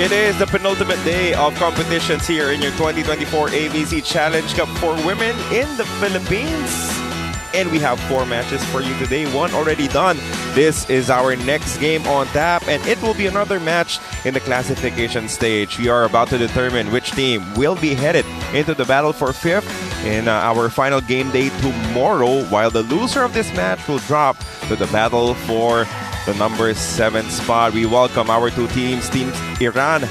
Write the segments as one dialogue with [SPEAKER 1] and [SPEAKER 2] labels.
[SPEAKER 1] It is the penultimate day of competitions here in your 2024 AVC Challenge Cup for women in the Philippines. And we have 4 matches for you today, 1 already done. This is our next game on tap, and it will be another match in the classification stage. We are about to determine which team will be headed into the battle for 5th in our final game day tomorrow, while the loser of this match will drop to the battle for the number 7 spot. We welcome our 2 teams, Team Iran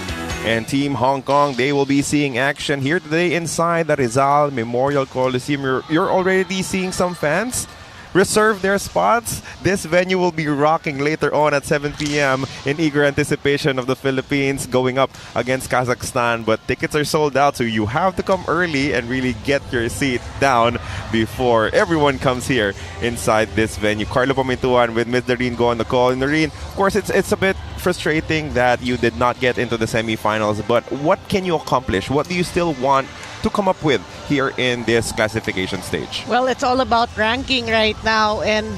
[SPEAKER 1] and Team Hong Kong. They will be seeing action here today inside the Rizal Memorial Coliseum. You're already seeing some fans reserve their spots. This venue will be rocking later on at 7 p.m. in eager anticipation of the Philippines going up against Kazakhstan. But tickets are sold out, so you have to come early and really get your seat down before everyone comes here inside this venue. Carlo Pamintuan with Ms. Doreen Go on the call. And Doreen, of course, it's a bit frustrating that you did not get into the semifinals, but what can you accomplish? What do you still want to come up with here in this classification stage?
[SPEAKER 2] Well, it's all about ranking right now, and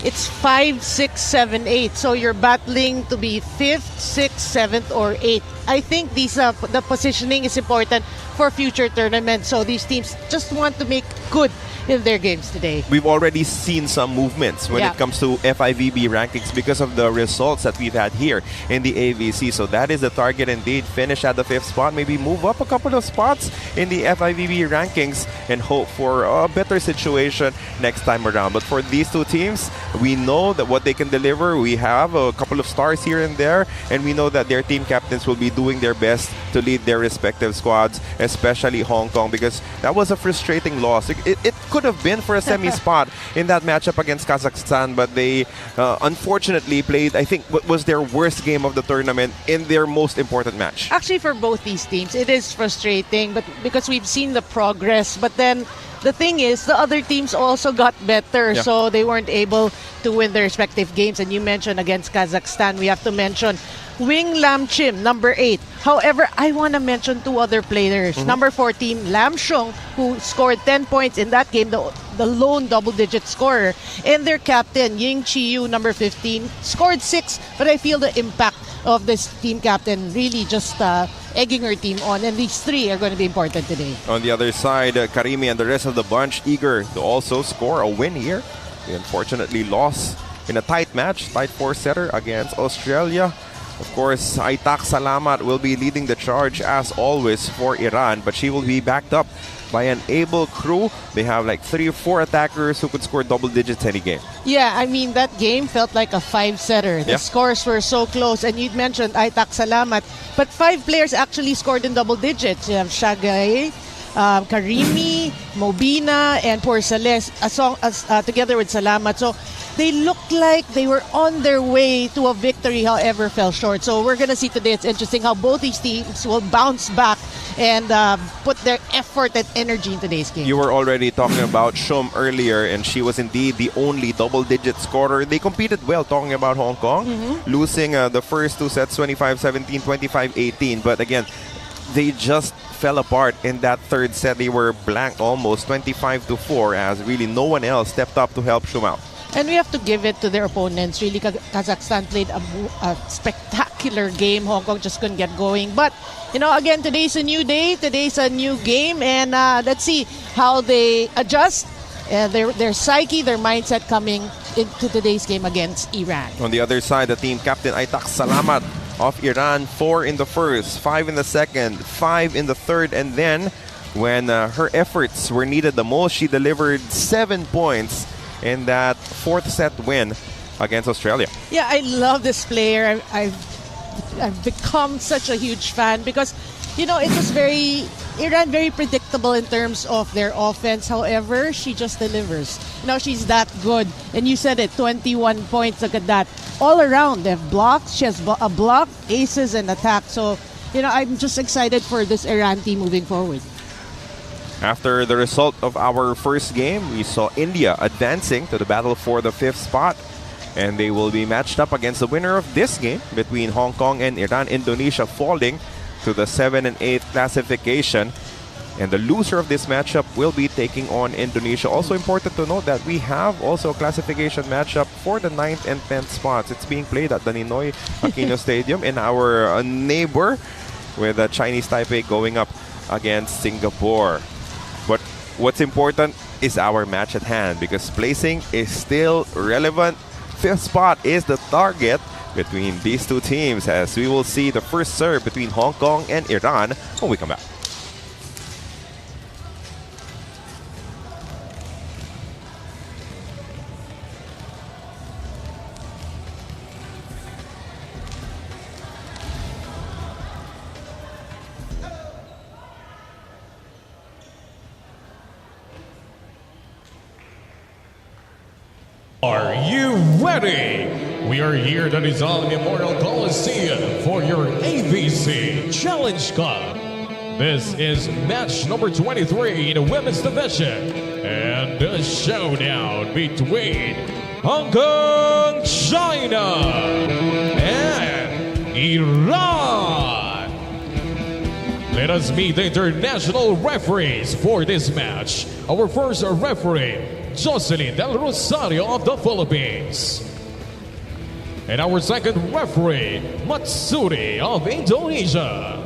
[SPEAKER 2] it's 5, 6, 7, 8. So you're battling to be 5th, 6th, 7th, or 8th. I think the positioning is important for future tournaments. So these teams just want to make good in their games today.
[SPEAKER 1] We've already seen some movements when it comes to FIVB rankings because of the results that we've had here in the AVC. So that is the target indeed. Finish at the 5th spot, maybe move up a couple of spots in the FIVB rankings and hope for a better situation next time around. But for these 2 teams, we know that what they can deliver. We have a couple of stars here and there, and we know that their team captains will be doing their best to lead their respective squads, especially Hong Kong, because that was a frustrating loss. It could have been for a semi spot in that matchup against Kazakhstan, but they unfortunately played, I think, what was their worst game of the tournament in their most important match.
[SPEAKER 2] Actually, for both these teams, it is frustrating, but because we've seen the progress, but then the thing is, the other teams also got better, so they weren't able to win their respective games. And you mentioned against Kazakhstan, we have to mention Wing Lam Chim, number 8. However, I want to mention 2 other players. Number 14, Lam Shong, who scored 10 points in that game, the lone double-digit scorer. And their captain, Ying Chi-yu, number 15, scored 6. But I feel the impact of this team captain really just egging her team on. And these 3 are going to be important today.
[SPEAKER 1] On the other side, Karimi and the rest of the bunch eager to also score a win here. They unfortunately lost in a tight match, tight 4-setter against Australia. Of course, Aitak Salamat will be leading the charge as always for Iran, but she will be backed up by an able crew. They have like 3 or 4 attackers who could score double digits any game.
[SPEAKER 2] Yeah, I mean, that game felt like a 5-setter. The scores were so close, and you'd mentioned Aitak Salamat, but 5 players actually scored in double digits. You have Shagay, Karimi, Mobina, and Porsales together with Salamat. So they looked like they were on their way to a victory, however, fell short. So we're going to see today. It's interesting how both these teams will bounce back and put their effort and energy in today's game.
[SPEAKER 1] You were already talking about Shum earlier, and she was indeed the only double-digit scorer. They competed well, talking about Hong Kong, losing the first 2 sets, 25-17, 25-18. But again, they just fell apart in that 3rd set. They were blank almost, 25-4, as really no one else stepped up to help Shum out.
[SPEAKER 2] And we have to give it to their opponents. Really, Kazakhstan played a spectacular game. Hong Kong just couldn't get going. But, you know, again, today's a new day. Today's a new game. And let's see how they adjust their psyche, their mindset coming into today's game against Iran.
[SPEAKER 1] On the other side, the team captain Aitak Salamat of Iran, 4 in the first, 5 in the second, 5 in the third. And then when her efforts were needed the most, she delivered 7 points in that 4th set win against Australia.
[SPEAKER 2] Yeah, I love this player. I've become such a huge fan because, you know, it was Iran very predictable in terms of their offense. However, she just delivers. You know, she's that good. And you said it, 21 points. Look at that. All around, they have blocks. She has a block, aces, and attack. So, you know, I'm just excited for this Iran team moving forward.
[SPEAKER 1] After the result of our first game, we saw India advancing to the battle for the 5th spot. And they will be matched up against the winner of this game between Hong Kong and Iran. Indonesia falling to the 7th and 8th classification. And the loser of this matchup will be taking on Indonesia. Also important to note that we have also a classification matchup for the 9th and 10th spots. It's being played at the Ninoy Aquino Stadium in our neighbor, with Chinese Taipei going up against Singapore. But what's important is our match at hand, because placing is still relevant. 5th spot is the target between these two teams, as we will see the first serve between Hong Kong and Iran when we come back.
[SPEAKER 3] Are you ready? We are here at the Rizal Memorial Coliseum for your AVC Challenge Cup. This is match number 23 in the women's division, and the showdown between Hong Kong, China, and Iran. Let us meet the international referees for this match. Our first referee, Jocelyn Del Rosario of the Philippines. And our second referee, Matsuri of Indonesia.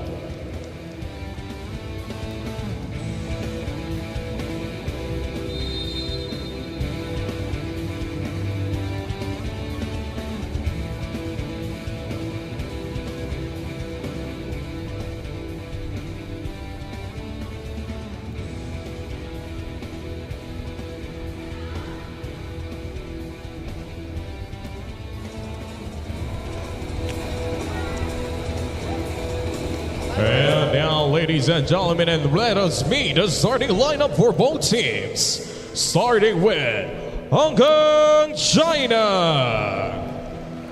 [SPEAKER 3] And now, ladies and gentlemen, and let us meet the starting lineup for both teams. Starting with Hong Kong, China.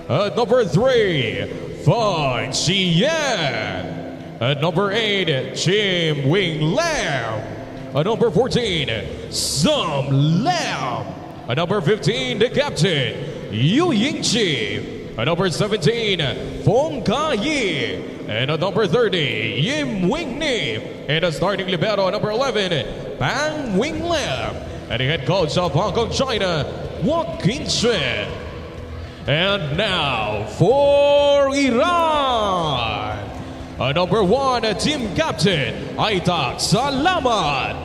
[SPEAKER 3] At number 3, Fan Xian. At number 8, Chim Wing Lam. At number 14, Sum Lam. At number 15, the captain, Yu Yingqi. At number 17, Fong Ka Yi. And at number 30, Yim Wing Ni. And the starting libero, number 11, Bang Wing Lam. And the head coach of Hong Kong, China, Joaquin Chen. And now for Iran. Number 1, team captain, Aitak Salamat.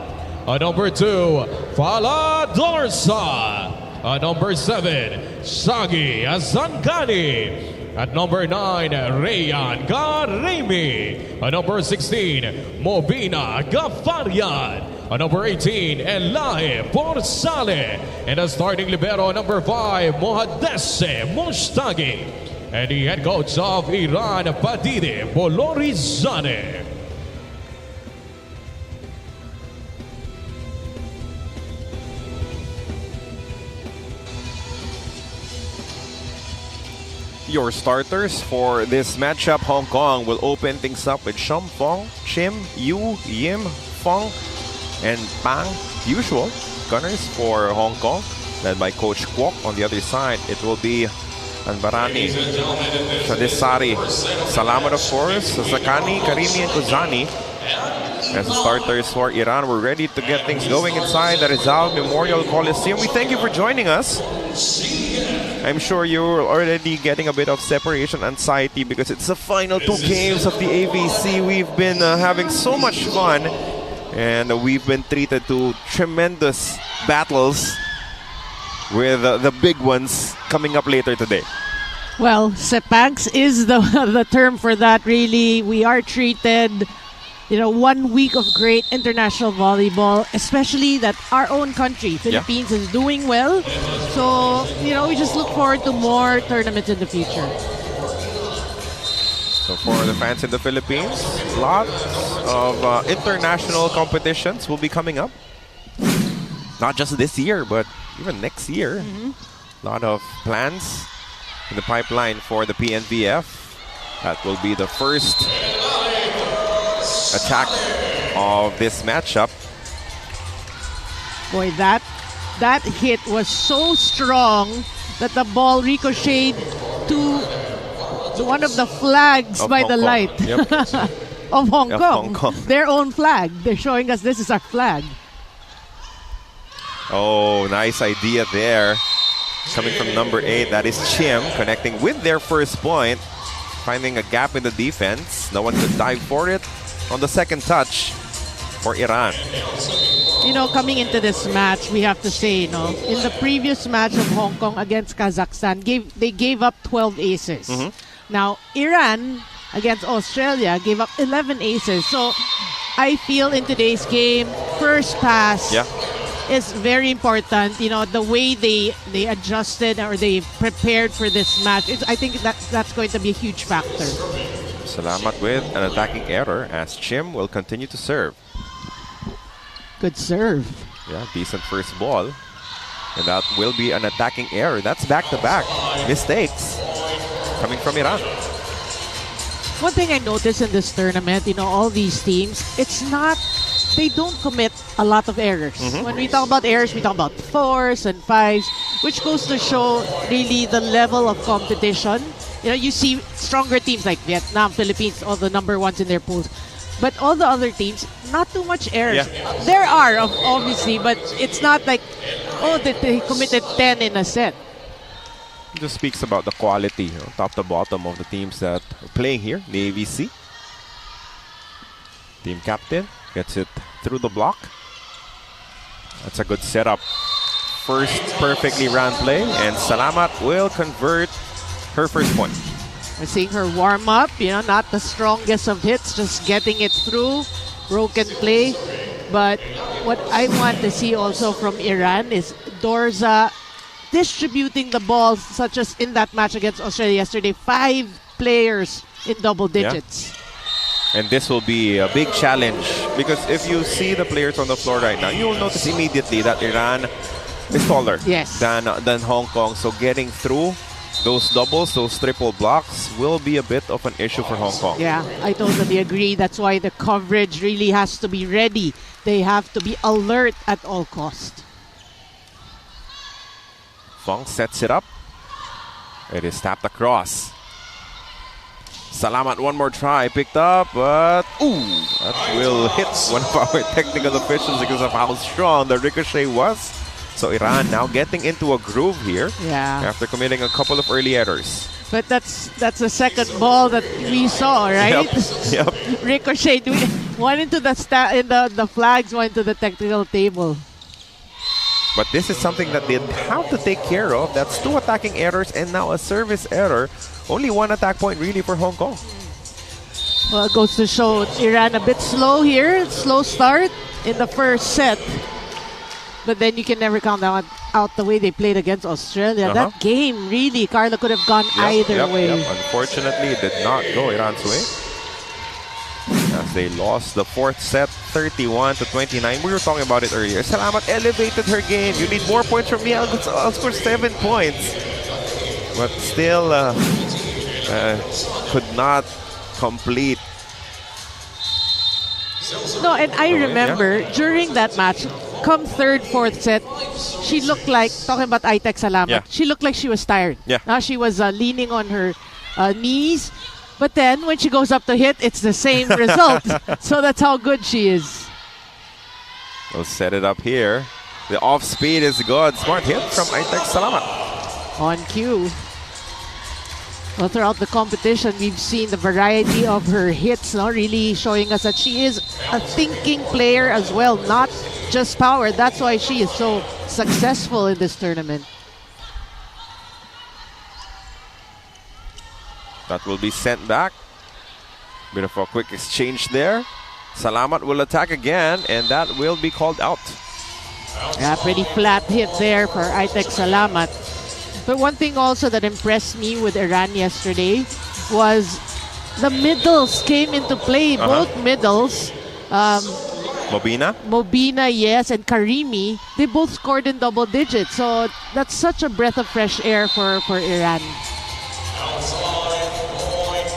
[SPEAKER 3] Number 2, Fala Dorsa. Number 7, Shagi Azankani. At number 9, Rayan Garimi. At number 16, Mobina Gafarian. At number 18, Elahe Porsale. And the starting libero, number 5, Mohadese Moshtagi. And the head coach of Iran, Padide Polorizane.
[SPEAKER 1] Your starters for this matchup: Hong Kong will open things up with Shum Fong, Chim, Yu, Yim, Fong, and Pang. Usual gunners for Hong Kong, led by Coach Kwok. On the other side, it will be Anbarani, Shadisari, Salamat of course, Sakani, Karimi, and Kuzani. As the starters for Iran, we're ready to get things going inside the Rizal Memorial Coliseum. We thank you for joining us. I'm sure you're already getting a bit of separation anxiety because it's the final 2 games of the AVC. We've been having so much fun, and we've been treated to tremendous battles with the big ones coming up later today.
[SPEAKER 2] Well, sepangs is the term for that, really. We are treated, 1 week of great international volleyball, especially that our own country, Philippines, is doing well. So, we just look forward to more tournaments in the future.
[SPEAKER 1] So for the fans in the Philippines, lots of international competitions will be coming up. Not just this year, but even next year. A lot of plans in the pipeline for the PNVF. That will be the first attack of this matchup.
[SPEAKER 2] Boy, that hit was so strong that the ball ricocheted to one of the flags by the light.
[SPEAKER 1] Yep.
[SPEAKER 2] of Hong
[SPEAKER 1] Of
[SPEAKER 2] Kong.
[SPEAKER 1] Hong Kong.
[SPEAKER 2] Their own flag. They're showing us this is our flag.
[SPEAKER 1] Oh, nice idea there. Coming from number 8, that is Chim, connecting with their first point. Finding a gap in the defense. No one could dive for it on the second touch for Iran.
[SPEAKER 2] You know, coming into this match, we have to say, in the previous match of Hong Kong against Kazakhstan, they gave up 12 aces. Now, Iran against Australia gave up 11 aces. So, I feel in today's game, first pass is very important. You know, the way they adjusted or they prepared for this match, I think that's going to be a huge factor.
[SPEAKER 1] Salamat with an attacking error as Chim will continue to serve.
[SPEAKER 2] Good serve.
[SPEAKER 1] Yeah, decent first ball. And that will be an attacking error. That's back-to-back mistakes coming from Iran.
[SPEAKER 2] One thing I noticed in this tournament, all these teams, they don't commit a lot of errors. When we talk about errors, we talk about 4s and 5s, which goes to show really the level of competition. You see stronger teams like Vietnam, Philippines, all the number ones in their pools. But all the other teams, not too much errors. There are, obviously, but it's not like, they committed 10 in a set.
[SPEAKER 1] It just speaks about the quality, top to bottom of the teams that are playing here, the AVC. Team captain gets it through the block. That's a good setup. First perfectly ran play, and Salamat will convert her first point.
[SPEAKER 2] We're seeing her warm up, not the strongest of hits, just getting it through. Broken play. But what I want to see also from Iran is Dorza distributing the ball, such as in that match against Australia yesterday. 5 players in double digits.
[SPEAKER 1] And this will be a big challenge because if you see the players on the floor right now, you will notice immediately that Iran is taller than Hong Kong. So getting through those doubles, those triple blocks will be a bit of an issue for Hong Kong.
[SPEAKER 2] Yeah, I totally agree. That's why the coverage really has to be ready. They have to be alert at all costs.
[SPEAKER 1] Fong sets it up. It is tapped across. Salamat, one more try. Picked up, but that will hit one of our technical officials because of how strong the ricochet was. So Iran now getting into a groove here after committing a couple of early errors.
[SPEAKER 2] But that's the second ball that we saw, right?
[SPEAKER 1] Yep.
[SPEAKER 2] Ricochet, one into the flags, one into the technical table.
[SPEAKER 1] But this is something that they have to take care of. That's 2 attacking errors and now a service error. Only 1 attack point really for Hong Kong.
[SPEAKER 2] Well, it goes to show Iran a bit slow here. Slow start in the first set. But then you can never count out the way they played against Australia. That game, really, Carla, could have gone either way.
[SPEAKER 1] Unfortunately, it did not go Iran's way. As they lost the 4th set, 31-29. We were talking about it earlier. Salamat elevated her game. You need more points from me. I'll score 7 points. But still could not complete.
[SPEAKER 2] No, and I remember during that match, come 3rd, 4th set, she looked like, talking about Aitek Salamat, she looked like she was tired. Now she was leaning on her knees. But then when she goes up to hit, it's the same result. So that's how good she is.
[SPEAKER 1] We'll set it up here. The off speed is good. Smart hit from Aitek Salamat.
[SPEAKER 2] On cue. Well, throughout the competition, we've seen the variety of her hits, really showing us that she is a thinking player as well, not just power. That's why she is so successful in this tournament.
[SPEAKER 1] That will be sent back. Bit of a quick exchange there. Salamat will attack again, and that will be called out.
[SPEAKER 2] Yeah, pretty flat hit there for Aitek Salamat. But one thing also that impressed me with Iran yesterday was the middles came into play. Both middles. Mobina, yes, and Karimi, they both scored in double digits. So that's such a breath of fresh air for Iran.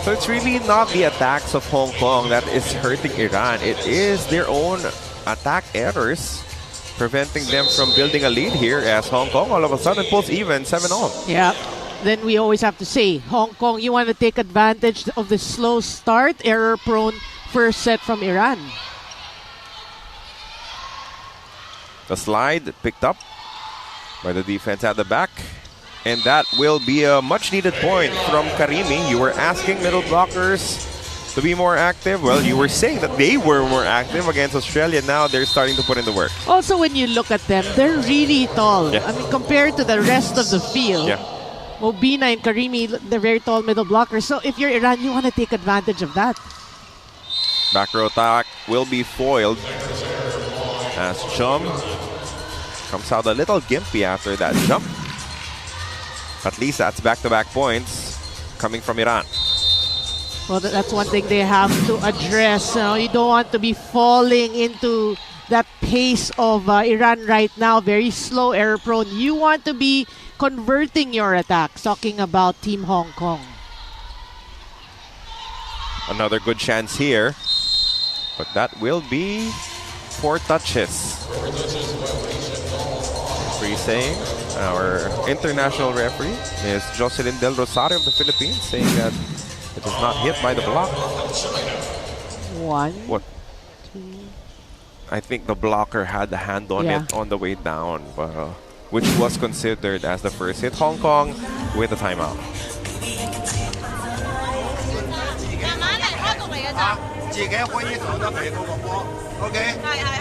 [SPEAKER 1] So it's really not the attacks of Hong Kong that is hurting Iran. It is their own attack errors preventing them from building a lead here as Hong Kong all of a sudden pulls even 7-all.
[SPEAKER 2] Yeah. Then we always have to say, Hong Kong, you want to take advantage of the slow start, error-prone first set from Iran.
[SPEAKER 1] The slide picked up by the defense at the back. And that will be a much-needed point from Karimi. You were asking middle blockers to be more active. Well, you were saying that they were more active against Australia. Now they're starting to put in the work.
[SPEAKER 2] Also, when you look at them, they're really tall.
[SPEAKER 1] Yeah.
[SPEAKER 2] I mean, compared to the rest of the field, Mobina and Karimi, they're very tall middle blockers. So if you're Iran, you want to take advantage of that.
[SPEAKER 1] Back row attack will be foiled as Chum comes out a little gimpy after that jump. At least that's back-to-back points coming from Iran.
[SPEAKER 2] Well, that's one thing they have to address. You don't want to be falling into that pace of Iran right now. Very slow, error-prone. You want to be converting your attacks. Talking about Team Hong Kong.
[SPEAKER 1] Another good chance here. But that will be 4 touches. Referee saying, our international referee is Jocelyn Del Rosario of the Philippines, saying that it was not hit by the block.
[SPEAKER 2] 1,
[SPEAKER 1] What?
[SPEAKER 2] 2.
[SPEAKER 1] I think the blocker had the hand on it on the way down, which was considered as the first hit. Hong Kong with a timeout.
[SPEAKER 4] 自己可以投得肥嗰個波 ，OK。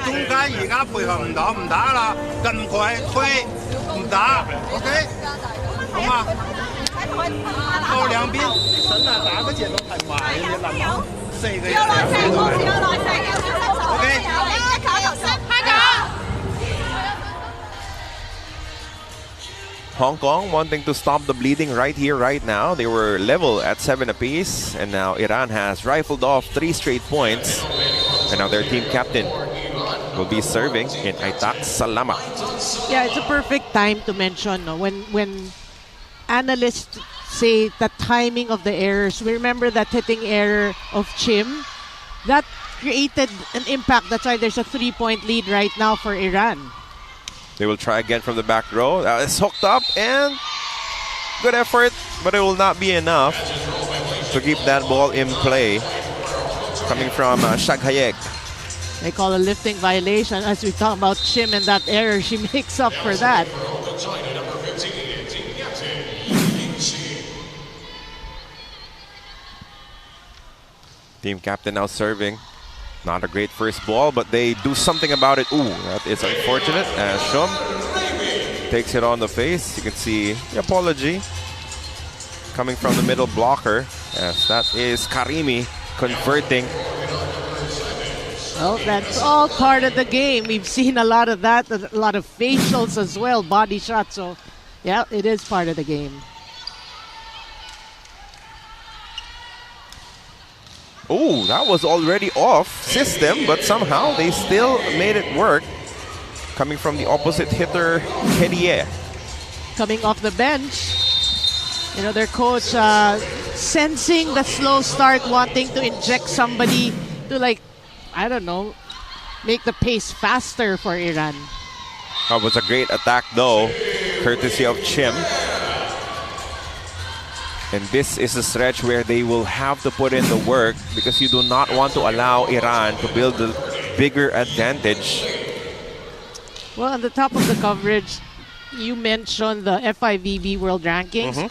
[SPEAKER 4] 中間而家配合唔打啦，咁快推唔打 ，OK。好嘛？到兩邊神啊，打嗰隻都係埋，你諗下4個人，OK。
[SPEAKER 1] Hong Kong wanting to stop the bleeding right here, right now. They were level at 7 apiece, and now Iran has rifled off 3 straight points. And now their team captain will be serving in Aitak Salama.
[SPEAKER 2] Yeah, it's a perfect time to mention when analysts say the timing of the errors. We remember that hitting error of Chim. That created an impact. That's why there's a 3-point lead right now for Iran.
[SPEAKER 1] They will try again from the back row. It's hooked up and good effort, but it will not be enough to keep that ball in play. Coming from Shaghayek.
[SPEAKER 2] They call a lifting violation. As we talk about Chim and that error, she makes up for that.
[SPEAKER 1] Team captain now serving. Not a great first ball, but they do something about it. Ooh, that is unfortunate as Shum takes it on the face. You can see the apology coming from the middle blocker. Yes, that is Karimi converting.
[SPEAKER 2] Well, that's all part of the game. We've seen a lot of that, a lot of facials as well, body shots. So, yeah, it is part of the game.
[SPEAKER 1] Oh, that was already off system, but somehow they still made it work. Coming from the opposite hitter, Hedier.
[SPEAKER 2] Coming off the bench, you know, their coach sensing the slow start, wanting to inject somebody to, like, I don't know, make the pace faster for Iran.
[SPEAKER 1] That was a great attack though, courtesy of Chim. And this is a stretch where they will have to put in the work because you do not want to allow Iran to build a bigger advantage.
[SPEAKER 2] Well, on the top of the coverage, you mentioned the FIVB World Rankings.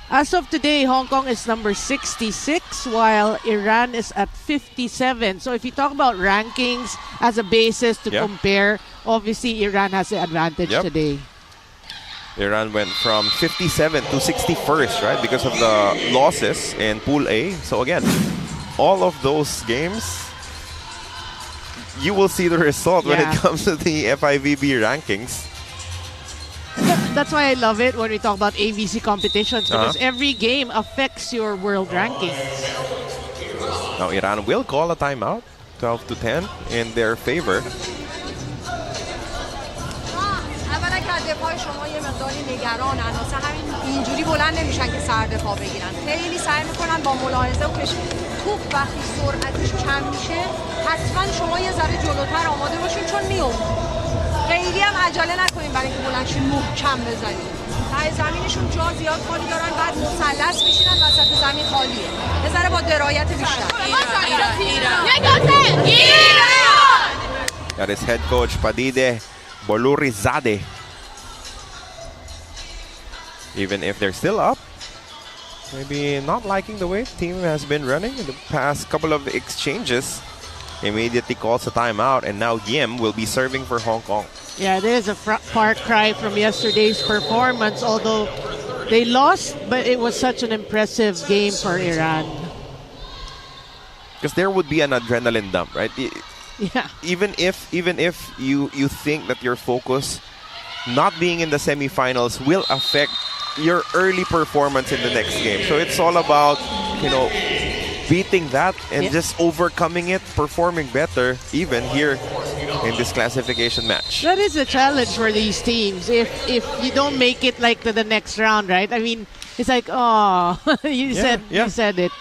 [SPEAKER 2] As of today, Hong Kong is number 66, while Iran is at 57. So if you talk about rankings as a basis to compare, obviously Iran has the advantage today.
[SPEAKER 1] Iran went from 57 to 61st, right? Because of the losses in Pool A. So again, all of those games, you will see the result when it comes to the FIVB rankings.
[SPEAKER 2] That's why I love it when we talk about AVC competitions, because every game affects your world rankings.
[SPEAKER 1] Now Iran will call a timeout, 12 to 10 in their favor.
[SPEAKER 5] دفاع شما یه مقداری نگرانن واسه همین اینجوری بلند نمیشن که سر دفاع بگیرن خیلی سعی میکنن با ملاحظه و توپ وقتی سرعتش کم میشه حتما شما یه ذره جلوتر آماده باشین چون میوم خیلی هم عجله نکنین برای اینکه بلند شین محکم بزنین سعی ته زمینشون جا زیاد خالی دارن بعد مثلث میشینن وسط زمین خالیه. یه ذره با درایت بیشتر.
[SPEAKER 1] That is head coach Padide Bolurizade. Even if they're still up, maybe not liking the way the team has been running in the past couple of exchanges, immediately calls a timeout, and now Yim will be serving for Hong Kong.
[SPEAKER 2] Yeah, it is a far cry from yesterday's performance, although they lost, but it was such an impressive game for Iran.
[SPEAKER 1] Because there would be an adrenaline dump, right?
[SPEAKER 2] Yeah.
[SPEAKER 1] Even if you think that your focus not being in the semifinals will affect your early performance in the next game. So it's all about, beating that and just overcoming it, performing better even here in this classification match.
[SPEAKER 2] That is a challenge for these teams. If you don't make it like to the next round, right? I mean, it's like, oh, you said it.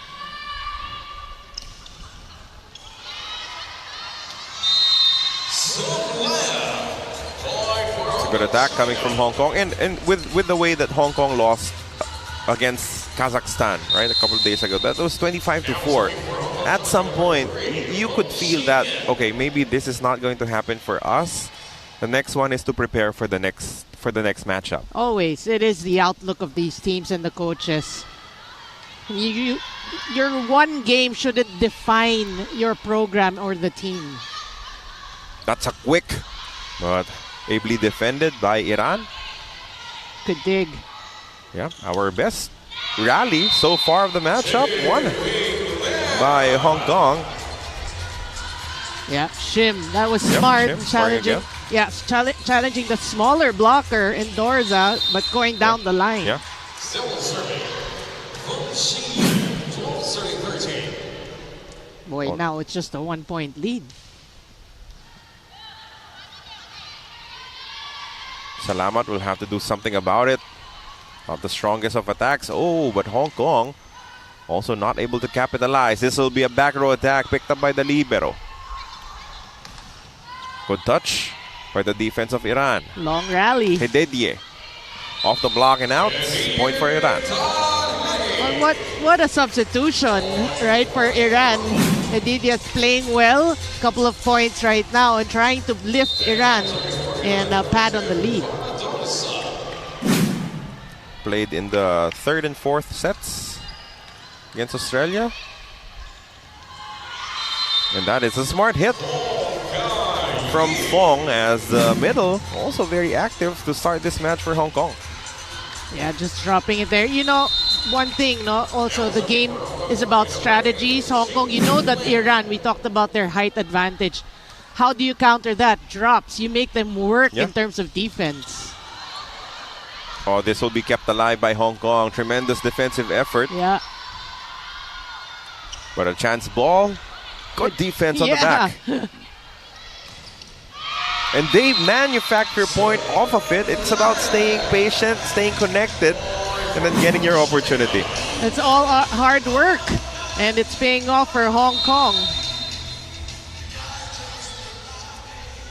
[SPEAKER 1] Good attack coming from Hong Kong, and with the way that Hong Kong lost against Kazakhstan, right, a couple of days ago, that was 25-4. At some point, you could feel that, okay, maybe this is not going to happen for us. The next one is to prepare for the next matchup.
[SPEAKER 2] Always, it is the outlook of these teams and the coaches. Your one game shouldn't define your program or the team.
[SPEAKER 1] That's a quick, but ably defended by Iran.
[SPEAKER 2] Good dig.
[SPEAKER 1] Yeah, our best rally so far of the matchup, won by Hong Kong.
[SPEAKER 2] Yeah, Shim, that was smart.
[SPEAKER 1] Shim
[SPEAKER 2] Challenging, challenging the smaller blocker in Dorza, but going down the line.
[SPEAKER 3] Still serving. Serving 13.
[SPEAKER 2] Boy, now it's just a 1-point lead.
[SPEAKER 1] Salamat will have to do something about it. Not the strongest of attacks. Oh, but Hong Kong also not able to capitalize. This will be a back row attack picked up by the libero. Good touch by the defense of Iran.
[SPEAKER 2] Long rally.
[SPEAKER 1] Hededie off the block and out. Point for Iran.
[SPEAKER 2] Well, what a substitution, right, for Iran. Hededie is playing well. Couple of points right now and trying to lift Iran and pad on the lead.
[SPEAKER 1] Played in the third and fourth sets against Australia. And that is a smart hit from Fong, as the middle also very active to start this match for Hong Kong.
[SPEAKER 2] Yeah, just dropping it there. One thing, also the game is about strategies. Hong Kong, that Iran, we talked about their height advantage. How do you counter that? Drops. You make them work in terms of defense.
[SPEAKER 1] Oh, this will be kept alive by Hong Kong. Tremendous defensive effort.
[SPEAKER 2] Yeah.
[SPEAKER 1] But a chance ball. Good defense on the back. And they manufacture a point off of it. It's about staying patient, staying connected, and then getting your opportunity.
[SPEAKER 2] It's all hard work, and it's paying off for Hong Kong.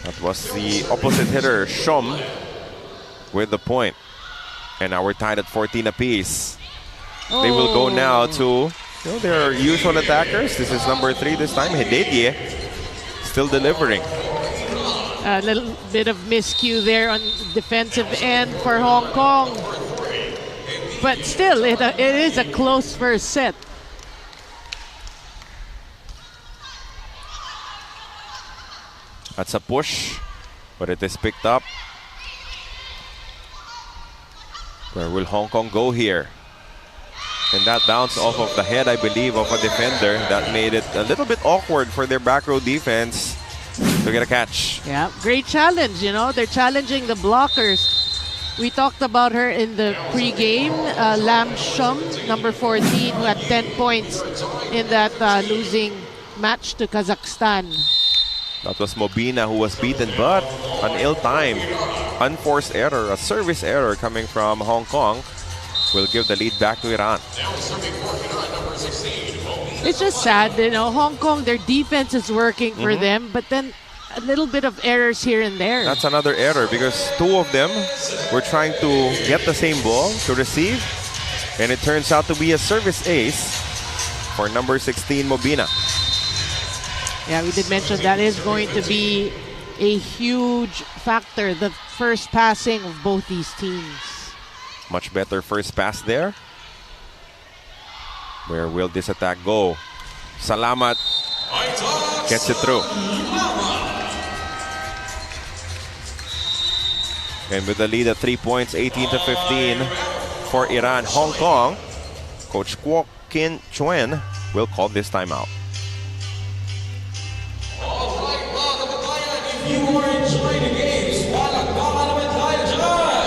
[SPEAKER 1] That was the opposite hitter, Shom, with the point. And now we're tied at 14 apiece. They will go now to their usual attackers. This is number 3 this time, Hededie, still delivering.
[SPEAKER 2] A little bit of miscue there on defensive end for Hong Kong. But still, it is a close first set.
[SPEAKER 1] That's a push, but it is picked up. Where will Hong Kong go here? And that bounced off of the head, I believe, of a defender. That made it a little bit awkward for their back row defense to get a catch.
[SPEAKER 2] Yeah, great challenge, They're challenging the blockers. We talked about her in the pre-game. Lam Shum, number 14, who had 10 points in that losing match to Kazakhstan.
[SPEAKER 1] That was Mobina who was beaten, but an ill-timed, unforced error, a service error coming from Hong Kong will give the lead back to Iran.
[SPEAKER 2] It's just sad, Hong Kong, their defense is working for them, but then a little bit of errors here and there.
[SPEAKER 1] That's another error because two of them were trying to get the same ball to receive, and it turns out to be a service ace for number 16, Mobina.
[SPEAKER 2] Yeah, we did mention that is going to be a huge factor, the first passing of both these teams.
[SPEAKER 1] Much better first pass there. Where will this attack go? Salamat gets it through. And with the lead at 3 points, 18-15 for Iran. Hong Kong, Coach Kwok Kin Chuen will call this timeout.
[SPEAKER 3] You are enjoying the games. Walang naman tayo dyan.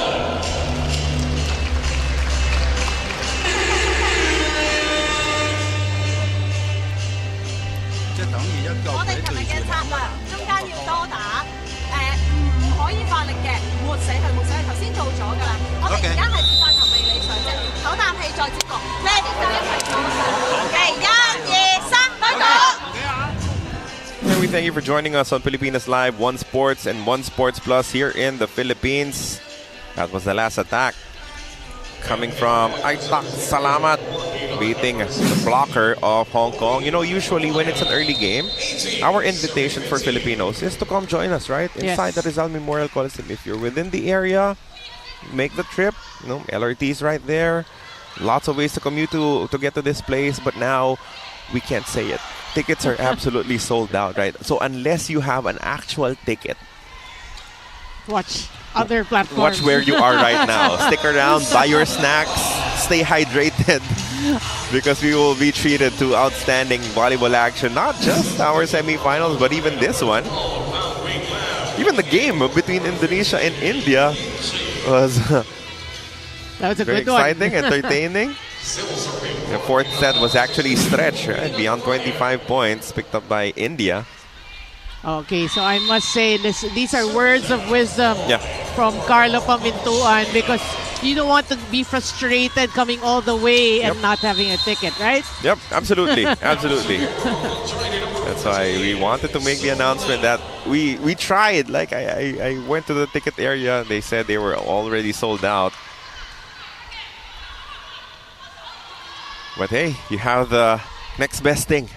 [SPEAKER 1] And we thank you for joining us on Pilipinas Live, One Sports and One Sports Plus here in the Philippines. That was the last attack coming from Aitak Salamat, beating the blocker of Hong Kong. You know, usually when it's an early game, our invitation for Filipinos is to come join us, right? Inside the Rizal Memorial Coliseum. If you're within the area, make the trip. You know, LRT's right there. Lots of ways to commute to get to this place, but now we can't say it. Tickets are absolutely sold out, right? So unless you have an actual ticket,
[SPEAKER 2] Watch other platforms.
[SPEAKER 1] watch where you are right now. Stick around, buy your snacks, stay hydrated, because we will be treated to outstanding volleyball action. Not just our semifinals, but even this one. Even the game between Indonesia and India was
[SPEAKER 2] That was a
[SPEAKER 1] very
[SPEAKER 2] good one.
[SPEAKER 1] exciting, entertaining. The fourth set was actually stretched, right? Beyond 25 points, picked up by India.
[SPEAKER 2] Okay, so I must say these are words of wisdom from Carlo Pamintuan, because you don't want to be frustrated coming all the way and not having a ticket, right?
[SPEAKER 1] Yep, absolutely, absolutely. That's why we wanted to make the announcement that we tried. Like I went to the ticket area, they said they were already sold out. But hey, you have the next best thing.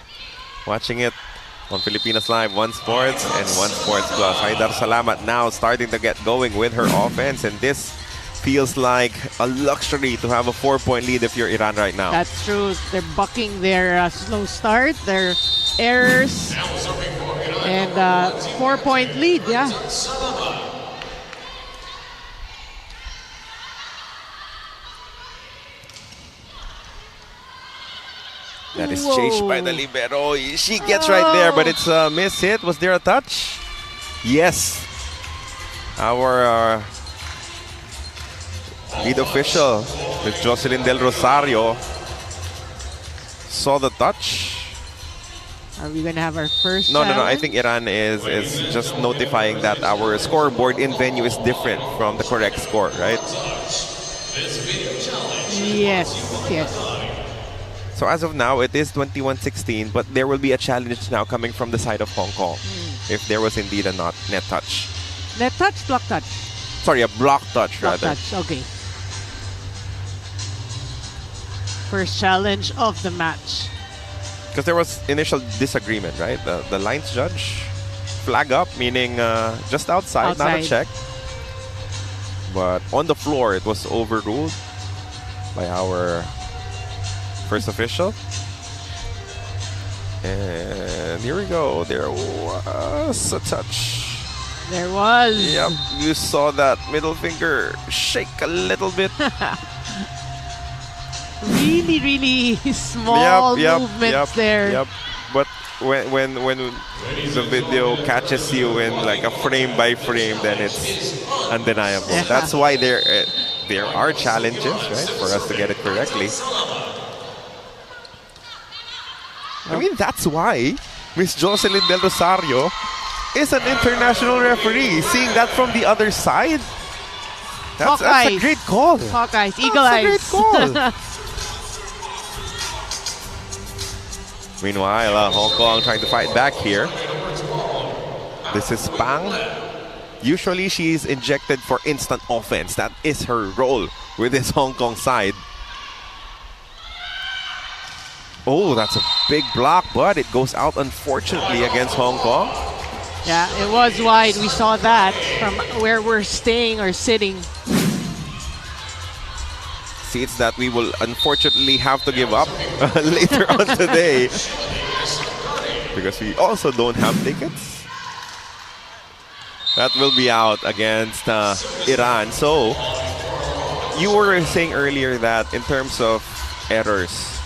[SPEAKER 1] Watching it on Pilipinas Live, One Sports and One Sports Plus. Haidar Salamat now starting to get going with her offense, and this feels like a luxury to have a 4-point lead if you're Iran right now.
[SPEAKER 2] That's true. They're bucking their slow start, their errors, and 4-point lead, yeah.
[SPEAKER 1] That is chased by the libero. She gets right there, but it's a miss hit. Was there a touch? Yes. Our lead official, with Jocelyn Del Rosario, saw the touch.
[SPEAKER 2] Are we going to have our first
[SPEAKER 1] No. I
[SPEAKER 2] challenge?
[SPEAKER 1] think Iran is just notifying that our scoreboard in venue is different from the correct score, right?
[SPEAKER 2] Yes.
[SPEAKER 1] So as of now, it is 21-16, but there will be a challenge now coming from the side of Hong Kong. If there was indeed a net touch.
[SPEAKER 2] Net touch, block touch?
[SPEAKER 1] Sorry, a block touch
[SPEAKER 2] Block
[SPEAKER 1] rather.
[SPEAKER 2] touch, okay. First challenge of the match.
[SPEAKER 1] Because there was initial disagreement, right? The lines judge flag up, meaning just outside, not a check. But on the floor, it was overruled by our first official. And here we go. There was a touch.
[SPEAKER 2] There was.
[SPEAKER 1] Yep, you saw that middle finger shake a little bit.
[SPEAKER 2] Really small movements there.
[SPEAKER 1] Yep. But when the video catches you in like a frame by frame, then it's undeniable.
[SPEAKER 2] Yeah.
[SPEAKER 1] That's why there are challenges, right, for us to get it correctly. I mean, that's why Miss Jocelyn Del Rosario is an international referee. Seeing that from the other side, that's a great call.
[SPEAKER 2] Hawkeyes, eagle eyes.
[SPEAKER 1] That's a great call. Meanwhile, Hong Kong trying to fight back here. This is Pang. Usually she's injected for instant offense. That is her role with this Hong Kong side. Oh, that's a big block, but it goes out unfortunately against Hong Kong.
[SPEAKER 2] Yeah, it was wide. We saw that from where we're staying or sitting.
[SPEAKER 1] Seats that we will unfortunately have to give up later on today because we also don't have tickets. That will be out against Iran. So, you were saying earlier that in terms of errors,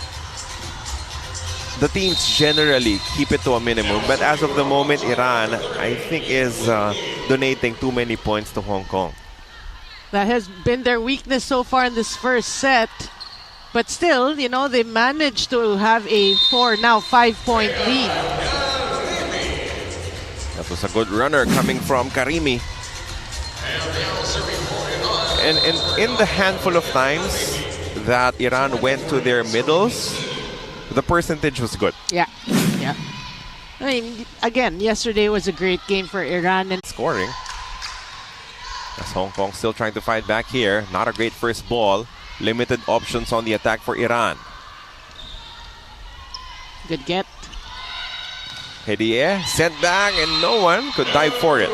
[SPEAKER 1] the teams generally keep it to a minimum. But as of the moment, Iran, I think, is donating too many points to Hong Kong.
[SPEAKER 2] That has been their weakness so far in this first set. But still, you know, they managed to have a 5-point lead.
[SPEAKER 1] That was a good runner coming from Karimi. And in the handful of times that Iran went to their middles, the percentage was good.
[SPEAKER 2] Yeah. I mean, again, yesterday was a great game for Iran. And
[SPEAKER 1] scoring. As Hong Kong still trying to fight back here. Not a great first ball. Limited options on the attack for Iran.
[SPEAKER 2] Good get.
[SPEAKER 1] Hedieh sent back and no one could dive for it.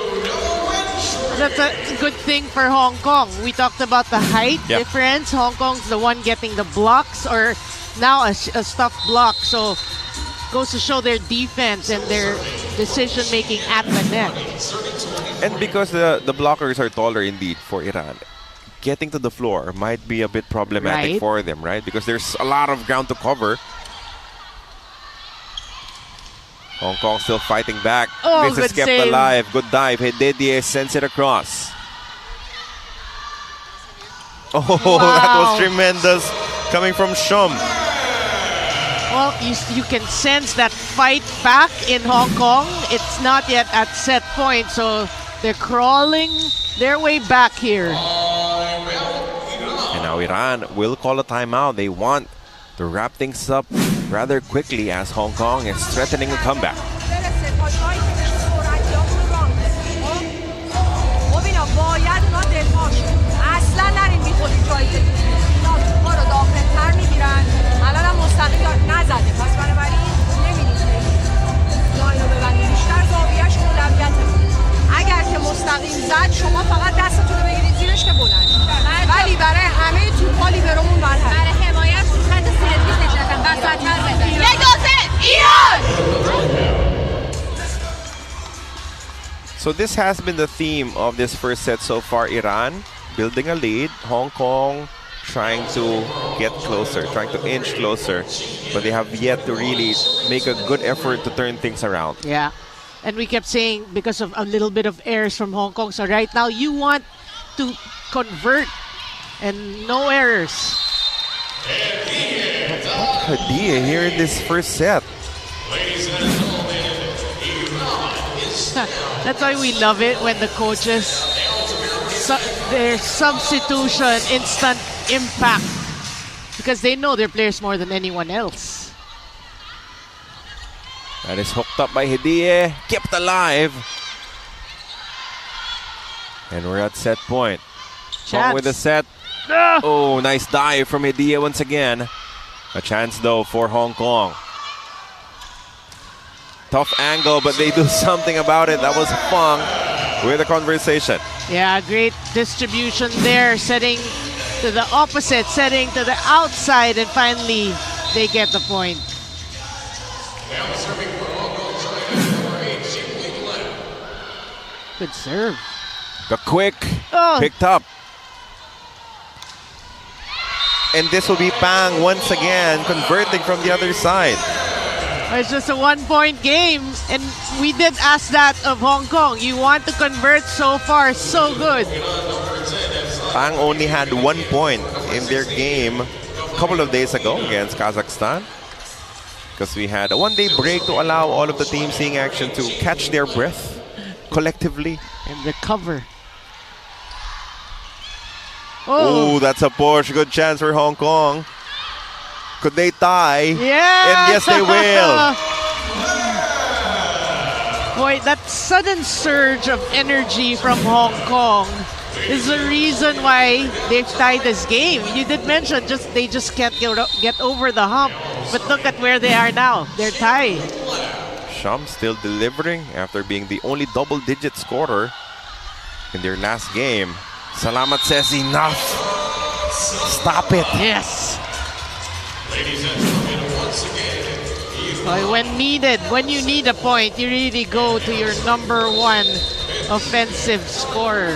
[SPEAKER 2] That's a good thing for Hong Kong. We talked about the height difference. Hong Kong's the one getting the blocks, or now a stuffed block. So goes to show their defense and their decision making at the net.
[SPEAKER 1] And because the blockers are taller indeed for Iran, getting to the floor might be a bit problematic for them, right? Because there's a lot of ground to cover. Hong Kong still fighting back.
[SPEAKER 2] Oh,
[SPEAKER 1] this is kept
[SPEAKER 2] save.
[SPEAKER 1] alive. Good dive. Hedieh sends it across. Oh,
[SPEAKER 2] wow.
[SPEAKER 1] That was tremendous coming from Shum.
[SPEAKER 2] Well, you can sense that fight back in Hong Kong. It's not yet at set point, so they're crawling their way back here.
[SPEAKER 1] And now Iran will call a timeout. They want to wrap things up rather quickly as Hong Kong is threatening a comeback.
[SPEAKER 5] اگر که مستقیم زد شما فقط دستتون رو بگیرید زیرش که بلند ولی برای همه توپ‌ها لیبرومون برهست برای حمایت خط سرویس نشستن وسط‌تر بزنید یک دو سه ایران.
[SPEAKER 1] So this has been the theme of this first set so far. Iran building a lead, Hong Kong trying to get closer, trying to inch closer, but they have yet to really make a good effort to turn things around.
[SPEAKER 2] Yeah. And we kept saying because of a little bit of errors from Hong Kong. So right now you want to convert and no errors.
[SPEAKER 1] Hedieh here in this first set.
[SPEAKER 2] That's why we love it when the coaches, their substitution, instant impact. Because they know their players more than anyone else.
[SPEAKER 1] That is hooked up by Hedieh, kept alive. And we're at set point. Hong with the set. Oh, nice dive from Hedieh once again. A chance though for Hong Kong. Tough angle, but they do something about it. That was Fang with a conversation.
[SPEAKER 2] Yeah, great distribution there, setting to the opposite, setting to the outside, and finally they get the point. Good serve.
[SPEAKER 1] The quick picked up. And this will be Pang once again converting from the other side.
[SPEAKER 2] It's just a 1-point game, and we did ask that of Hong Kong. You want to convert so far, so good.
[SPEAKER 1] Pang only had 1 point in their game a couple of days ago against Kazakhstan, because we had a one-day break to allow all of the teams seeing action to catch their breath collectively
[SPEAKER 2] and recover.
[SPEAKER 1] Oh, that's a push. Good chance for Hong Kong. Could they tie?
[SPEAKER 2] Yeah!
[SPEAKER 1] And yes, they will.
[SPEAKER 2] boy, that sudden surge of energy from Hong Kong is the reason why they've tied this game. You did mention they just can't get over the hump, but look at where they are now. They're tied.
[SPEAKER 1] Shum still delivering after being the only double-digit scorer in their last game. Salamat says enough. Stop it.
[SPEAKER 2] Yes. Boy, when you need a point, you really go to your number one offensive scorer.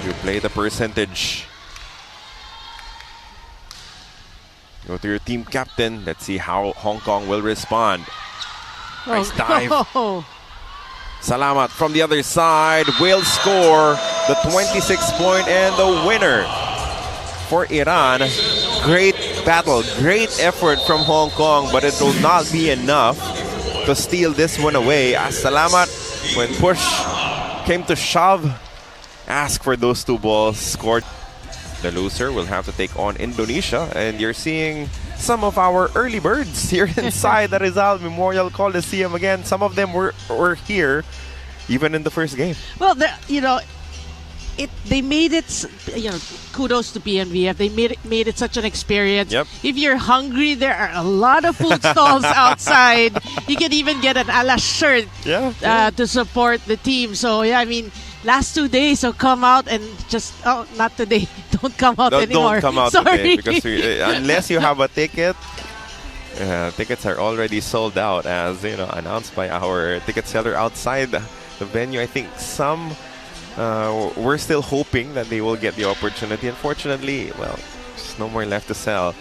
[SPEAKER 1] You play the percentage. Go to your team captain. Let's see how Hong Kong will respond. Nice dive. Salamat from the other side will score the 26-point and the winner for Iran. Great battle, great effort from Hong Kong, but it will not be enough to steal this one away. As Salamat, when push came to shove, asked for those two balls, scored. The loser will have to take on Indonesia, and you're seeing some of our early birds here inside the Rizal Memorial Coliseum again. Some of them were here even in the first game.
[SPEAKER 2] Well, they made it, kudos to PNVF. They made it such an experience.
[SPEAKER 1] Yep.
[SPEAKER 2] If you're hungry, there are a lot of food stalls outside. You can even get an ala shirt to support the team. So, yeah, I mean, last 2 days, so come out and just, not today. Don't come out anymore.
[SPEAKER 1] Don't come out
[SPEAKER 2] Sorry.
[SPEAKER 1] today because unless you have a ticket, tickets are already sold out, as announced by our ticket seller outside the venue. I think some we're still hoping that they will get the opportunity. Unfortunately, well, there's no more left to sell.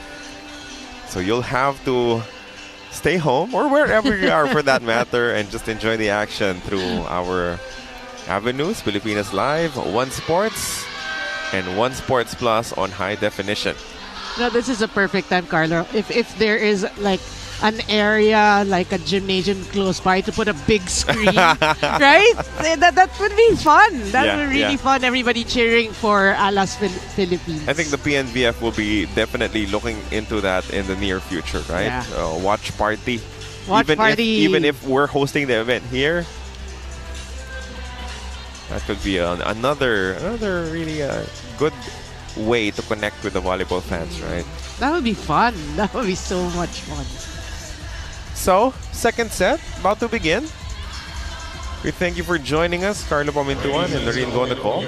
[SPEAKER 1] So you'll have to stay home or wherever you are for that matter and just enjoy the action through our avenues, Pilipinas Live, One Sports, and One Sports Plus on high definition.
[SPEAKER 2] No, this is a perfect time, Carlo. If there is like an area like a gymnasium close by to put a big screen, right? That would be fun. That would be really fun. Everybody cheering for Alas Philippines.
[SPEAKER 1] I think the PNVF will be definitely looking into that in the near future, right?
[SPEAKER 2] Yeah.
[SPEAKER 1] Watch party.
[SPEAKER 2] Even
[SPEAKER 1] if we're hosting the event here, that could be another really good way to connect with the volleyball fans, right?
[SPEAKER 2] That would be fun. That would be so much fun.
[SPEAKER 1] So, second set, about to begin. We thank you for joining us, Carlo Pamintuan and Lorene Gondacol.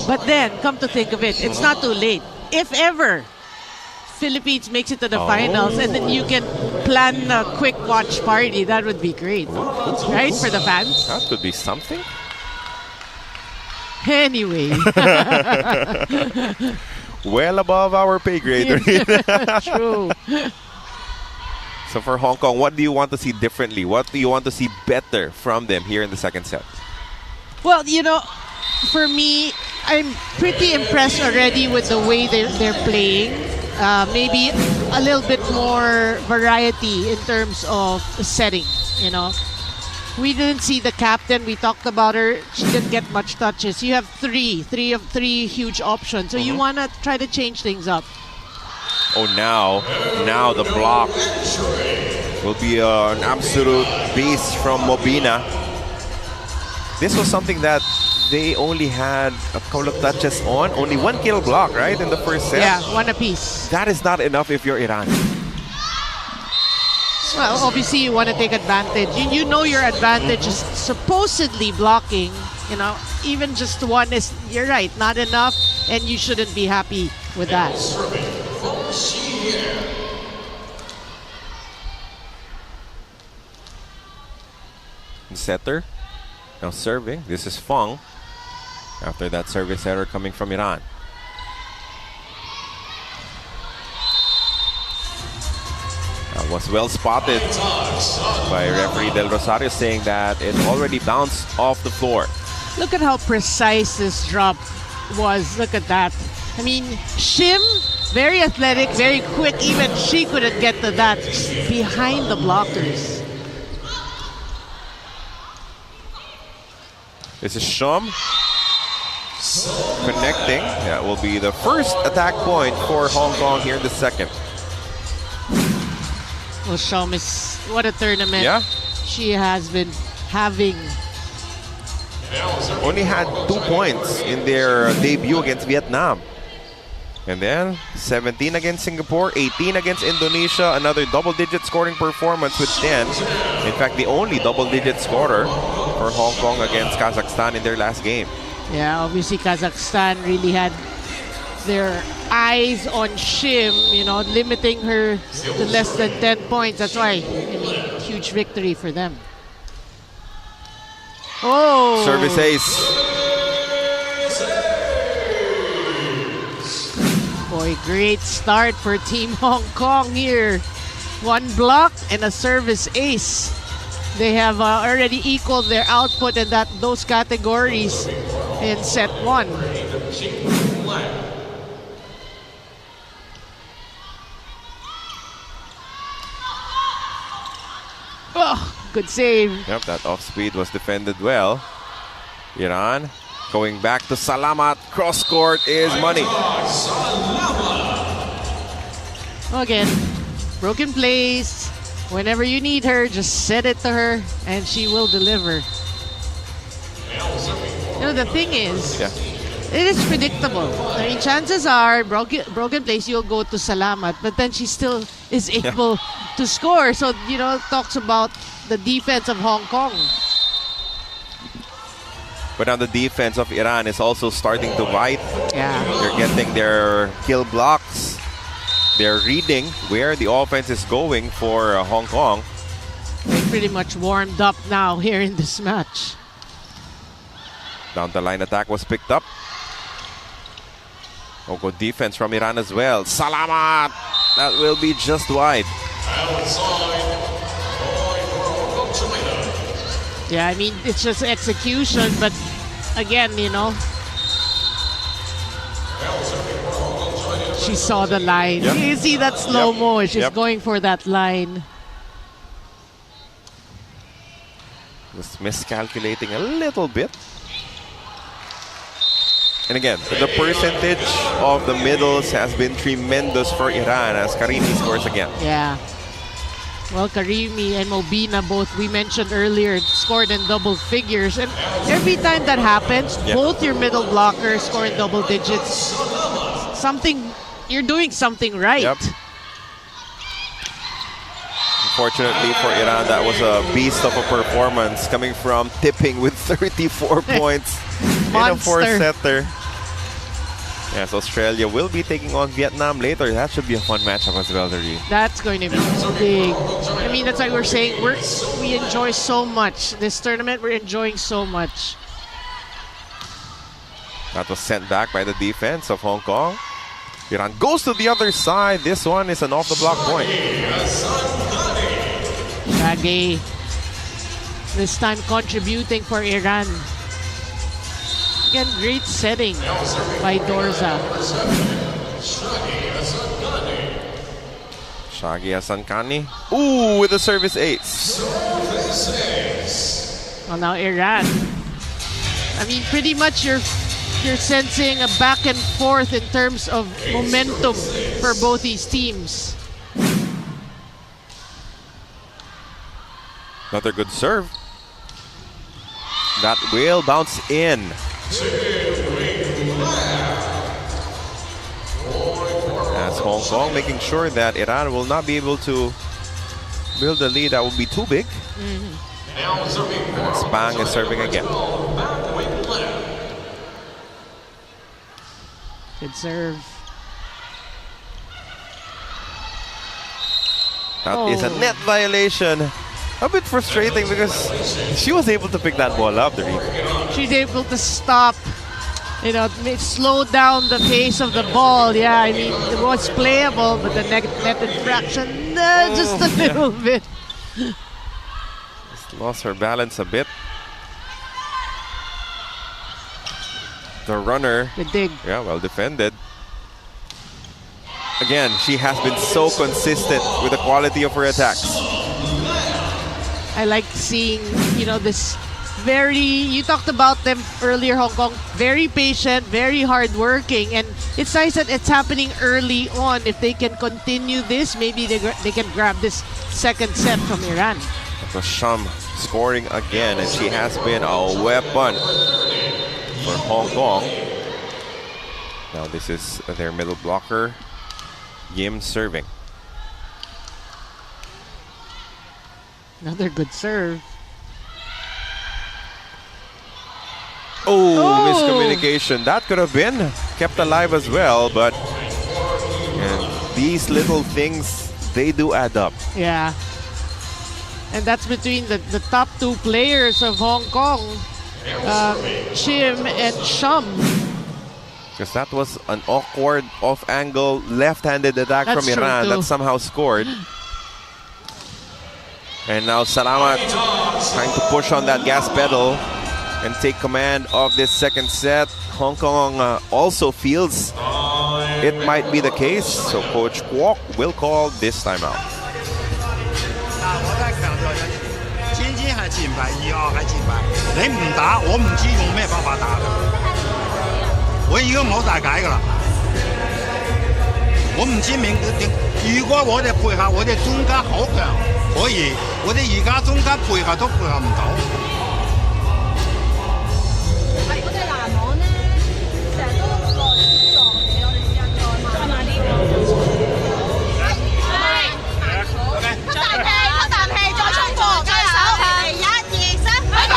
[SPEAKER 2] But then, come to think of it, it's not too late. If ever Philippines makes it to the finals and then you can plan a quick watch party, that would be great. Right? For the fans.
[SPEAKER 1] That could be something.
[SPEAKER 2] Anyway.
[SPEAKER 1] Well above our pay grade.
[SPEAKER 2] True.
[SPEAKER 1] So for Hong Kong, what do you want to see differently? What do you want to see better from them here in the second set?
[SPEAKER 2] Well, for me, I'm pretty impressed already with the way they're playing. Maybe a little bit more variety in terms of setting, We didn't see the captain. We talked about her. She didn't get much touches. You have three huge options. So you want to try to change things up.
[SPEAKER 1] Oh, now the block will be an absolute beast from Mobina. This was something that they only had a couple of touches on. Only 1 kill block, right, in the first set?
[SPEAKER 2] Yeah, one apiece.
[SPEAKER 1] That is not enough if you're Iran.
[SPEAKER 2] Well, obviously you want to take advantage. You know your advantage is supposedly blocking. Even just one is, you're right, not enough, and you shouldn't be happy with that.
[SPEAKER 1] Setter now serving. This is Fong after that service error coming from Iran. That was well spotted by referee Del Rosario, saying that it already bounced off the floor.
[SPEAKER 2] Look at how precise this drop was. Look at that. I mean, Shim, very athletic, very quick. Even she couldn't get to that behind the blockers.
[SPEAKER 1] This is Shum connecting. That will be the first attack point for Hong Kong here in the second.
[SPEAKER 2] Well, Shum is, what a tournament.
[SPEAKER 1] Yeah.
[SPEAKER 2] she has been having.
[SPEAKER 1] Only had 2 points in their debut against Vietnam. And then 17 against Singapore, 18 against Indonesia, another double-digit scoring performance with 10. In fact, the only double-digit scorer for Hong Kong against Kazakhstan in their last game.
[SPEAKER 2] Yeah, obviously Kazakhstan really had their eyes on Shim, you know, limiting her to less than 10 points. That's why, I mean, huge victory for them. Oh!
[SPEAKER 1] Service ace.
[SPEAKER 2] Boy, great start for Team Hong Kong here. 1 block and a service ace. They have already equaled their output in those categories in set 1. Oh, good save.
[SPEAKER 1] Yep, that off speed was defended well. Iran going back to Salamat. Cross court is money.
[SPEAKER 2] Again, broken plays. Whenever you need her, just set it to her and she will deliver. You know, the thing is, it is predictable. I mean, chances are, broken plays, you'll go to Salamat, but then she still is able to score. So, you know, it talks about the defense of Hong Kong.
[SPEAKER 1] But now the defense of Iran is also starting to bite.
[SPEAKER 2] Yeah.
[SPEAKER 1] They're getting their kill blocks. They're reading where the offense is going for Hong Kong.
[SPEAKER 2] They pretty much warmed up now here in this match.
[SPEAKER 1] Down the line attack was picked up. Oh, good defense from Iran as well. Salamat! That will be just wide.
[SPEAKER 2] Yeah, I mean, it's just execution, but again, you know, she saw the line.
[SPEAKER 1] Yep.
[SPEAKER 2] You see that slow-mo, she's
[SPEAKER 1] Yep.
[SPEAKER 2] going for that line.
[SPEAKER 1] Just miscalculating a little bit. And again, the percentage of the middles has been tremendous for Iran as Karimi scores again.
[SPEAKER 2] Yeah. Well, Karimi and Mobina both, we mentioned earlier, scored in double figures. And every time that happens, both your middle blockers score in double digits. You're doing something right.
[SPEAKER 1] Yep. Unfortunately for Iran, that was a beast of a performance coming from tipping with 34 points in a four-setter. Yes, Australia will be taking on Vietnam later. That should be a fun matchup as well, Dari.
[SPEAKER 2] That's going to be big. I mean, that's why we're saying we enjoy so much. This tournament, we're enjoying so much.
[SPEAKER 1] That was sent back by the defense of Hong Kong. Iran goes to the other side. This one is an off-the-block point.
[SPEAKER 2] Shaggy. This time contributing for Iran. Again, great setting by Dorza.
[SPEAKER 1] Shaggy Hasankani. Ooh, with a service ace.
[SPEAKER 2] Well, now Iran. I mean, pretty much you're sensing a back and forth in terms of momentum for both these teams.
[SPEAKER 1] Another good serve. That will bounce in. As Hong Kong making sure that Iran will not be able to build a lead that will be too big. Spang is serving again.
[SPEAKER 2] Good serve.
[SPEAKER 1] That is a net violation. A bit frustrating because she was able to pick that ball up, Dari.
[SPEAKER 2] She's able to stop, you know, slow down the pace of the ball. Yeah, I mean, it was playable, but the net infraction, just a little bit.
[SPEAKER 1] Just lost her balance a bit. The runner.
[SPEAKER 2] The dig.
[SPEAKER 1] Yeah, well defended. Again, she has been so consistent with the quality of her attacks.
[SPEAKER 2] I like seeing, you know, this you talked about them earlier, Hong Kong, very patient, very hardworking, and it's nice that it's happening early on. If they can continue this, maybe they can grab this second set from Iran.
[SPEAKER 1] That was Sham scoring again, and she has been a weapon for Hong Kong. Now this is their middle blocker, Yim serving.
[SPEAKER 2] Another good serve.
[SPEAKER 1] Oh, miscommunication. That could have been kept alive as well, but these little things, they do add up.
[SPEAKER 2] Yeah. And that's between the top two players of Hong Kong, Chim and Shum.
[SPEAKER 1] Because that was an awkward off-angle left-handed attack
[SPEAKER 2] That's
[SPEAKER 1] from Iran
[SPEAKER 2] true,
[SPEAKER 1] that somehow scored. And now Salamat trying to push on that gas pedal and take command of this second set. Hong Kong also feels it might be the case, so Coach Kwok will call this timeout.
[SPEAKER 4] 我再強調一次，尖尖係前排，2號係前排，你唔打，我唔知用咩方法打㗎。我已經冇大解㗎啦。我唔知明點。如果我哋配合，我哋中間好強，可以。我哋而家中間配合都配合唔到。
[SPEAKER 5] 係嗰隻籃網咧，成日都落撞你，我哋試下再慢啲。出啖氣，出啖氣，再衝過，再手，係1、2、3，開講。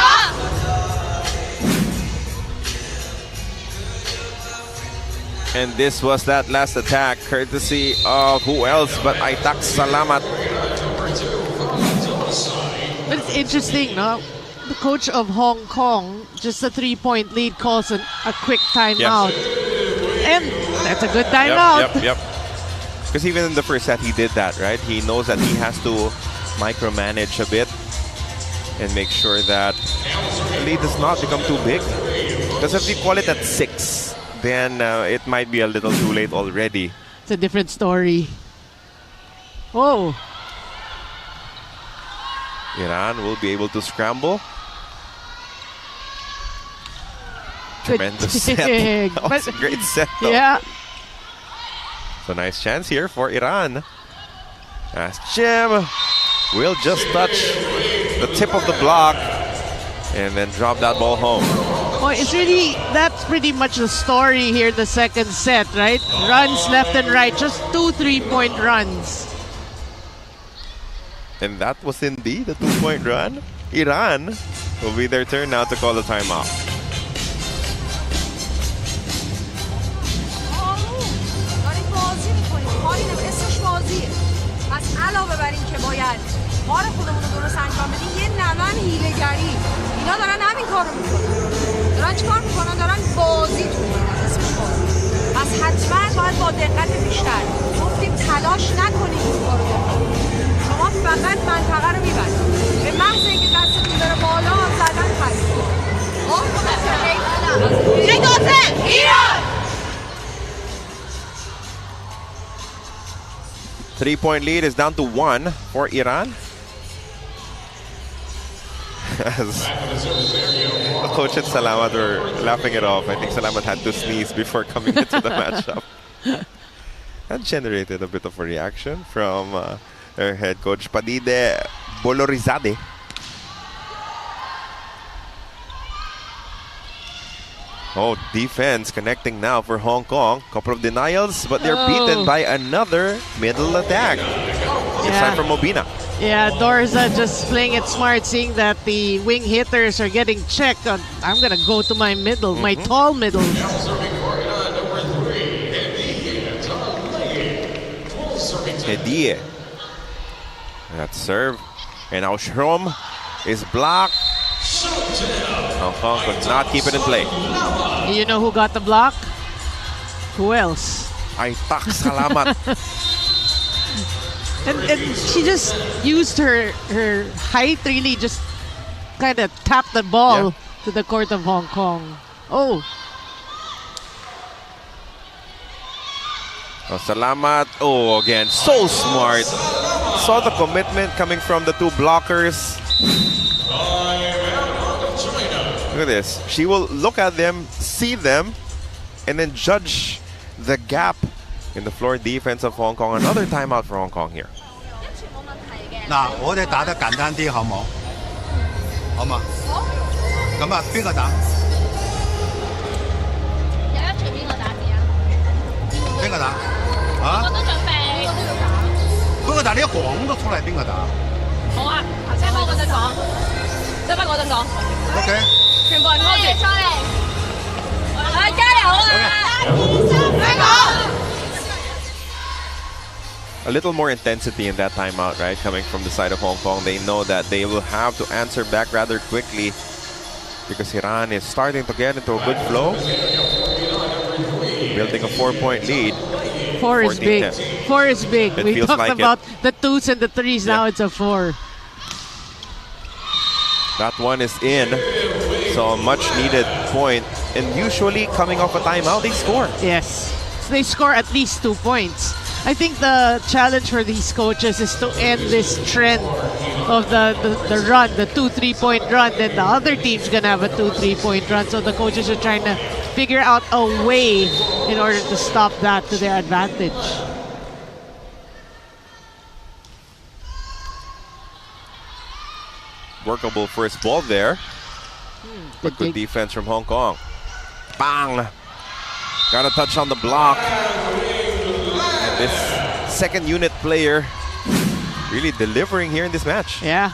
[SPEAKER 1] And this was that last attack, courtesy of who else but Aitak Salamat.
[SPEAKER 2] But it's interesting, no? The coach of Hong Kong, just a 3-point lead, calls a quick timeout. And that's a good timeout.
[SPEAKER 1] Yep. Because even in the first set, he did that, right? He knows that he has to micromanage a bit and make sure that the lead does not become too big. Because if you call it at 6, then it might be a little too late already.
[SPEAKER 2] It's a different story. Oh.
[SPEAKER 1] Iran will be able to scramble. Tremendous set. That was a great set, though.
[SPEAKER 2] Yeah.
[SPEAKER 1] So nice chance here for Iran. As Chim will just touch the tip of the block and then drop that ball home.
[SPEAKER 2] Oh, that's pretty much the story here in the second set, right? Runs left and right, just 2 3-point runs.
[SPEAKER 1] And that was indeed a 2-point run. Iran will be their turn now to call the timeout.
[SPEAKER 5] علاوه بر این که باید کار خودمون رو درست انجام بدیم یه نمن حیله‌گری اینا دارن همین کارو میکنن دارن چیکار میکنن دارن بازی تو میدن اسمش بازی پس حتما باید با دقت بیشتر گفتیم تلاش نکنید این کارو بکنید شما فقط منطقه رو میبرید به محض اینکه دستتون بره بالا زدن خرید ایران
[SPEAKER 1] 3-point lead is down to 1 for Iran. As the coach and Salamat were laughing it off. I think Salamat had to sneeze before coming into the matchup. That generated a bit of a reaction from her head coach, Padide Bolorizade. Oh, defense connecting now for Hong Kong. Couple of denials, but they're beaten by another middle attack. This time from Mobina.
[SPEAKER 2] Yeah, Dorza just playing it smart, seeing that the wing hitters are getting checked. I'm going to go to my middle, my tall middle.
[SPEAKER 1] Hedie. That serve. And now Shrom is blocked. Hong Kong could not keep it in play.
[SPEAKER 2] You know who got the block? Who else?
[SPEAKER 1] Aitak Salamat.
[SPEAKER 2] and she just used her height, really just kind of tapped the ball to the court of Hong Kong. Oh.
[SPEAKER 1] Oh, Salamat. Oh, again, so smart. Saw the commitment coming from the two blockers. Look at this. She will look at them, see them, and then judge the gap in the floor defense of Hong Kong. Another timeout for Hong Kong here.
[SPEAKER 4] 嗱，我哋打得簡單啲好冇？好嘛？咁啊，邊個打？
[SPEAKER 5] 有一隨邊個打字啊？
[SPEAKER 4] 邊個打？
[SPEAKER 5] 我
[SPEAKER 4] 啊？
[SPEAKER 5] 都準備。
[SPEAKER 4] 邊個打？你一講得出嚟邊個打
[SPEAKER 5] 好啊，車幫我嗰陣講，車幫我嗰陣講。
[SPEAKER 4] ？OK。
[SPEAKER 5] 全部人拖住。出嚟。加油啊！香港。
[SPEAKER 1] A little more intensity in that timeout, right? Coming from the side of Hong Kong. They know that they will have to answer back rather quickly because Iran is starting to get into a good flow. Building a 4-point lead.
[SPEAKER 2] 4 is big.
[SPEAKER 1] 14-10.
[SPEAKER 2] 4 is big.
[SPEAKER 1] It
[SPEAKER 2] We
[SPEAKER 1] feels
[SPEAKER 2] talked
[SPEAKER 1] like
[SPEAKER 2] about the 2s and the 3s. Now it's a 4.
[SPEAKER 1] That one is in. So a much needed point. And usually coming off a timeout, they score.
[SPEAKER 2] Yes. So they score at least 2 points. I think the challenge for these coaches is to end this trend of the run, the 2 3-point run. Then the other team's gonna have a 2 3-point run. So the coaches are trying to figure out a way in order to stop that to their advantage.
[SPEAKER 1] Workable first ball there. But good defense from Hong Kong. Bang! Got a touch on the block. And this second unit player really delivering here in this match.
[SPEAKER 2] Yeah.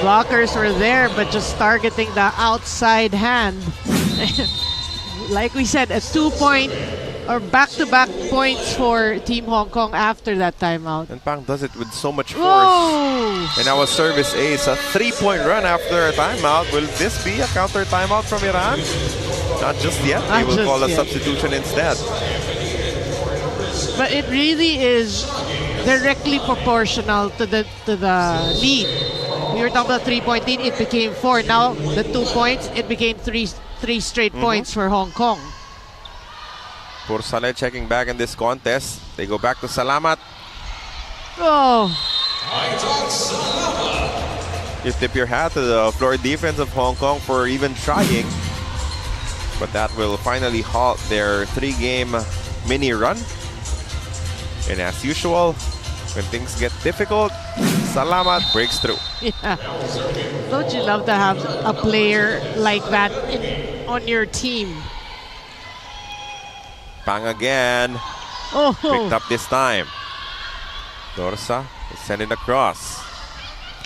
[SPEAKER 2] Blockers were there, but just targeting the outside hand. Like we said, a 2-point or back-to-back points for Team Hong Kong after that timeout.
[SPEAKER 1] And Pang does it with so much force.
[SPEAKER 2] Whoa!
[SPEAKER 1] And now a service ace, a 3-point run after a timeout. Will this be a counter timeout from Iran? Not just yet. They will call a substitution instead.
[SPEAKER 2] But it really is directly proportional to the lead. We were talking about 3-point lead, it became 4. Now the 2 points, it became three straight points for Hong Kong.
[SPEAKER 1] Saleh checking back in this contest. They go back to Salamat.
[SPEAKER 2] Oh.
[SPEAKER 1] You tip your hat to the floor defense of Hong Kong for even trying. But that will finally halt their 3-game mini run. And as usual, when things get difficult, Salamat breaks through.
[SPEAKER 2] Yeah. Don't you love to have a player like that on your team?
[SPEAKER 1] Pang again.
[SPEAKER 2] Oh.
[SPEAKER 1] Picked up this time. Dorsa is sending across.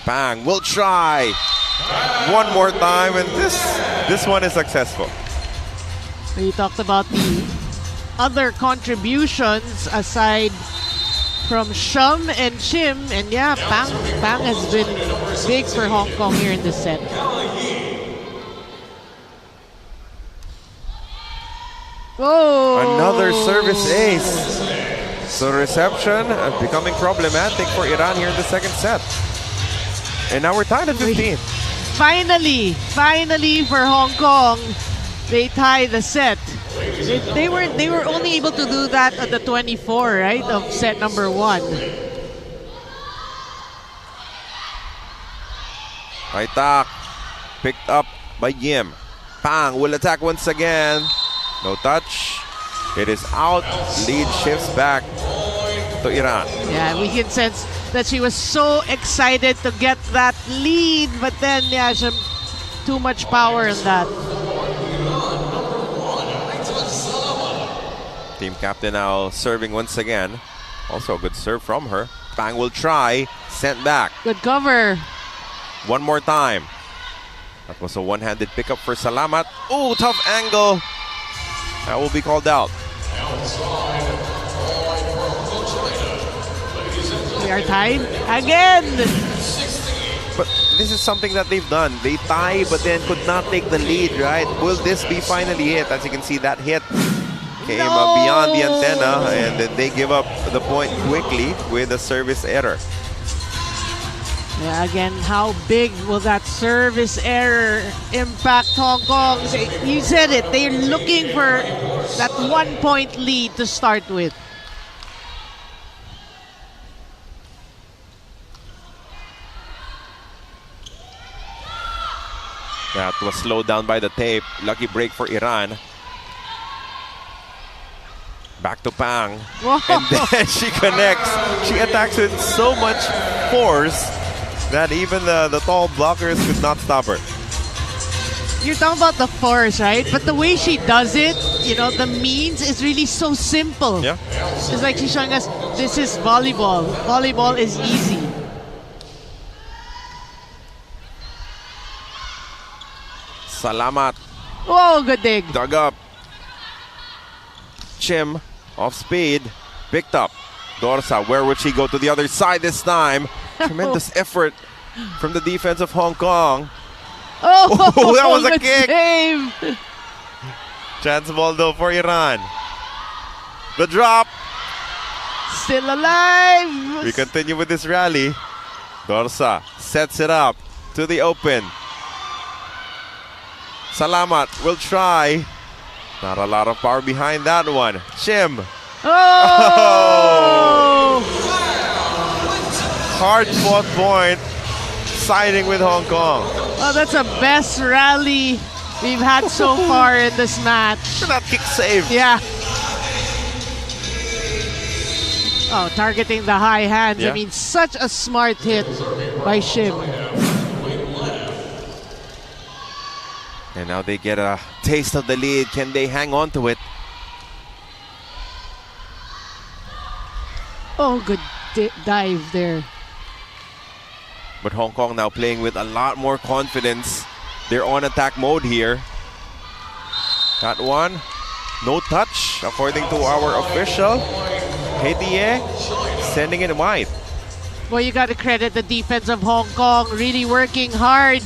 [SPEAKER 1] Pang will try one more time, and this one is successful.
[SPEAKER 2] We talked about the other contributions aside from Shum and Chim, and yeah, Pang has been big for Hong Kong here in this set. Oh!
[SPEAKER 1] Another service ace. So reception becoming problematic for Iran here in the second set. And now we're tied at 15.
[SPEAKER 2] Finally for Hong Kong, they tie the set. They were only able to do that at the 24, right, of set number 1.
[SPEAKER 1] Aitak picked up by Yim. Pang will attack once again. No touch. It is out. Lead shifts back to Iran.
[SPEAKER 2] Yeah, we can sense that she was so excited to get that lead, but then yeah, too much power in that.
[SPEAKER 1] Team captain now serving once again. Also a good serve from her. Pang will try. Sent back.
[SPEAKER 2] Good cover.
[SPEAKER 1] One more time. That was a one-handed pickup for Salamat. Oh, tough angle. That will be called out.
[SPEAKER 2] We are tied again.
[SPEAKER 1] But this is something that they've done. They tie but then could not take the lead, right? Will this be finally it? As you can see, that hit came beyond the antenna, and then they give up the point quickly with a service error.
[SPEAKER 2] Yeah, again, how big will that service error impact Hong Kong? You said it, they're looking for that 1-point lead to start with.
[SPEAKER 1] That was slowed down by the tape. Lucky break for Iran. Back to Pang.
[SPEAKER 2] Whoa.
[SPEAKER 1] And then she connects. She attacks with so much force that even the tall blockers could not stop her.
[SPEAKER 2] You're talking about the force, right? But the way she does it, you know, the means is really so simple.
[SPEAKER 1] Yeah.
[SPEAKER 2] It's like she's showing us, this is volleyball. Volleyball is easy.
[SPEAKER 1] Salamat.
[SPEAKER 2] Oh, good dig.
[SPEAKER 1] Dug up. Chim off speed. Picked up. Dorsa, where would she go to the other side this time? Tremendous effort from the defense of Hong Kong.
[SPEAKER 2] Oh,
[SPEAKER 1] that was a
[SPEAKER 2] good
[SPEAKER 1] kick.
[SPEAKER 2] save.
[SPEAKER 1] Chance ball though for Iran. The drop.
[SPEAKER 2] Still alive.
[SPEAKER 1] We continue with this rally. Dorsa sets it up to the open. Salamat will try. Not a lot of power behind that one. Chim.
[SPEAKER 2] Oh!
[SPEAKER 1] Hard fought point. Siding with Hong Kong.
[SPEAKER 2] Oh, that's the best rally we've had so far in this match.
[SPEAKER 1] For that kick save.
[SPEAKER 2] Yeah. Oh, targeting the high hands.
[SPEAKER 1] Yeah.
[SPEAKER 2] I mean, such a smart hit by Shim.
[SPEAKER 1] And now they get a taste of the lead. Can they hang on to it?
[SPEAKER 2] Oh, good dive there.
[SPEAKER 1] But Hong Kong now playing with a lot more confidence. They're on attack mode here. That one, no touch, according to our official. Hedie sending it wide.
[SPEAKER 2] Well, you got to credit the defense of Hong Kong, really working hard,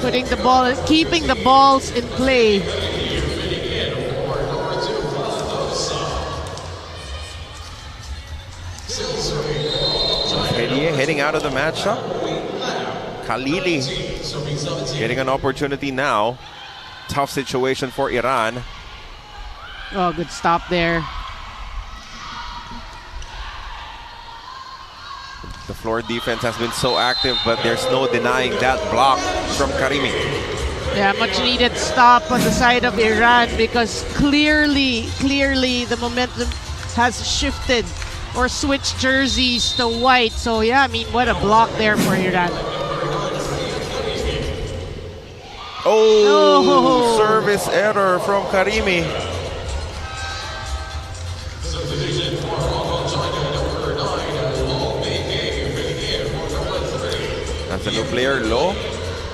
[SPEAKER 2] putting the ball, keeping the balls in play.
[SPEAKER 1] Hedie heading out of the matchup. Khalili getting an opportunity now. Tough situation for Iran.
[SPEAKER 2] Oh, good stop there.
[SPEAKER 1] The floor defense has been so active, but there's no denying that block from Karimi.
[SPEAKER 2] Yeah, much needed stop on the side of Iran because clearly the momentum has shifted or switched jerseys to white. So yeah, I mean, what a block there for Iran.
[SPEAKER 1] Oh, service error from Karimi. As the new player, Lo,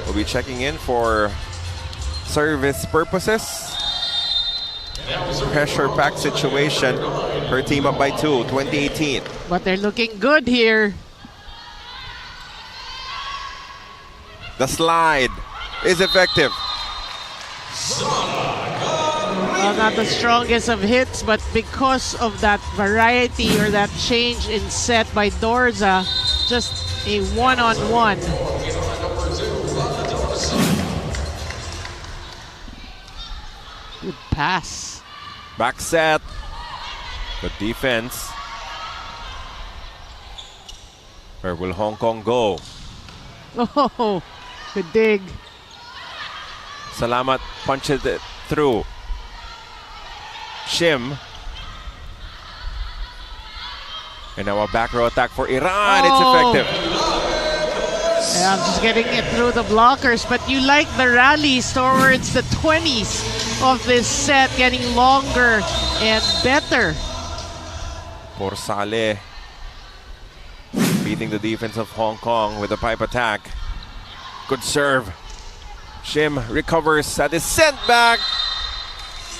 [SPEAKER 1] will be checking in for service purposes. Pressure-packed situation. Her team up by 2, 2018.
[SPEAKER 2] But they're looking good here.
[SPEAKER 1] The slide is effective.
[SPEAKER 2] Well, not the strongest of hits, but because of that variety or that change in set by Dorza, just a one-on-one. Good pass.
[SPEAKER 1] Back set. Good defense. Where will Hong Kong go?
[SPEAKER 2] Oh, good dig.
[SPEAKER 1] Salamat punches it through. Shim. And now a back row attack for Iran. It's effective.
[SPEAKER 2] Yeah, I'm just getting it through the blockers, but you like the rallies towards the 20s of this set, getting longer and better.
[SPEAKER 1] Porsale beating the defense of Hong Kong with a pipe attack. Good serve. Shim recovers at his sent back.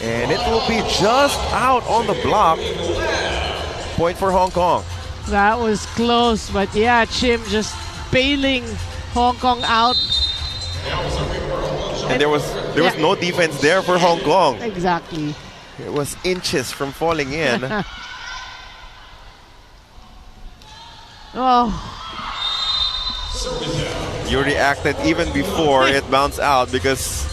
[SPEAKER 1] And it will be just out on the block. Point for Hong Kong.
[SPEAKER 2] That was close, but yeah, Chim just bailing Hong Kong out.
[SPEAKER 1] And there was no defense there for Hong Kong.
[SPEAKER 2] Exactly.
[SPEAKER 1] It was inches from falling in.
[SPEAKER 2] Oh,
[SPEAKER 1] You reacted even before it bounced out because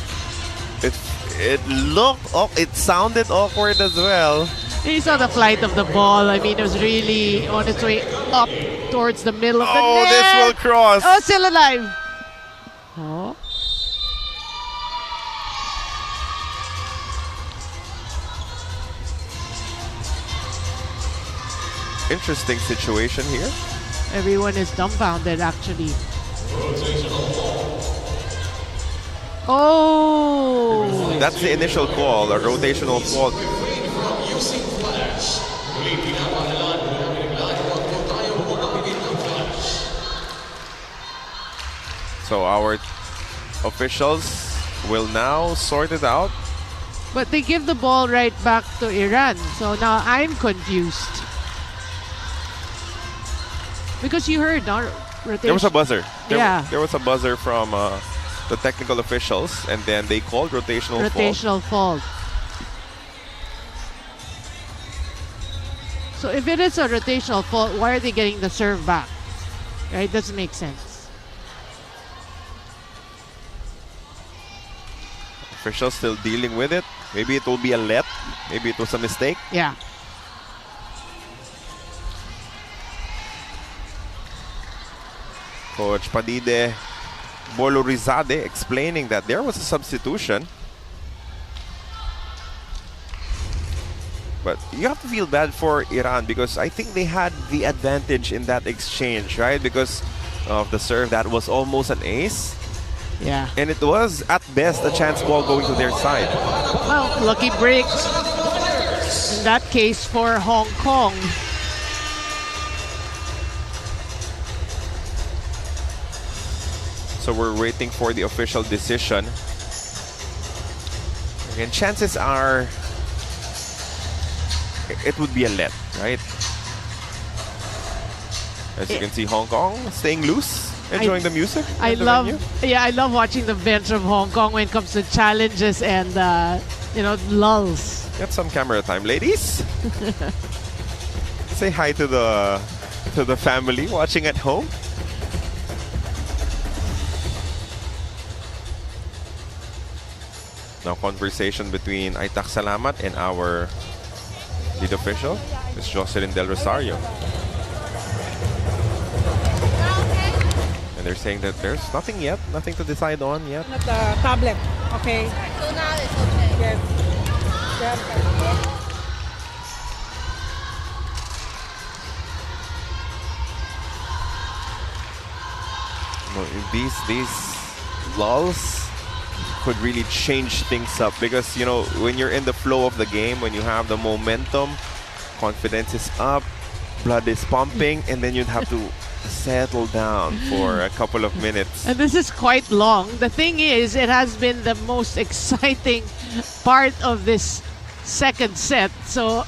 [SPEAKER 1] it sounded awkward as well.
[SPEAKER 2] you saw the flight of the ball. I mean, it was really on its way up towards the middle of the net.
[SPEAKER 1] Oh, this will cross.
[SPEAKER 2] Oh, still alive. Oh.
[SPEAKER 1] Interesting situation here.
[SPEAKER 2] Everyone is dumbfounded, actually. Oh!
[SPEAKER 1] That's the initial call, a rotational fault. So our officials will now sort it out.
[SPEAKER 2] But they give the ball right back to Iran. So now I'm confused. Because you heard, no? Rotation.
[SPEAKER 1] There was a buzzer. There was a buzzer from the technical officials, and then they called rotational fault.
[SPEAKER 2] So if it is a rotational fault, why are they getting the serve back? Right? Doesn't make sense.
[SPEAKER 1] Officials still dealing with it. Maybe it will be a let. Maybe it was a mistake.
[SPEAKER 2] Yeah.
[SPEAKER 1] Coach Padide Bolorizade explaining that there was a substitution. But you have to feel bad for Iran because I think they had the advantage in that exchange, right? Because of the serve that was almost an ace.
[SPEAKER 2] Yeah.
[SPEAKER 1] And it was, at best, a chance ball going to their side.
[SPEAKER 2] Well, lucky break in that case for Hong Kong.
[SPEAKER 1] So we're waiting for the official decision. Again, chances are it would be a let, right? As you can see, Hong Kong staying loose, enjoying the music.
[SPEAKER 2] I love watching the bench of Hong Kong when it comes to challenges and lulls.
[SPEAKER 1] Get some camera time, ladies. Say hi to the family watching at home. Now conversation between Aitak Salamat and our lead official, Ms. Jocelyn Del Rosario. And they're saying that there's nothing yet, nothing to decide on yet.
[SPEAKER 6] Not the tablet, okay?
[SPEAKER 5] So now it's okay.
[SPEAKER 6] Yes.
[SPEAKER 1] No, these lulls could really change things up because, you know, when you're in the flow of the game, when you have the momentum, confidence is up, blood is pumping, and then you'd have to settle down for a couple of minutes.
[SPEAKER 2] And this is quite long. The thing is, it has been the most exciting part of this second set. So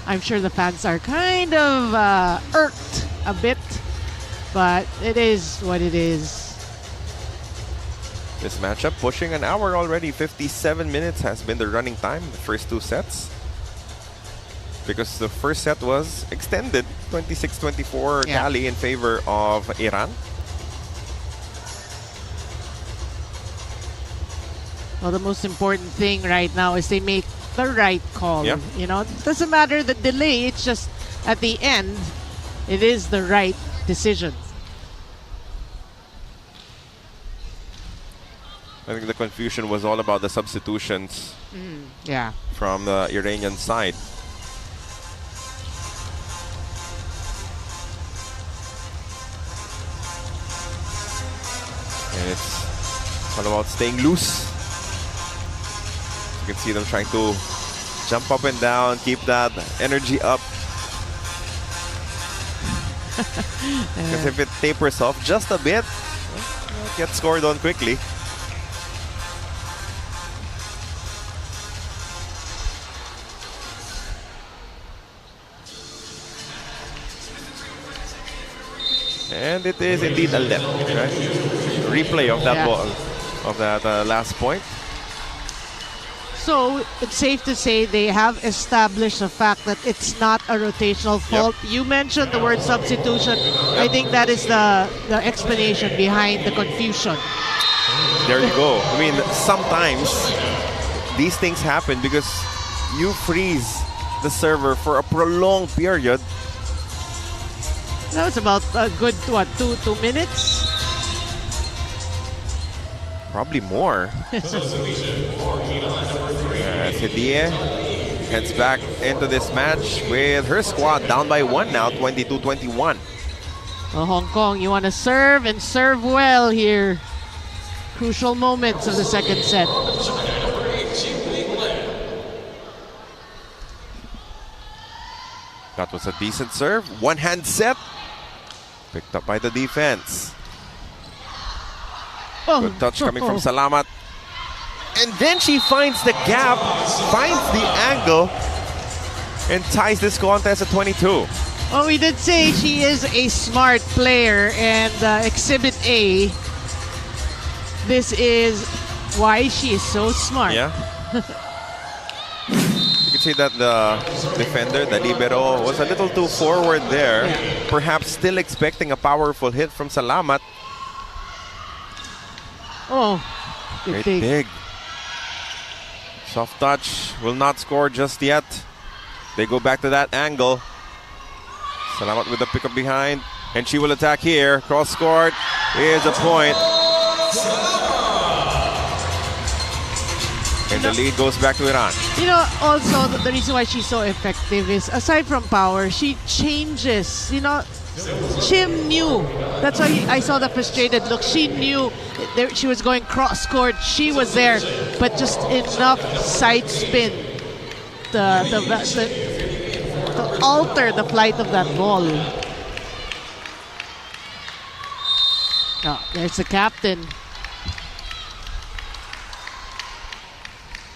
[SPEAKER 2] I'm sure the fans are kind of irked a bit, but it is what it is.
[SPEAKER 1] This matchup pushing an hour already. 57 minutes has been the running time, the first two sets. Because the first set was extended, 26-24 tally in favor of Iran.
[SPEAKER 2] Well, the most important thing right now is they make the right call.
[SPEAKER 1] Yeah.
[SPEAKER 2] You know, it doesn't matter the delay, it's just at the end, it is the right decision.
[SPEAKER 1] I think the confusion was all about the substitutions from the Iranian side. And it's all about staying loose. You can see them trying to jump up and down, keep that energy up. Because if it tapers off just a bit, it gets scored on quickly. And it is indeed a let, right? Replay of that ball, of that last point.
[SPEAKER 2] So it's safe to say they have established the fact that it's not a rotational fault. You mentioned the word substitution. I think that is the explanation behind the confusion.
[SPEAKER 1] There you go. I mean, sometimes these things happen because you freeze the server for a prolonged period.
[SPEAKER 2] That was about a good, what, two minutes?
[SPEAKER 1] Probably more. Hidie heads back into this match with her squad down by one now, 22-21.
[SPEAKER 2] Well, Hong Kong, you want to serve and serve well here. crucial moments of the second set.
[SPEAKER 1] That was a decent serve. One-hand set. Picked up by the defense. Good touch coming from Salamat. And then she finds the gap, finds the angle, and ties this contest at 22.
[SPEAKER 2] Well, we did say she is a smart player, and Exhibit A, this is why she is so smart.
[SPEAKER 1] Yeah. You can see that the defender, the libero, was a little too forward there.
[SPEAKER 2] Yeah.
[SPEAKER 1] Perhaps still expecting a powerful hit from Salamat.
[SPEAKER 2] Oh,
[SPEAKER 1] Great big. Soft touch, will not score just yet. They go back to that angle. Salamat with the pickup behind, and she will attack here. Cross court is a point. And the lead goes back to Iran.
[SPEAKER 2] You know, also the reason why she's so effective is, aside from power, she changes. You know, Chim knew. That's why I saw the frustrated look. She knew she was going cross court. She was there, but just enough side spin to alter the flight of that ball. Oh, there's the captain.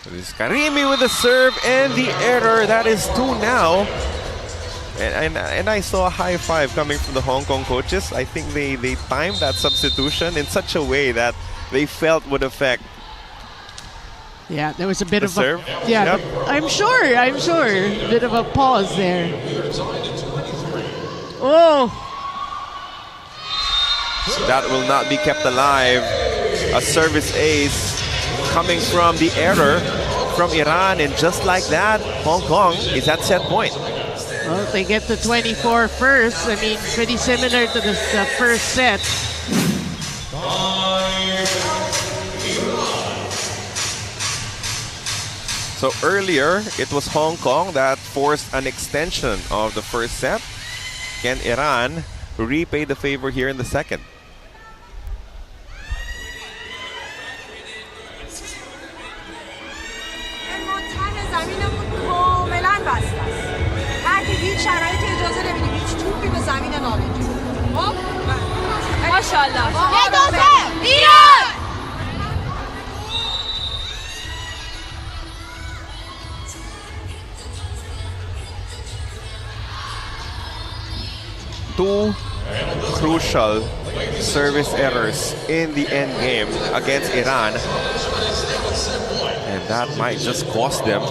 [SPEAKER 1] This is Karimi with the serve and the error. That is 2 now. And I saw a high five coming from the Hong Kong coaches. I think they timed that substitution in such a way that they felt would affect.
[SPEAKER 2] Yeah, there was a bit of
[SPEAKER 1] serve.
[SPEAKER 2] Yeah,
[SPEAKER 1] Yep.
[SPEAKER 2] I'm sure. A bit of a pause there. Oh.
[SPEAKER 1] That will not be kept alive. A service ace coming from the error from Iran, and just like that, Hong Kong is at set point.
[SPEAKER 2] Well, if they get to 24 first, I mean, pretty similar to the first set.
[SPEAKER 1] So earlier, it was Hong Kong that forced an extension of the first set. Can Iran repay the favor here in the second?
[SPEAKER 5] Maşallah. İran!
[SPEAKER 1] Two crucial service errors in the end game against Iran, and that might just cost them.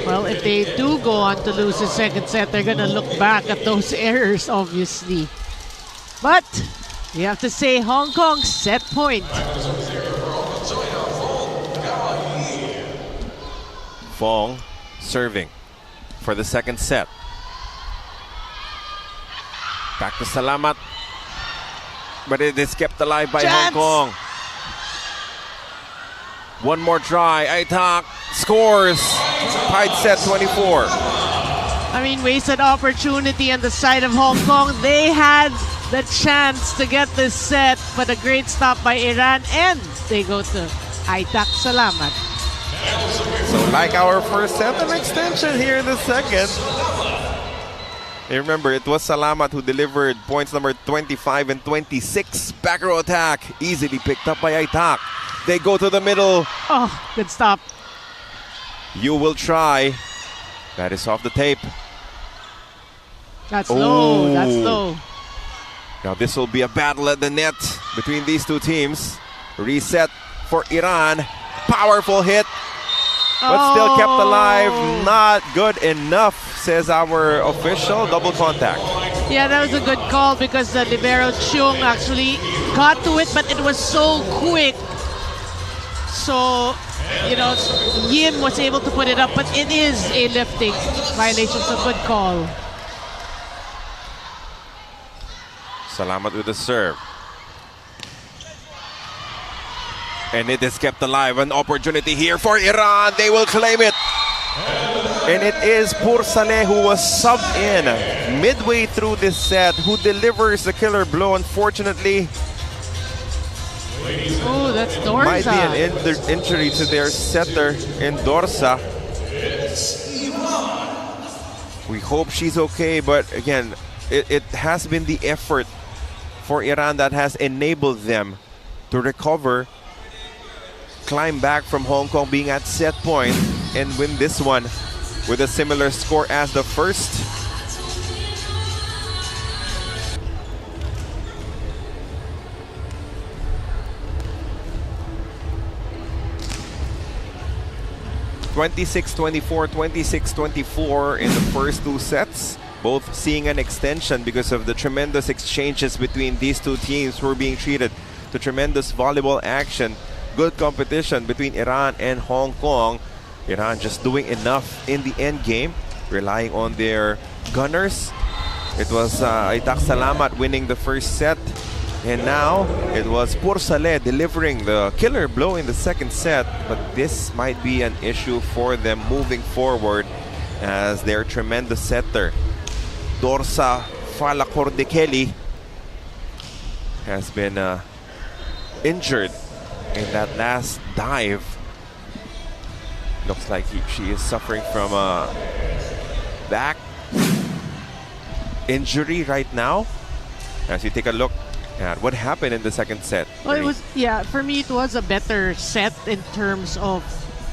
[SPEAKER 2] Well, if they do go on to lose the second set, they're going to look back at those errors, obviously. But you have to say Hong Kong set point.
[SPEAKER 1] Fong serving for the second set. Back to Salamat. But it is kept alive by Hong Kong. One more try. Aitak scores. Tied set 24.
[SPEAKER 2] I mean, wasted opportunity on the side of Hong Kong. They had the chance to get this set, but a great stop by Iran, and they go to Aitak. Salamat.
[SPEAKER 1] So like our first set, an extension here in the second. And remember, it was Salamat who delivered points number 25 and 26. Back row attack, easily picked up by Aitak. They go to the middle.
[SPEAKER 2] Oh, good stop.
[SPEAKER 1] You will try. That is off the tape.
[SPEAKER 2] That's low. That's low.
[SPEAKER 1] Now this will be a battle at the net between these two teams. Reset for Iran. Powerful hit, but still kept alive. Not good enough, says our official. Double contact.
[SPEAKER 2] Yeah, that was a good call because the libero Chung actually got to it, but it was so quick. So, you know, Yim was able to put it up, but it is a lifting violation. So good call.
[SPEAKER 1] Salamat with the serve. And it is kept alive. An opportunity here for Iran. They will claim it. And it is Pursaleh who was subbed in midway through this set, who delivers the killer blow. Unfortunately,
[SPEAKER 2] Oh, that's Dorza.
[SPEAKER 1] Might be an injury to their setter in Dorsa. We hope she's okay, but again, it has been the effort for Iran that has enabled them to recover, climb back from Hong Kong being at set point, and win this one with a similar score as the first. (26-24, 26-24) in the first two sets, both seeing an extension because of the tremendous exchanges between these two teams who are being treated to tremendous volleyball action. Good competition between Iran and Hong Kong. Iran just doing enough in the end game, relying on their gunners. It was Aitak Salamat winning the first set, and now it was Pur Saleh delivering the killer blow in the second set. But this might be an issue for them moving forward, as their tremendous setter Dorsa Falakordekeli has been injured in that last dive. Looks like she is suffering from a back injury right now. As you take a look at what happened in the second set.
[SPEAKER 2] Well, for me it was a better set in terms of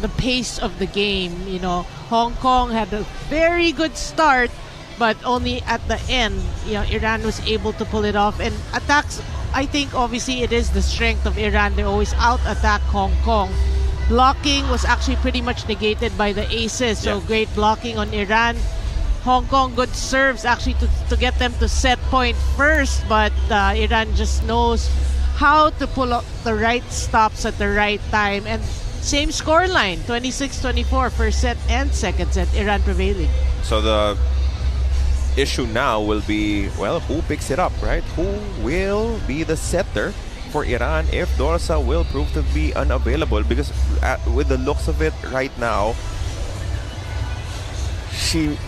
[SPEAKER 2] the pace of the game. You know, Hong Kong had a very good start, but only at the end, you know, Iran was able to pull it off. And attacks, I think obviously it is the strength of Iran. They always out-attack Hong Kong. Blocking was actually pretty much negated by the aces, so great blocking on Iran. Hong Kong, good serves actually to get them to set point first, but Iran just knows how to pull up the right stops at the right time. And same scoreline, 26-24, first set and second set, Iran prevailing.
[SPEAKER 1] So the issue now will be, well, who picks it up, right? Who will be the setter for Iran if Dorsa will prove to be unavailable? Because with the looks of it right now, she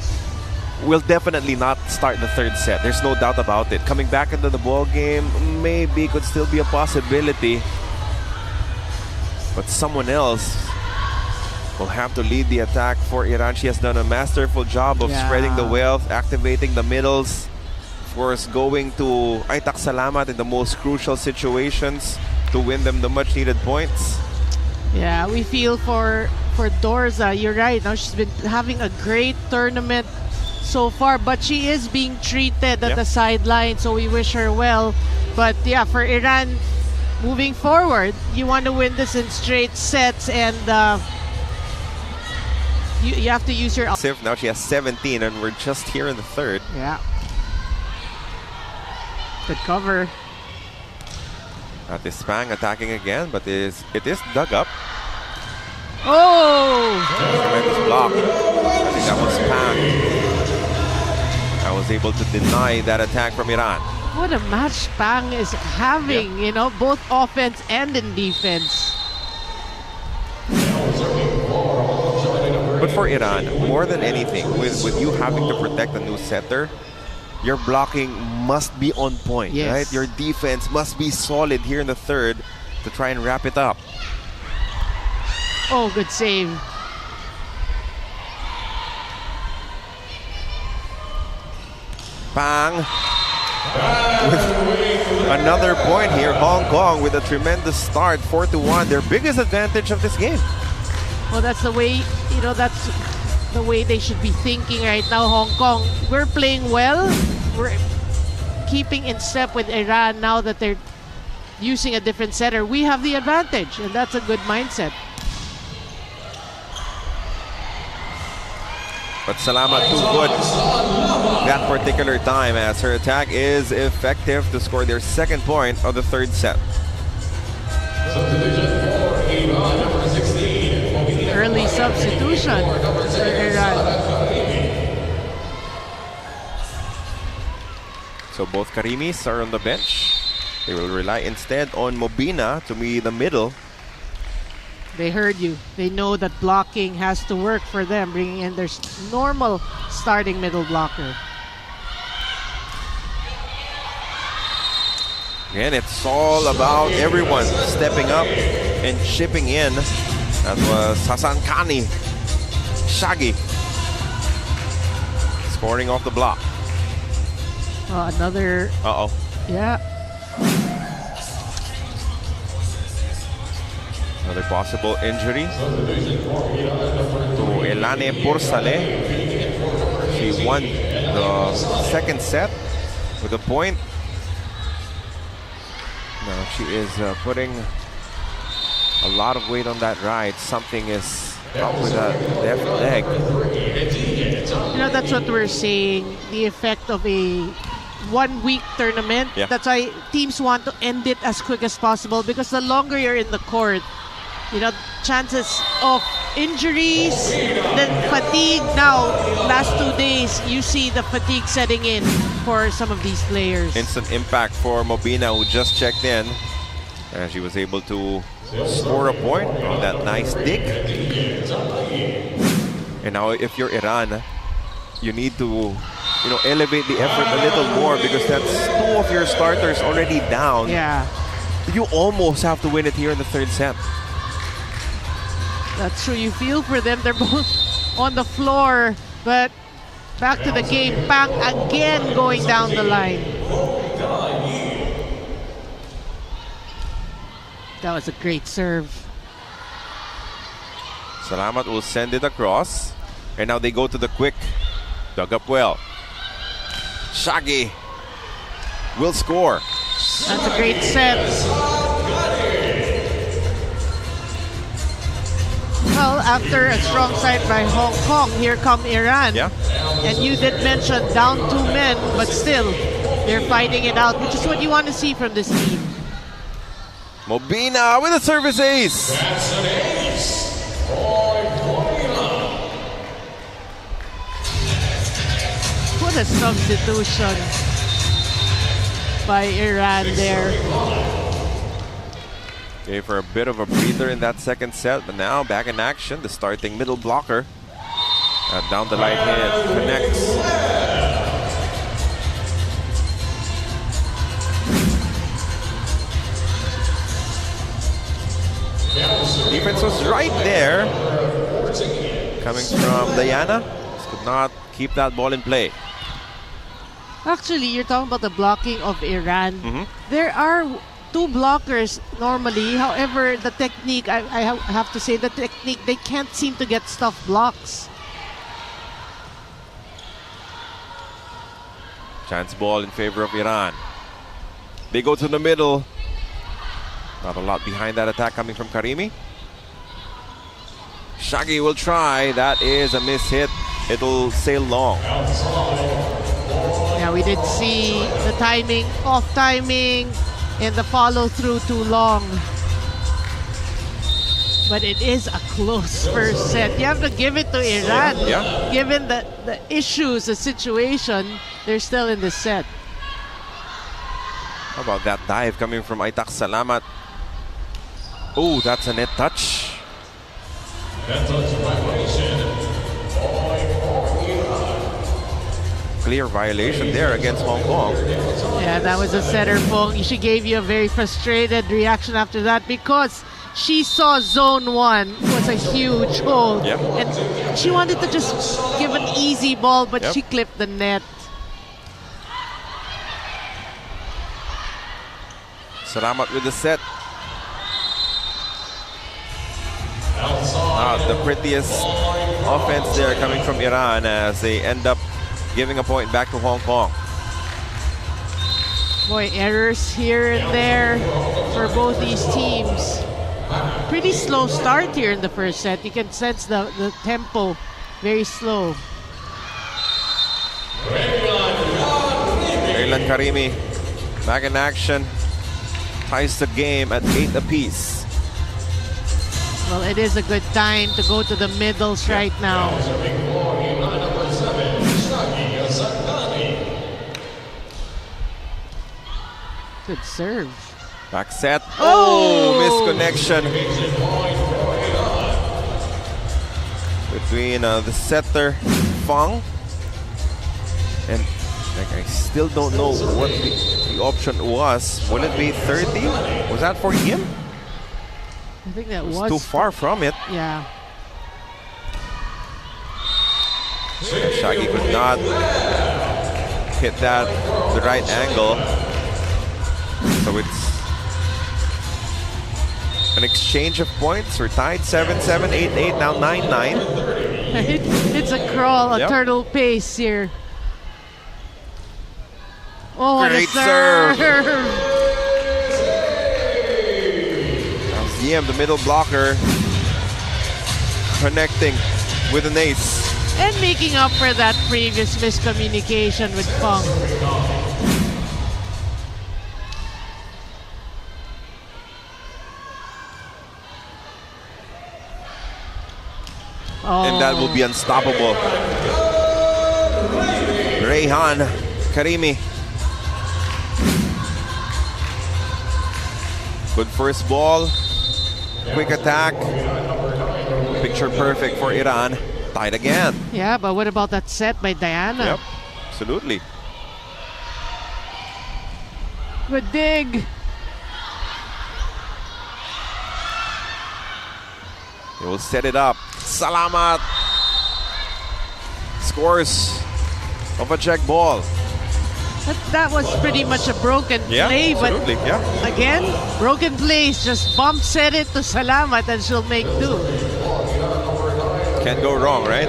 [SPEAKER 1] will definitely not start the third set. There's no doubt about it. Coming back into the ball game maybe could still be a possibility, but someone else will have to lead the attack for Iran. She has done a masterful job of spreading the wealth, activating the middles, of course going to Aitak Salamat in the most crucial situations to win them the much needed points.
[SPEAKER 2] Yeah, we feel for Dorza. You're right. Now she's been having a great tournament so far, but she is being treated at the sideline, so we wish her well. But yeah, for Iran moving forward, you want to win this in straight sets, and you have to use your...
[SPEAKER 1] Now she has 17, and we're just here in the third.
[SPEAKER 2] Yeah. Good cover.
[SPEAKER 1] That is Spang attacking again, but it is dug up.
[SPEAKER 2] Oh!
[SPEAKER 1] Tremendous block. I think that was Spang. I was able to deny that attack from Iran.
[SPEAKER 2] What a match Pang is having, you know, both offense and in defense.
[SPEAKER 1] But for Iran, more than anything, with you having to protect a new setter, your blocking must be on point, right? Your defense must be solid here in the third to try and wrap it up.
[SPEAKER 2] Oh, good save.
[SPEAKER 1] Pang with another point here. Hong Kong with a tremendous start, 4-1, their biggest advantage of this game.
[SPEAKER 2] Well, that's the way, you know, that's the way they should be thinking right now, Hong Kong. We're playing well. We're keeping in step with Iran now that they're using a different setter. We have the advantage, and that's a good mindset.
[SPEAKER 1] But Salamat too good that particular time, as her attack is effective to score their second point of the third set.
[SPEAKER 2] Early substitution for Iran.
[SPEAKER 1] So both Karimis are on the bench. They will rely instead on Mobina to be the middle.
[SPEAKER 2] They heard you. They know that blocking has to work for them, bringing in their normal starting middle blocker.
[SPEAKER 1] And it's all about everyone stepping up and chipping in. That was Hasan Kani. Shaggy scoring off the block.
[SPEAKER 2] Another. Yeah.
[SPEAKER 1] Another possible injury to Elane Pursale. She won the second set with a point. Now she is putting a lot of weight on that right. Something is up with that left leg.
[SPEAKER 2] You know, that's what we're saying. The effect of a one-week tournament.
[SPEAKER 1] Yeah.
[SPEAKER 2] That's why teams want to end it as quick as possible, because the longer you're in the court, you know, chances of injuries, then fatigue. Now, last 2 days, you see the fatigue setting in for some of these players.
[SPEAKER 1] Instant impact for Mobina, who just checked in. And she was able to score a point on that nice dig. And now if you're Iran, you need to, you know, elevate the effort a little more, because that's 2 of your starters already down.
[SPEAKER 2] Yeah.
[SPEAKER 1] You almost have to win it here in the third set.
[SPEAKER 2] That's true. You feel for them. They're both on the floor. But back to the game. Pang again going down the line. That was a great serve.
[SPEAKER 1] Salamat will send it across. And now they go to the quick. Dug up well. Shaggy will score.
[SPEAKER 2] That's a great set. Well, after a strong side by Hong Kong, here come Iran.
[SPEAKER 1] Yeah.
[SPEAKER 2] And you did mention down 2 men, but still, they're fighting it out, which is what you want to see from this team.
[SPEAKER 1] Mobina with a service ace.
[SPEAKER 2] What a substitution by Iran there.
[SPEAKER 1] Gave her a bit of a breather in that second set, but now back in action. The starting middle blocker. Down the line hit, connects. Defense was right there. Coming from Diana. Just could not keep that ball in play.
[SPEAKER 2] Actually, you're talking about the blocking of Iran. There are 2 blockers normally. However, the technique, I have to say, the technique, they can't seem to get stuff blocks.
[SPEAKER 1] Chance ball in favor of Iran. They go to the middle. Not a lot behind that attack coming from Karimi. Shaggy will try. That is a miss hit. It'll sail long.
[SPEAKER 2] Yeah, we did see the timing, off timing, and the follow through too long. But it is a close first set. You have to give it to Iran.
[SPEAKER 1] Yeah.
[SPEAKER 2] Given the issues, the situation, they're still in the set.
[SPEAKER 1] How about that dive coming from Aitak Salamat? Oh, that's a net touch. Clear violation there against Hong Kong.
[SPEAKER 2] Yeah, that was a setter, Pong. She gave you a very frustrated reaction after that, because she saw zone 1 was a huge hole.
[SPEAKER 1] Yep.
[SPEAKER 2] And she wanted to just give an easy ball, but she clipped the net.
[SPEAKER 1] Salamat with the set. The prettiest offense there coming from Iran, as they end up giving a point back to Hong Kong.
[SPEAKER 2] Boy, errors here and there for both these teams. Pretty slow start here in the first set. You can sense the tempo, very slow.
[SPEAKER 1] Raylan Karimi back in action. Ties the game at 8 apiece.
[SPEAKER 2] Well, it is a good time to go to the middles right now. Good serve.
[SPEAKER 1] Back set. Oh, misconnection between the setter Fang and, like, I still don't know what The option was, will it be 30? Was that for him?
[SPEAKER 2] I think that
[SPEAKER 1] It's
[SPEAKER 2] was
[SPEAKER 1] too far from it.
[SPEAKER 2] Yeah.
[SPEAKER 1] Shaggy could not hit that the right angle. So it's an exchange of points. We're tied 7-7, 8-8, now 9-9.
[SPEAKER 2] It's a crawl, a
[SPEAKER 1] Yep.
[SPEAKER 2] turtle pace here. Oh, what a
[SPEAKER 1] Great serve.
[SPEAKER 2] serve!
[SPEAKER 1] Ziem, the middle blocker, connecting with an ace.
[SPEAKER 2] And making up for that previous miscommunication with Fong.
[SPEAKER 1] And that will be unstoppable. Rayhan Karimi. Good first ball. Quick attack. Picture perfect for Iran. Tied again.
[SPEAKER 2] Yeah, but what about that set by Diana?
[SPEAKER 1] Yep, absolutely.
[SPEAKER 2] Good dig.
[SPEAKER 1] They will set it up. Salamat. Scores of a check ball.
[SPEAKER 2] That was pretty much a broken play, but
[SPEAKER 1] absolutely. Yeah.
[SPEAKER 2] again, broken plays, just bump set it to Salamat and she'll make do.
[SPEAKER 1] Can't go wrong, right?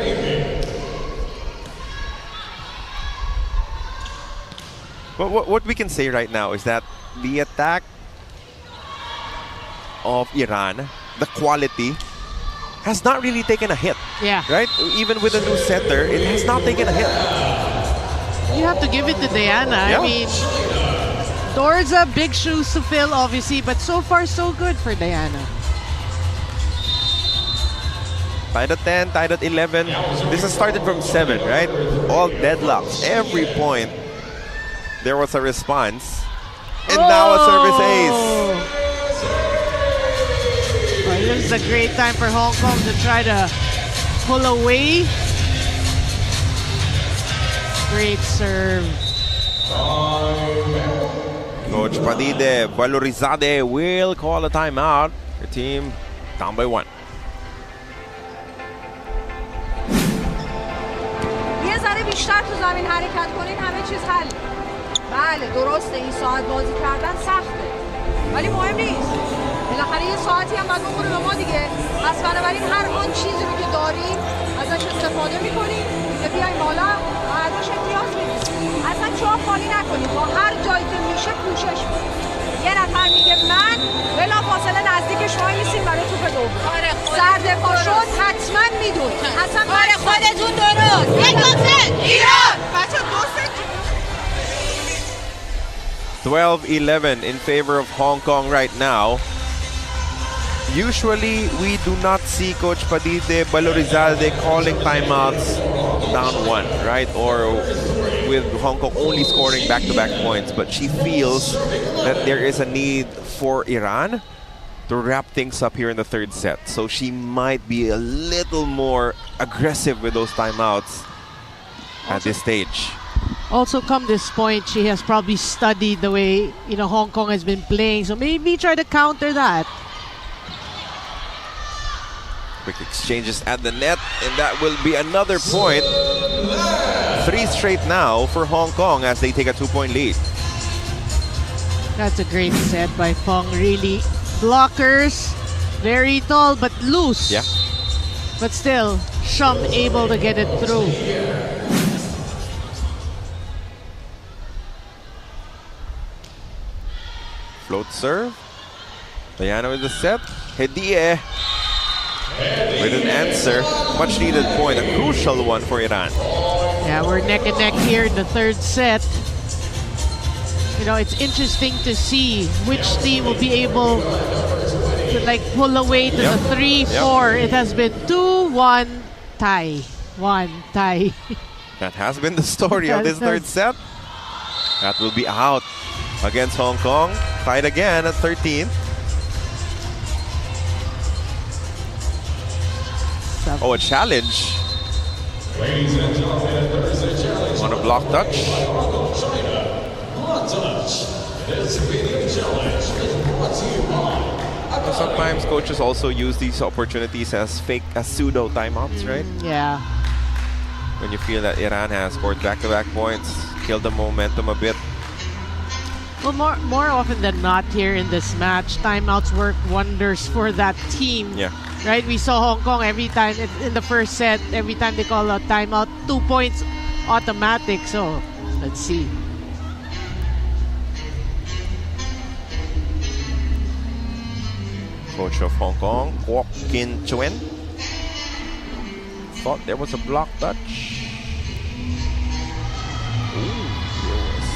[SPEAKER 1] But what we can say right now is that the attack of Iran, the quality, has not really taken a hit.
[SPEAKER 2] Yeah.
[SPEAKER 1] Right? Even with a new setter, it has not taken a hit.
[SPEAKER 2] You have to give it to Diana.
[SPEAKER 1] Yeah.
[SPEAKER 2] I mean, Dorza, big shoes to fill, obviously, but so far so good for Diana.
[SPEAKER 1] Tied at 10, tied at 11. This has started from 7, right? All deadlocks. Every point, there was a response. And now a service ace.
[SPEAKER 2] Well, this is a great time for Hong Kong to try to pull away. Great serve.
[SPEAKER 1] Coach Padide, Valorizade will call a timeout. Your team down by 1.
[SPEAKER 5] یه ذره بیشتر تو زمین حرکت کنین همه چیز حل. بله درسته این ساعت بازی کردن سخته ولی مهم نیست. بالاخره یه ساعتی هم باید بخوره به ما دیگه. پس بنابراین هر آن چیزی رو که داریم ازش استفاده می‌کنیم که بیایم بالا و ازش امتیاز بگیریم. اصلا جا خالی نکنیم. با هر جایی که میشه کوشش کنیم. یه نفر میگه من بلافاصله نزدیک شما میسیم برای توپ دوم. سردفاع شد حتما میدون. اصلا خودتون درست. یک گفته ایران. بچه دوست
[SPEAKER 1] 12-11 in favor of Hong Kong right now. Usually, we do not see Coach Padide, Valorizade calling timeouts down 1, right? Or with Hong Kong only scoring back-to-back points. But she feels that there is a need for Iran to wrap things up here in the third set. So she might be a little more aggressive with those timeouts at this stage.
[SPEAKER 2] Also, come this point, she has probably studied the way Hong Kong has been playing. So maybe try to counter that.
[SPEAKER 1] Quick exchanges at the net, and that will be another point. 3 straight now for Hong Kong as they take a 2-point lead.
[SPEAKER 2] That's a great set by Fong. Really, blockers, very tall but loose.
[SPEAKER 1] Yeah.
[SPEAKER 2] But still, Shum able to get it through.
[SPEAKER 1] Float serve. Diana with the set. Hedie with an answer. Much needed point. A crucial one for Iran.
[SPEAKER 2] Yeah, we're neck and neck here in the third set. It's interesting to see which team will be able to pull away to the 3-4. It has been 2-1 tie. 1 tie.
[SPEAKER 1] That has been the story of this third set. That will be out against Hong Kong. Tied again at 13. Oh, a challenge.
[SPEAKER 3] Ladies and gentlemen, there's a challenge
[SPEAKER 1] On a block touch.
[SPEAKER 3] touch. This video challenge is brought to you by.
[SPEAKER 1] Sometimes coaches also use these opportunities as pseudo timeouts, right?
[SPEAKER 2] Yeah.
[SPEAKER 1] When you feel that Iran has scored back-to-back points, kill the momentum a bit.
[SPEAKER 2] Well, more often than not here in this match, timeouts work wonders for that team.
[SPEAKER 1] Yeah.
[SPEAKER 2] Right? We saw Hong Kong every time in the first set, every time they call a timeout, 2 points automatic. So, let's see.
[SPEAKER 1] Coach of Hong Kong, Kwok Kin Chuen. Thought there was a block touch. Ooh, there was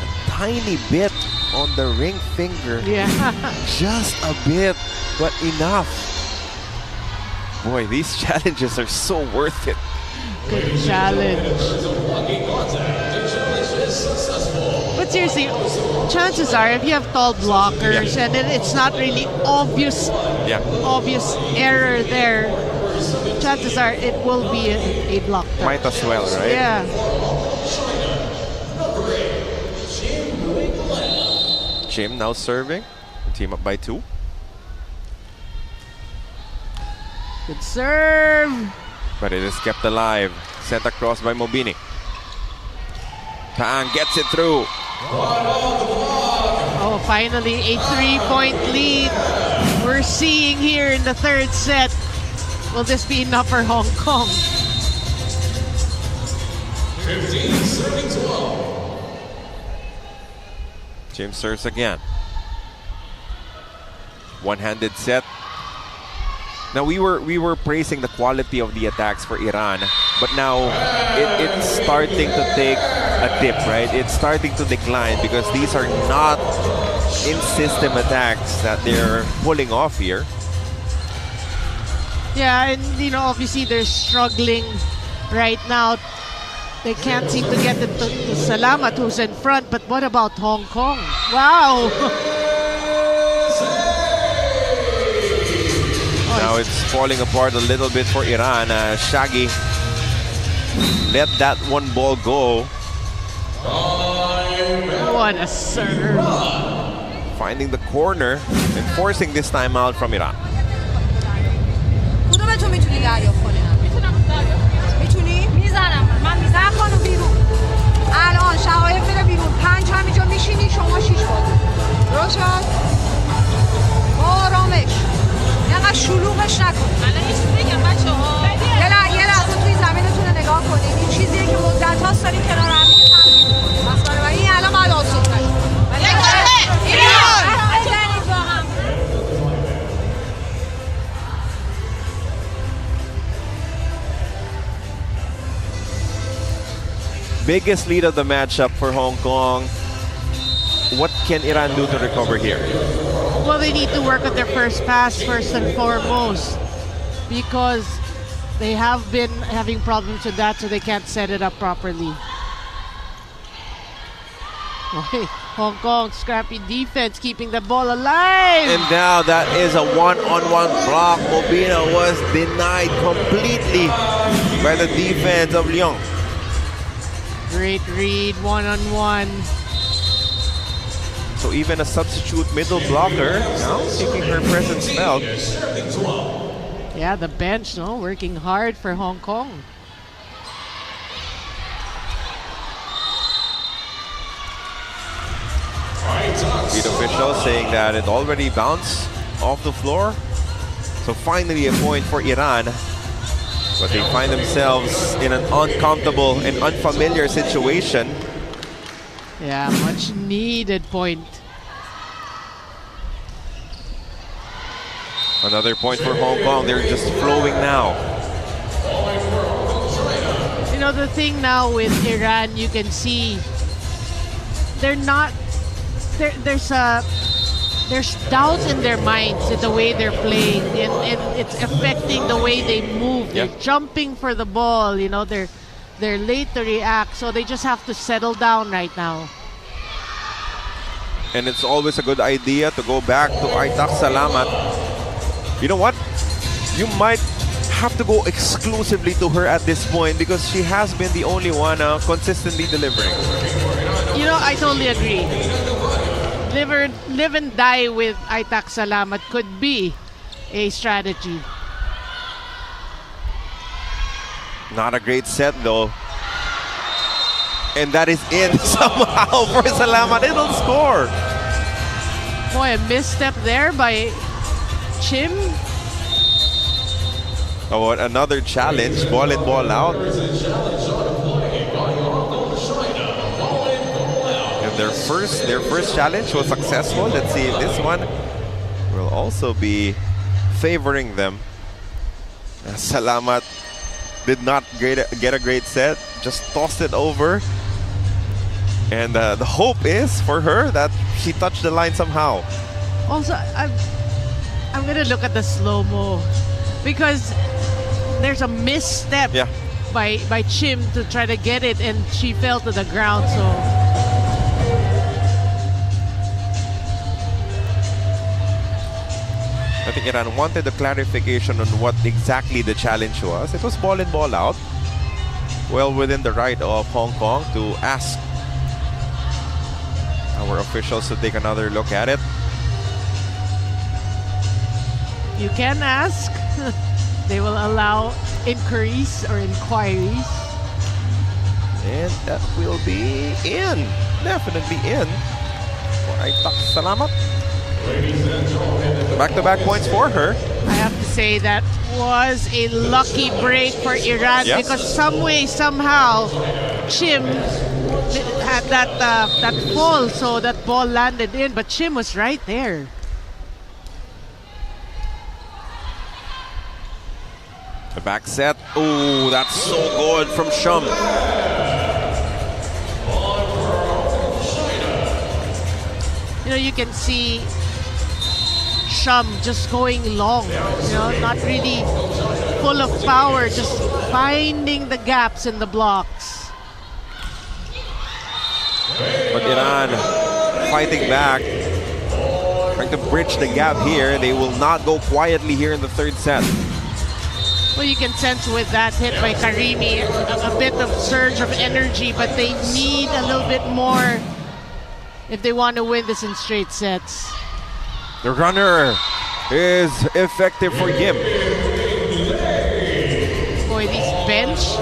[SPEAKER 1] a tiny bit on the ring finger.
[SPEAKER 2] Yeah.
[SPEAKER 1] Just a bit, but enough. Boy, these challenges are so worth it.
[SPEAKER 2] Good challenge. But seriously, chances are if you have tall blockers and then it's not really obvious error there, chances are it will be a block touch.
[SPEAKER 1] Might as well, right?
[SPEAKER 2] Yeah.
[SPEAKER 1] Jim now serving. Team up by 2.
[SPEAKER 2] Good serve.
[SPEAKER 1] But it is kept alive. Sent across by Mobini. Tang gets it through.
[SPEAKER 2] Oh, finally a 3-point lead we're seeing here in the third set. Will this be enough for Hong Kong?
[SPEAKER 3] 15 serving 12.
[SPEAKER 1] Jim serves again. One-handed set. Now we were praising the quality of the attacks for Iran, but now it's starting to take a dip, right? It's starting to decline because these are not in-system attacks that they're pulling off here.
[SPEAKER 2] Yeah, and you know, obviously they're struggling right now. They can't seem to get it to Salamat, who's in front. But what about Hong Kong? Wow!
[SPEAKER 1] Now it's falling apart a little bit for Iran. Shaggy let that one ball go.
[SPEAKER 2] What a serve.
[SPEAKER 1] Finding the corner and forcing this time out from Iran.
[SPEAKER 5] کدومتون میتونی دریافت کنی؟ میتونم دریافت. میتونی؟ میزنم. من میزنم خانم بیرون. الان شقایق میره بیرون. 5 همینجا میشینی شما 6 بازی. درست شد؟ آرامش. اینقدر شلوغش نکن. الان یه چیزی بگم بچه‌ها. یه لحظه توی زمینتون رو نگاه کنید. این چیزیه که مدت هاست داریم کنار هم دیگه تمرین می‌کنیم. مثلا این الان باید آسون بشه.
[SPEAKER 1] Biggest lead of the matchup for Hong Kong. What can Iran do to recover here?
[SPEAKER 2] Well, they need to work on their first pass first and foremost, because they have been having problems with that, so they can't set it up properly. Okay, Hong Kong, scrappy defense, keeping the ball alive.
[SPEAKER 1] And now that is a one-on-one block. Mobina was denied completely by the defense of Leong.
[SPEAKER 2] Great read, one-on-one.
[SPEAKER 1] So even a substitute middle blocker now taking her presence felt.
[SPEAKER 2] Yeah, the bench, no, working hard for Hong Kong.
[SPEAKER 1] Lead official saying that it already bounced off the floor. So finally a point for Iran. But they find themselves in an uncomfortable and unfamiliar situation.
[SPEAKER 2] Yeah, much needed point.
[SPEAKER 1] Another point for Hong Kong. They're just flowing now.
[SPEAKER 2] You know, the thing now with Iran, you can see they're not, there's doubts in their minds in the way they're playing, and it's affecting the way they move. They're jumping for the ball, you know, they're late to react, so they just have to settle down right now.
[SPEAKER 1] And it's always a good idea to go back to Aitak Salamat. You know what? You might have to go exclusively to her at this point because she has been the only one consistently delivering.
[SPEAKER 2] You know, I totally agree. Live and die with Aitak Salamat could be a strategy.
[SPEAKER 1] Not a great set though. And that is in somehow for Salamat. It'll score.
[SPEAKER 2] Boy, a misstep there by Chim.
[SPEAKER 1] Oh, another challenge. Ball in, ball out. And their first challenge was successful. Let's see if this one will also be favoring them. Salamat did not get a great set. Just tossed it over. And the hope is for her that she touched the line somehow.
[SPEAKER 2] Also, I'm gonna look at the slow-mo because there's a misstep by Chim to try to get it, and she fell to the ground. So
[SPEAKER 1] I think Iran wanted a clarification on what exactly the challenge was. It was ball in, ball out. Well within the right of Hong Kong to ask our officials to take another look at it.
[SPEAKER 2] you can ask. They will allow inquiries or inquiries.
[SPEAKER 1] And that will be in. Definitely in. For Aitak Salamat. Back-to-back points for her.
[SPEAKER 2] I have to say that was a lucky break for Iran because some way, somehow, Chim had that fall, so that ball landed in, but Chim was right there.
[SPEAKER 1] The back set. Oh, that's so good from Shum.
[SPEAKER 2] You know, you can see Shum just going long, you know, not really full of power, just finding the gaps in the blocks.
[SPEAKER 1] But Iran fighting back, trying to bridge the gap here. They will not go quietly here in the third set.
[SPEAKER 2] Well, you can sense with that hit by Karimi a bit of surge of energy, but they need a little bit more if they want to win this in straight sets.
[SPEAKER 1] The runner is effective for Yim.
[SPEAKER 2] Boy, these bench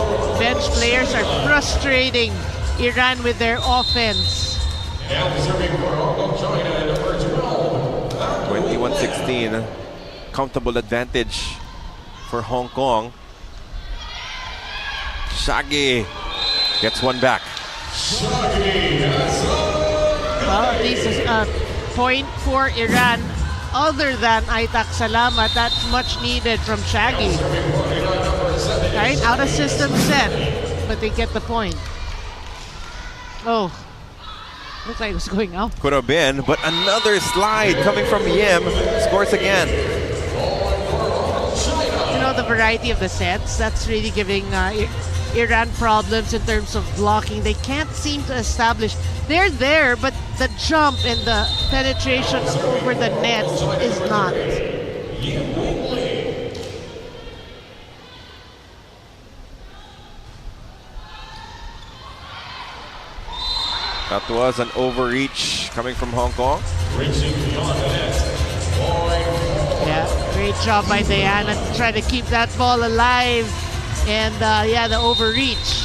[SPEAKER 2] players are frustrating Iran with their offense.
[SPEAKER 1] 21-16. Comfortable advantage for Hong Kong. Shaggy gets one back.
[SPEAKER 2] Well, at least a point for Iran other than Aitak Salamat. That's much needed from Shaggy. Right? Out of system set, but they get the point. Oh, looks like it was going out.
[SPEAKER 1] Could have been, but another slide coming from Yim. Scores again.
[SPEAKER 2] You know, the variety of the sets, that's really giving Iran problems in terms of blocking. They can't seem to establish. They're there, but the jump and the penetrations over the net is not.
[SPEAKER 1] That was an overreach coming from Hong Kong.
[SPEAKER 2] Yeah, great job by Diana to try to keep that ball alive. And yeah, the overreach.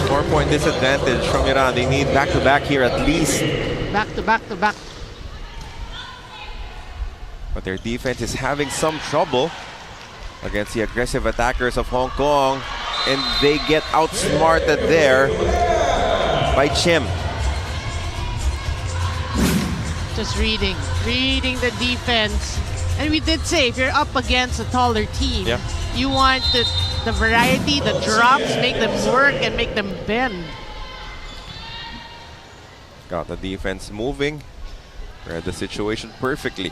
[SPEAKER 1] 4-point disadvantage from Iran. They need back-to-back here at least.
[SPEAKER 2] Back to back to back.
[SPEAKER 1] But their defense is having some trouble against the aggressive attackers of Hong Kong. And they get outsmarted there by Chim.
[SPEAKER 2] Just reading the defense. And we did say, if you're up against a taller team, you want the variety, the drops, make them work and make them bend.
[SPEAKER 1] Got the defense moving. Read the situation perfectly.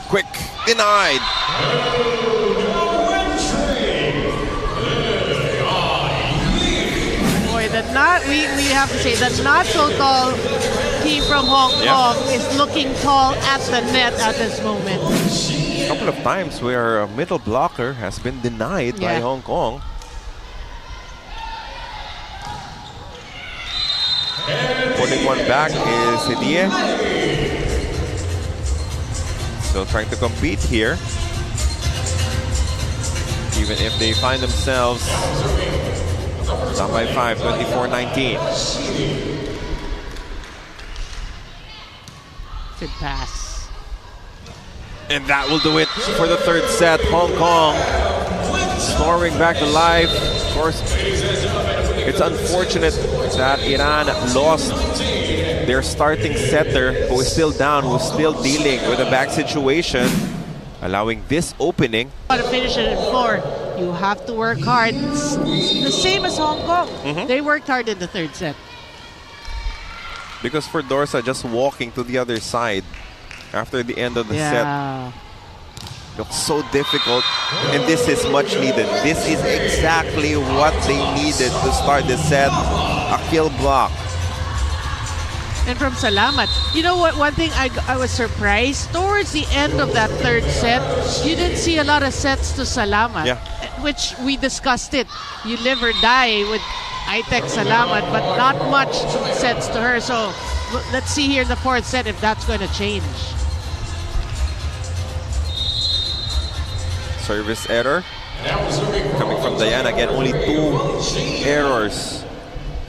[SPEAKER 1] Quick, denied.
[SPEAKER 2] Boy, we have to say, the not so tall team from Hong Kong is looking tall at the net at this moment.
[SPEAKER 1] A couple of times where a middle blocker has been denied by Hong Kong. Pulling one back is Hidie. Still trying to compete here. Even if they find themselves down by 5, 24-19.
[SPEAKER 2] Good pass.
[SPEAKER 1] And that will do it for the third set. Hong Kong storming back to life. Of course, it's unfortunate that Iran lost their starting setter, who is still down, who's still dealing with a back situation, allowing this opening.
[SPEAKER 2] To finish it in 4, you have to work hard. It's the same as Hong Kong. They worked hard in the third set.
[SPEAKER 1] Because for Dorsa, just walking to the other side after the end of the set looks so difficult, and this is much needed. This is exactly what they needed to start the set. A kill block.
[SPEAKER 2] And from Salamat, you know what? One thing I was surprised towards the end of that third set, you didn't see a lot of sets to Salamat, which we discussed it. You live or die with Aitek Salamat, but not much sets to her. So let's see here in the fourth set if that's going to change.
[SPEAKER 1] Service error coming from Diana. Again, only 2 errors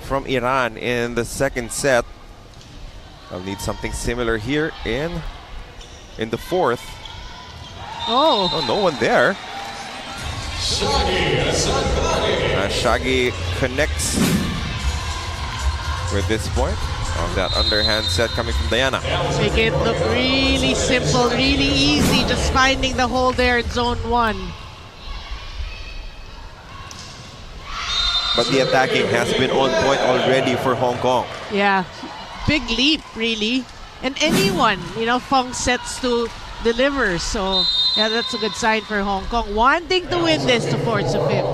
[SPEAKER 1] from Iran in the second set. I'll need something similar here in the fourth.
[SPEAKER 2] Oh,
[SPEAKER 1] no one there. Shaggy connects with this point of that underhand set coming from Diana.
[SPEAKER 2] Make it look really simple, really easy, just finding the hole there in zone 1.
[SPEAKER 1] But the attacking has been on point already for Hong Kong.
[SPEAKER 2] Yeah, big leap, really. And anyone, you know, Fong sets to deliver. So, yeah, that's a good sign for Hong Kong. Wanting to win this to force a fifth.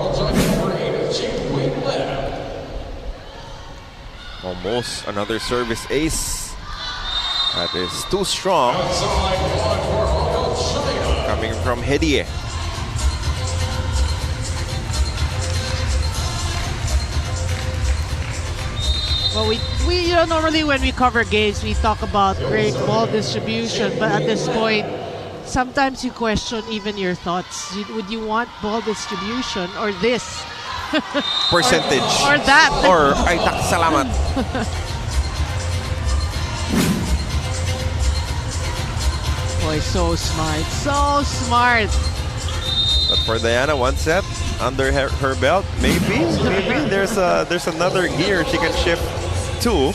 [SPEAKER 1] Almost another service ace. That is too strong. Coming from Hidie.
[SPEAKER 2] Well, we you know, normally when we cover games, we talk about great ball distribution. But at this point, sometimes you question even your thoughts. Would you want ball distribution or this?
[SPEAKER 1] Percentage.
[SPEAKER 2] or that.
[SPEAKER 1] Or Aitak Salamat.
[SPEAKER 2] Boy, so smart. So smart.
[SPEAKER 1] But for Diana, one set under her belt. Maybe there's another gear she can shift to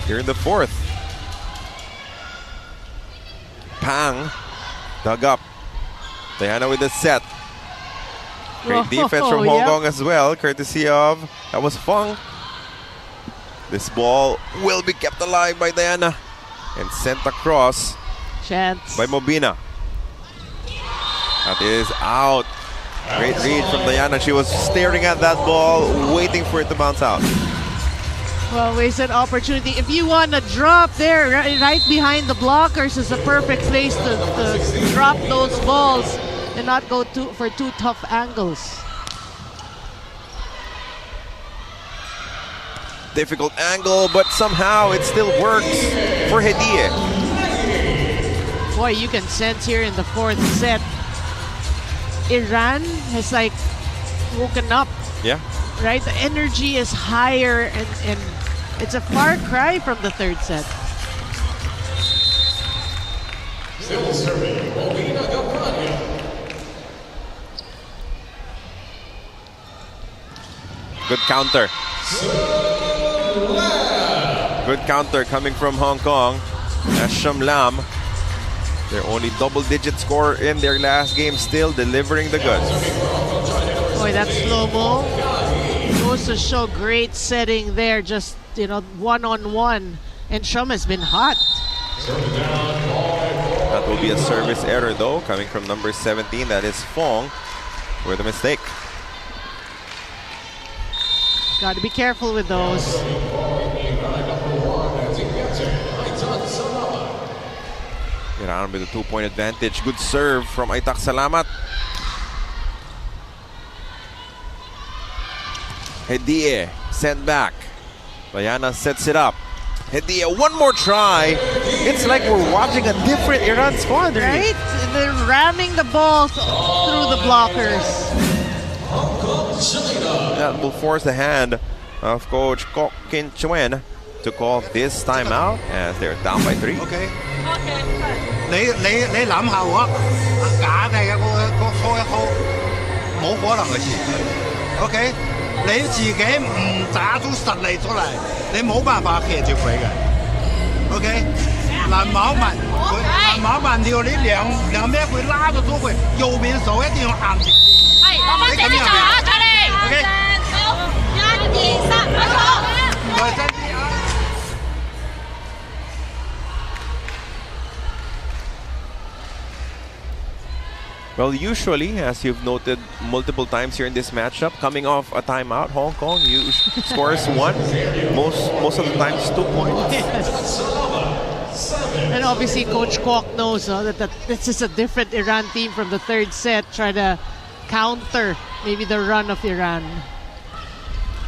[SPEAKER 1] here in the fourth. Pang dug up. Diana with the set. Great defense from Hong Kong as well, courtesy of, that was Fong. This ball will be kept alive by Diana and sent across by Mobina. That is out. Great read from Diana. She was staring at that ball, waiting for it to bounce out.
[SPEAKER 2] Well, wasted opportunity. If you want to drop there, right behind the blockers is a perfect place to drop those balls and not go for two tough angles.
[SPEAKER 1] Difficult angle, but somehow it still works for Hidie.
[SPEAKER 2] Boy, you can sense here in the fourth set, Iran has like woken up.
[SPEAKER 1] Yeah.
[SPEAKER 2] Right? The energy is higher and it's a far cry from the third set.
[SPEAKER 3] Still serving, Molina Gabrania.
[SPEAKER 1] Good counter. Good counter coming from Hong Kong. Asham Lam, their only double-digit score in their last game, still delivering the goods.
[SPEAKER 2] Boy, that slow-mo goes to show great setting there, just, you know, one-on-one. And Shum has been hot.
[SPEAKER 1] That will be a service error, though, coming from number 17. That is Fong with a mistake.
[SPEAKER 2] Got to be careful with those.
[SPEAKER 1] Iran with a 2-point advantage. Good serve from Aitak Salamat. Hidie sent back. Diana sets it up. Hediye, one more try. It's like we're watching a different Iran squad.
[SPEAKER 2] Right? They're ramming the ball through the blockers.
[SPEAKER 1] That will force the hand of Coach Kok Kin Chuen to call this timeout as they're down by 3.
[SPEAKER 4] OK。你諗下喎，假嘅個 call 一 call， 冇可能嘅事。OK， 你自己唔打出實力出嚟，你冇辦法騎住佢嘅。OK， 嗱某慢跳你兩咩佢拉咗出去，右邊手一定要硬住。係，落翻自己做啊，再嚟。OK， 好，1、2、3，開始。再真啲啊！
[SPEAKER 1] Well, usually, as you've noted multiple times here in this matchup, coming off a timeout, Hong Kong scores 1. Most of the times 2 points.
[SPEAKER 2] Yes. And obviously, Coach Kwok knows that this is a different Iran team from the third set. Try to counter maybe the run of Iran.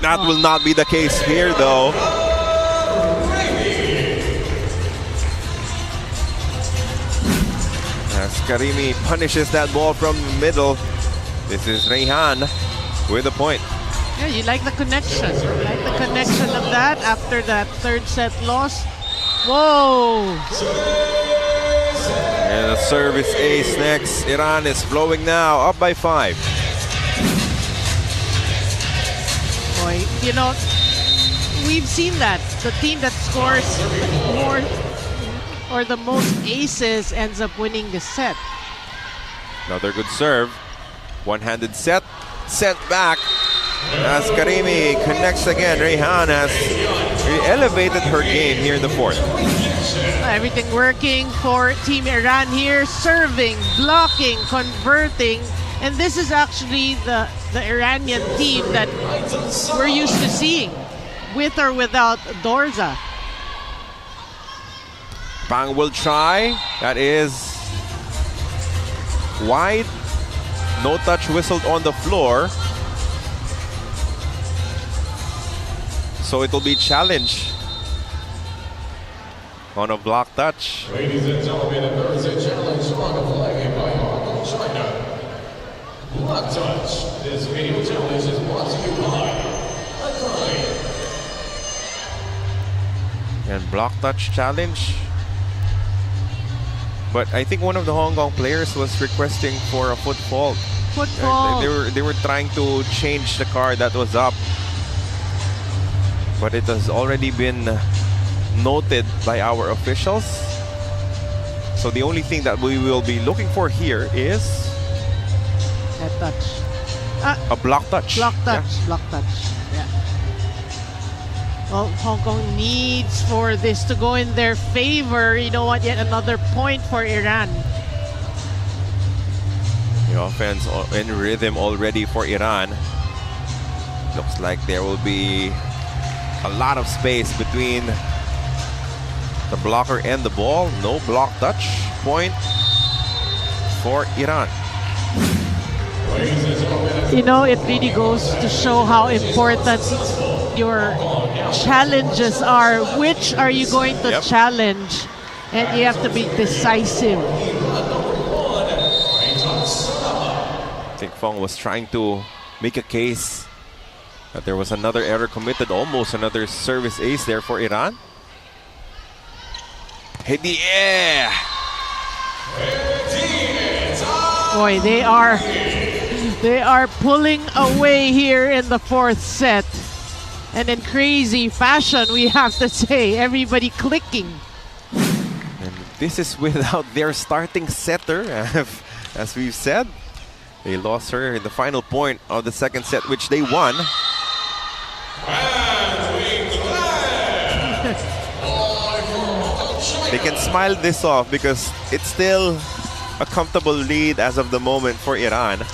[SPEAKER 1] That will not be the case here, though. As Karimi punishes that ball from the middle. This is Rayhan with a point.
[SPEAKER 2] Yeah, you like the connection. You like the connection of that after that third set loss. Whoa!
[SPEAKER 1] And a service ace next. Iran is flowing now, up by 5.
[SPEAKER 2] Boy, you know, we've seen that. The team that scores more or the most aces ends up winning the set.
[SPEAKER 1] Another good serve. One-handed set. Sent back. As Karimi connects again, Rayhan has elevated her game here in the fourth.
[SPEAKER 2] Everything working for Team Iran here. Serving, blocking, converting. And this is actually the Iranian team that we're used to seeing, with or without Dorza.
[SPEAKER 1] Bang will try. That is wide. No touch whistled on the floor. So it will be challenge on a block touch.
[SPEAKER 3] Ladies and gentlemen, the AVC Challenge Cup flag by Hong Kong, China. Block touch. This video challenge is brought to you by IRI.
[SPEAKER 1] And block touch challenge. But I think one of the Hong Kong players was requesting for a foot fault.
[SPEAKER 2] Foot fault.
[SPEAKER 1] They were trying to change the card that was up. But it has already been noted by our officials. So the only thing that we will be looking for here is
[SPEAKER 2] That touch.
[SPEAKER 1] a block touch.
[SPEAKER 2] Block touch.
[SPEAKER 1] Yeah.
[SPEAKER 2] Block touch. Yeah. Well, Hong Kong needs for this to go in their favor. You know what? Yet another point for Iran.
[SPEAKER 1] The offense in rhythm already for Iran. Looks like there will be a lot of space between the blocker and the ball. No block touch. Point for Iran.
[SPEAKER 2] You know, it really goes to show how important your challenges are. Which are you going to challenge? And you have to be decisive.
[SPEAKER 1] Ting Fong was trying to make a case that there was another error committed, almost another service ace there for Iran. Hit the air.
[SPEAKER 2] Boy, they are pulling away here in the fourth set. And in crazy fashion, we have to say, everybody clicking.
[SPEAKER 1] And this is without their starting setter, as we've said. They lost her in the final point of the second set, which they won. They can smile this off because it's still a comfortable lead as of the moment for Iran.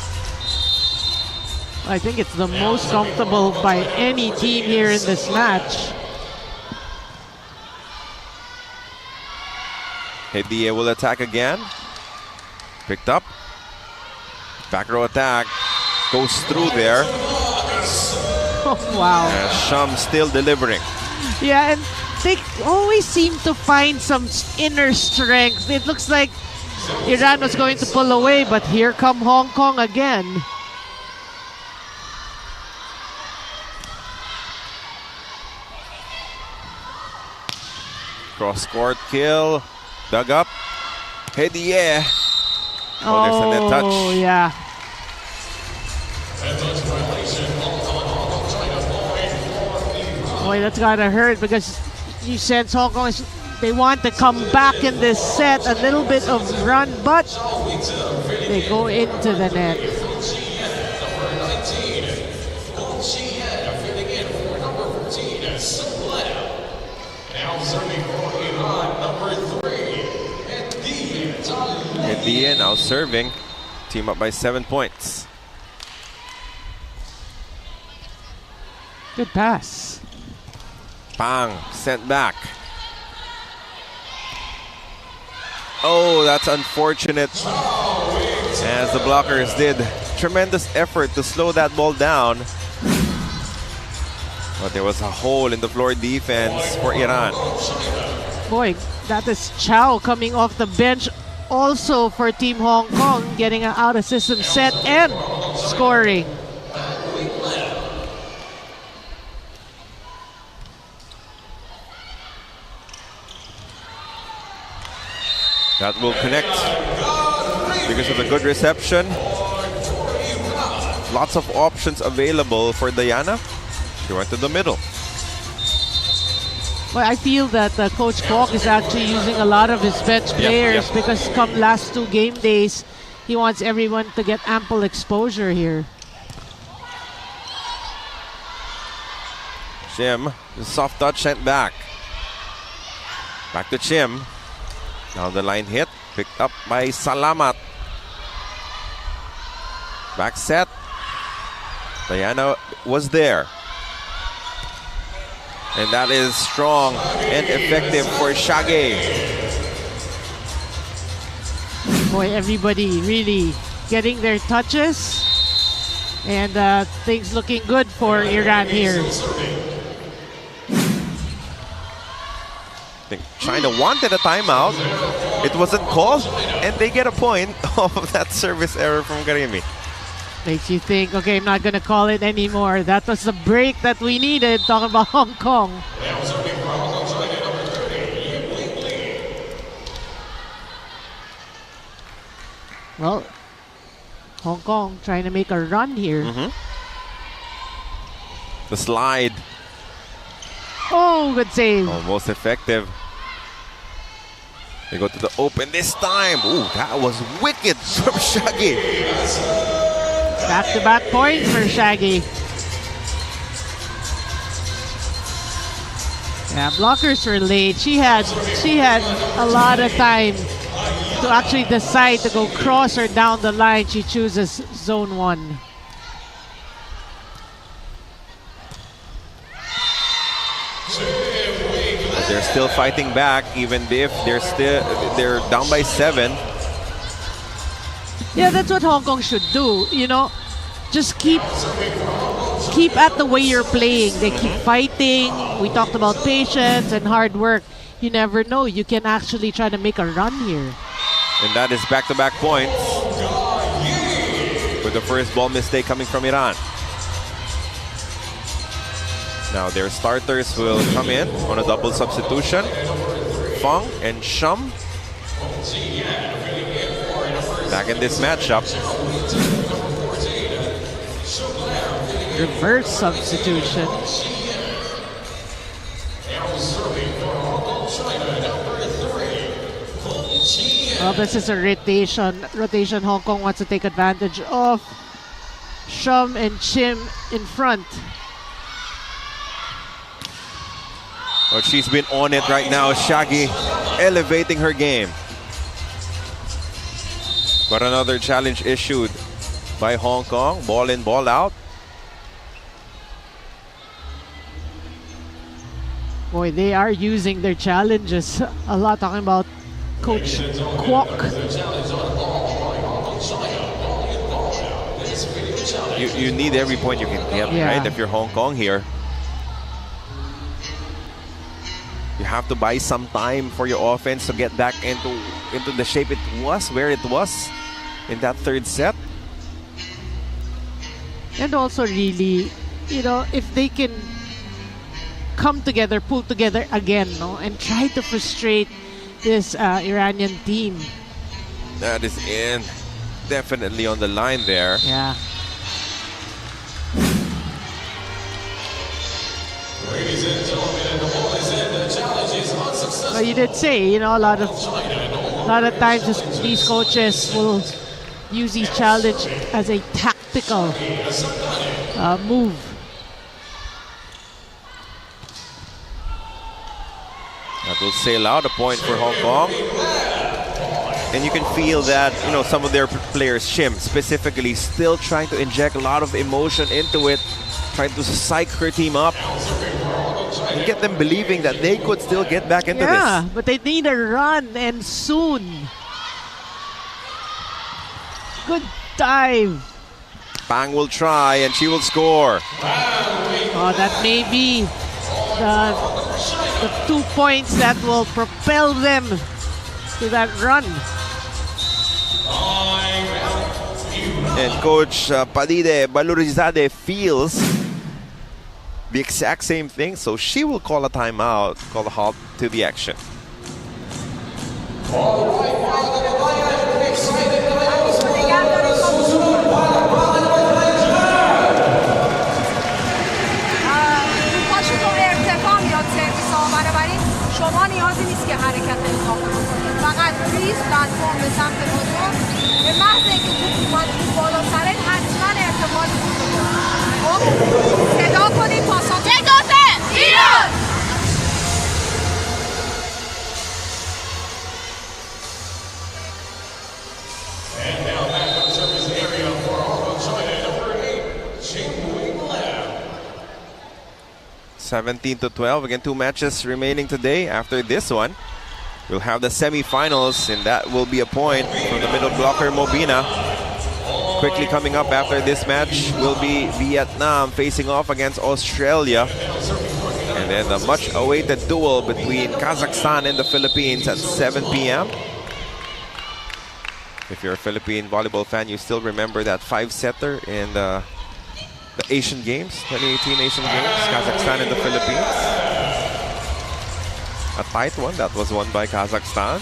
[SPEAKER 2] I think it's the most comfortable by any team here in this match.
[SPEAKER 1] Hediye will attack again. Picked up. Back row attack. Goes through there.
[SPEAKER 2] Oh, wow.
[SPEAKER 1] Sham still delivering.
[SPEAKER 2] Yeah, and they always seem to find some inner strength. It looks like Iran was going to pull away, but here come Hong Kong again.
[SPEAKER 1] Cross-court kill. Dug up. Hit the air. Oh, there's a net touch.
[SPEAKER 2] Oh, yeah. Boy, that's gotta hurt because you sense Hong Kong they want to come back in this set, a little bit of run, but they go into the net.
[SPEAKER 1] India now serving. Team up by 7 points.
[SPEAKER 2] Good pass.
[SPEAKER 1] Pang sent back. Oh, that's unfortunate. As the blockers did tremendous effort to slow that ball down. But there was a hole in the floor defense for Iran.
[SPEAKER 2] Boy, that is Chow coming off the bench also for Team Hong Kong, getting an out-of-system set and scoring.
[SPEAKER 1] That will connect because of the good reception. Lots of options available for Diana. She went to the middle.
[SPEAKER 2] Well, I feel that Coach Kwok is actually using a lot of his bench players because come last 2 game days, he wants everyone to get ample exposure here.
[SPEAKER 1] Chim, the soft touch sent back. Back to Chim. Down the line hit, picked up by Salamat. Back set. Diana was there. And that is strong and effective for Shaggy.
[SPEAKER 2] Boy, everybody really getting their touches. And things looking good for Iran here.
[SPEAKER 1] I think China wanted a timeout. It wasn't called, and they get a point off of that service error from Karimi.
[SPEAKER 2] Makes you think, okay, I'm not going to call it anymore. That was the break that we needed, talking about Hong Kong. Well, Hong Kong trying to make a run here.
[SPEAKER 1] The slide.
[SPEAKER 2] Oh, good save.
[SPEAKER 1] Almost effective. They go to the open this time. Ooh, that was wicked from Shaggy.
[SPEAKER 2] Back-to-back points for Shaggy. Yeah, blockers were late. She had a lot of time to actually decide to go cross or down the line. She chooses zone 1.
[SPEAKER 1] But they're still fighting back, even if they're down by 7.
[SPEAKER 2] Yeah, that's what Hong Kong should do. You know, just keep at the way you're playing. They keep fighting. We talked about patience and hard work. You never know. You can actually try to make a run here.
[SPEAKER 1] And that is back-to-back points. With the first ball mistake coming from Iran. Now their starters will come in on a double substitution. Fong and Shum back in this matchup.
[SPEAKER 2] Reverse substitution. Well, this is a rotation. Rotation Hong Kong wants to take advantage of. Shum and Chim in front.
[SPEAKER 1] Oh, she's been on it right now. Shaggy elevating her game. But another challenge issued by Hong Kong. Ball in, ball out.
[SPEAKER 2] Boy, they are using their challenges a lot. Talking about Coach Kwok.
[SPEAKER 1] You need every point you can get, right? If you're Hong Kong here. have to buy some time for your offense to get back into the shape it was, where it was in that third set.
[SPEAKER 2] And also really, you know, if they can come together, pull together again, no, and try to frustrate this Iranian team.
[SPEAKER 1] That is definitely on the line there.
[SPEAKER 2] Yeah.
[SPEAKER 3] Ladies and gentlemen, and the ball is in. The challenge is unsuccessful.
[SPEAKER 2] So you did say, you know, a lot of times these coaches will use these challenge as a tactical move.
[SPEAKER 1] That will sail out a point for Hong Kong. And you can feel that, you know, some of their players, Shim specifically, still trying to inject a lot of emotion into it, trying to psych her team up and get them believing that they could still get back into
[SPEAKER 2] Yeah,
[SPEAKER 1] this.
[SPEAKER 2] but they need a run, and soon. Good dive.
[SPEAKER 1] Pang will try and she will score.
[SPEAKER 2] Oh, that may be the 2 points that will propel them to that run.
[SPEAKER 1] And Coach Padide Balurizade feels the exact same thing, so she will call a timeout, call a halt to the action.
[SPEAKER 5] شما نیازی نیست که حرکت اضافه بکنید، فقط ریز پلتفرم به سمت بزرگ، به محض اینکه توپ اومد تو بالا سرت حتما ارتباط بکنید. خب صدا کنید پاسات اضافه ایران.
[SPEAKER 3] And now back on service area for Hong Kong, China, number 8, Ching Wing Lam.
[SPEAKER 1] 17-12. Again, 2 matches remaining today. After this one, we'll have the semi-finals, and that will be a point from the middle blocker, Mobina. Quickly coming up after this match will be Vietnam facing off against Australia. And then the much-awaited duel between Kazakhstan and the Philippines at 7 p.m. If you're a Philippine volleyball fan, you still remember that 5-setter in the Asian Games, 2018 Asian Games, Kazakhstan and the Philippines. A tight one that was won by Kazakhstan.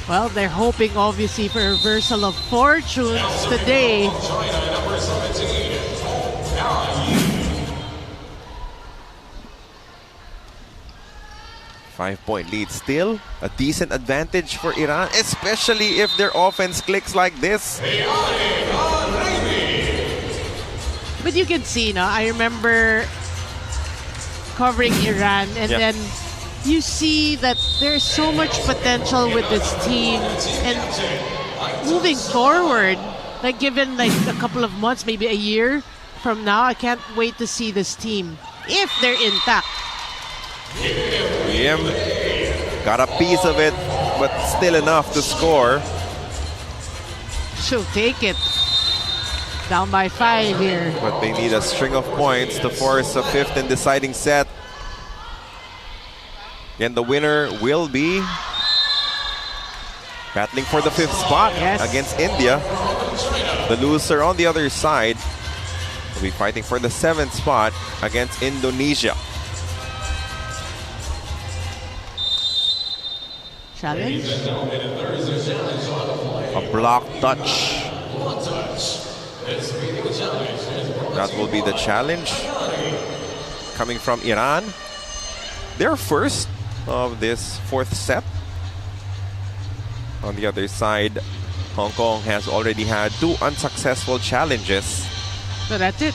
[SPEAKER 2] Well, they're hoping obviously for a reversal of fortunes today.
[SPEAKER 3] China, number 17,
[SPEAKER 1] 5-point lead still. A decent advantage for Iran, especially if their offense clicks like this.
[SPEAKER 2] But you can see, no, I remember covering Iran, and then you see that there's so much potential with this team, and moving forward, like given like a couple of months, maybe a year from now, I can't wait to see this team if they're intact.
[SPEAKER 1] Yim got a piece of it, but still enough to score.
[SPEAKER 2] She'll take it. Down by 5 here.
[SPEAKER 1] But they need a string of points to force a 5th and deciding set. And the winner will be battling for the 5th spot against India. The loser on the other side will be fighting for the 7th spot against Indonesia.
[SPEAKER 2] Challenge.
[SPEAKER 1] A block touch. That will be the challenge coming from Iran. Their first of this 4th set. On the other side, Hong Kong has already had 2 unsuccessful challenges.
[SPEAKER 2] So that's it,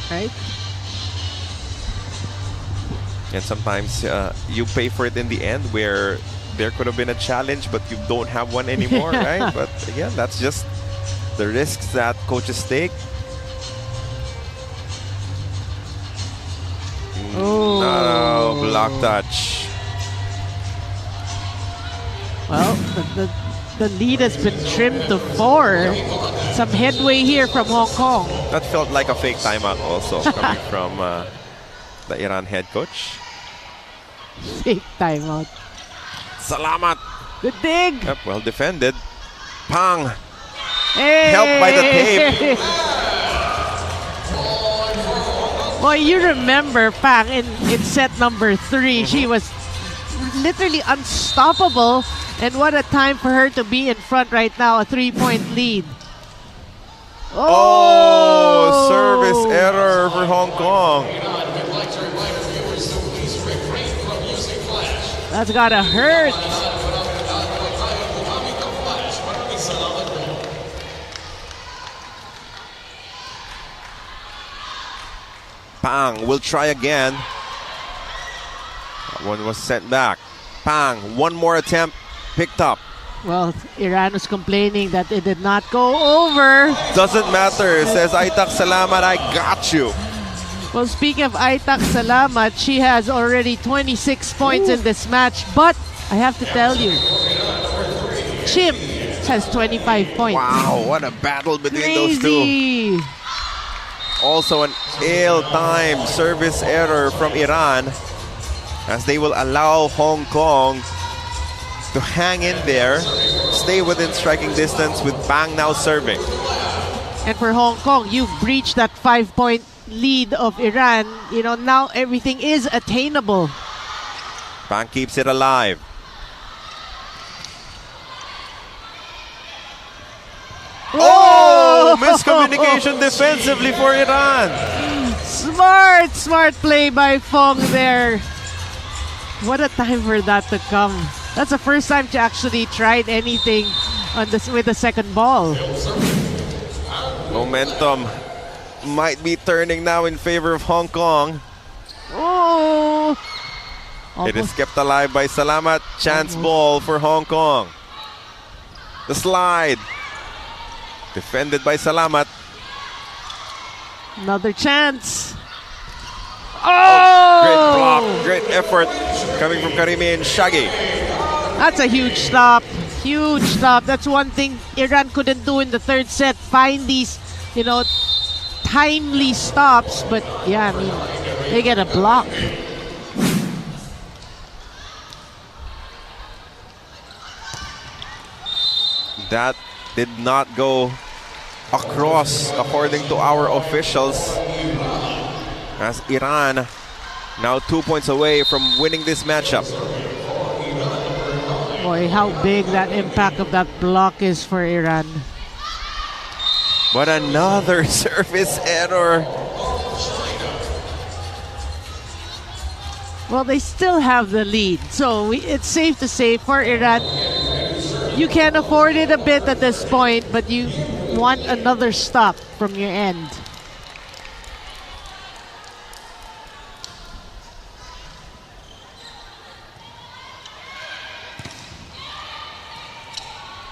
[SPEAKER 2] right?
[SPEAKER 1] And sometimes you pay for it in the end, where there could have been a challenge but you don't have one anymore, right? But again, that's just the risks that coaches take.
[SPEAKER 2] Oh,
[SPEAKER 1] no, block touch.
[SPEAKER 2] Well, the lead has been trimmed to 4. Some headway here from Hong Kong.
[SPEAKER 1] That felt like a fake timeout also coming from the Iran head coach.
[SPEAKER 2] Fake timeout.
[SPEAKER 1] Salamat.
[SPEAKER 2] Good dig.
[SPEAKER 1] Yep, well defended. Pang.
[SPEAKER 2] Hey.
[SPEAKER 1] Helped by the tape.
[SPEAKER 2] Well, you remember Pang in set number 3, she was literally unstoppable, and what a time for her to be in front right now, a 3-point lead.
[SPEAKER 1] Oh, service error for Hong Kong.
[SPEAKER 2] That's gotta hurt.
[SPEAKER 1] Pang will try again. That one was sent back. Pang, one more attempt, picked up.
[SPEAKER 2] Well, Iran was complaining that it did not go over.
[SPEAKER 1] Doesn't matter, says Aitak Salamat, I got you.
[SPEAKER 2] Well, speaking of Aitak Salamat, she has already 26 points in this match. But I have to tell you, Chim has 25 points.
[SPEAKER 1] Wow, what a battle between those two.
[SPEAKER 2] Crazy.
[SPEAKER 1] Also an ill-timed service error from Iran, as they will allow Hong Kong to hang in there, stay within striking distance with Pang now serving.
[SPEAKER 2] And for Hong Kong, you've breached that 5-point lead of Iran. You know, now everything is attainable.
[SPEAKER 1] Pang keeps it alive. Oh! Miscommunication defensively for Iran.
[SPEAKER 2] Smart play by Fong there. What a time for that to come. That's the first time she actually tried anything on this with the second ball.
[SPEAKER 1] Momentum might be turning now in favor of Hong Kong.
[SPEAKER 2] Oh!
[SPEAKER 1] It is kept alive by Salamat. Chance ball for Hong Kong. The slide. Defended by Salamat.
[SPEAKER 2] Another chance. Oh!
[SPEAKER 1] Great block, great effort coming from Karimi and Shaggy.
[SPEAKER 2] That's a huge stop. Huge stop. That's one thing Iran couldn't do in the third set. Find these, you know, timely stops. But yeah, I mean, they get a block.
[SPEAKER 1] That did not go across according to our officials, as Iran now 2 points away from winning this matchup.
[SPEAKER 2] Boy, how big that impact of that block is for Iran.
[SPEAKER 1] But another service error.
[SPEAKER 2] Well, they still have the lead, so it's safe to say for Iran, you can afford it a bit at this point, but you want another stop from your end.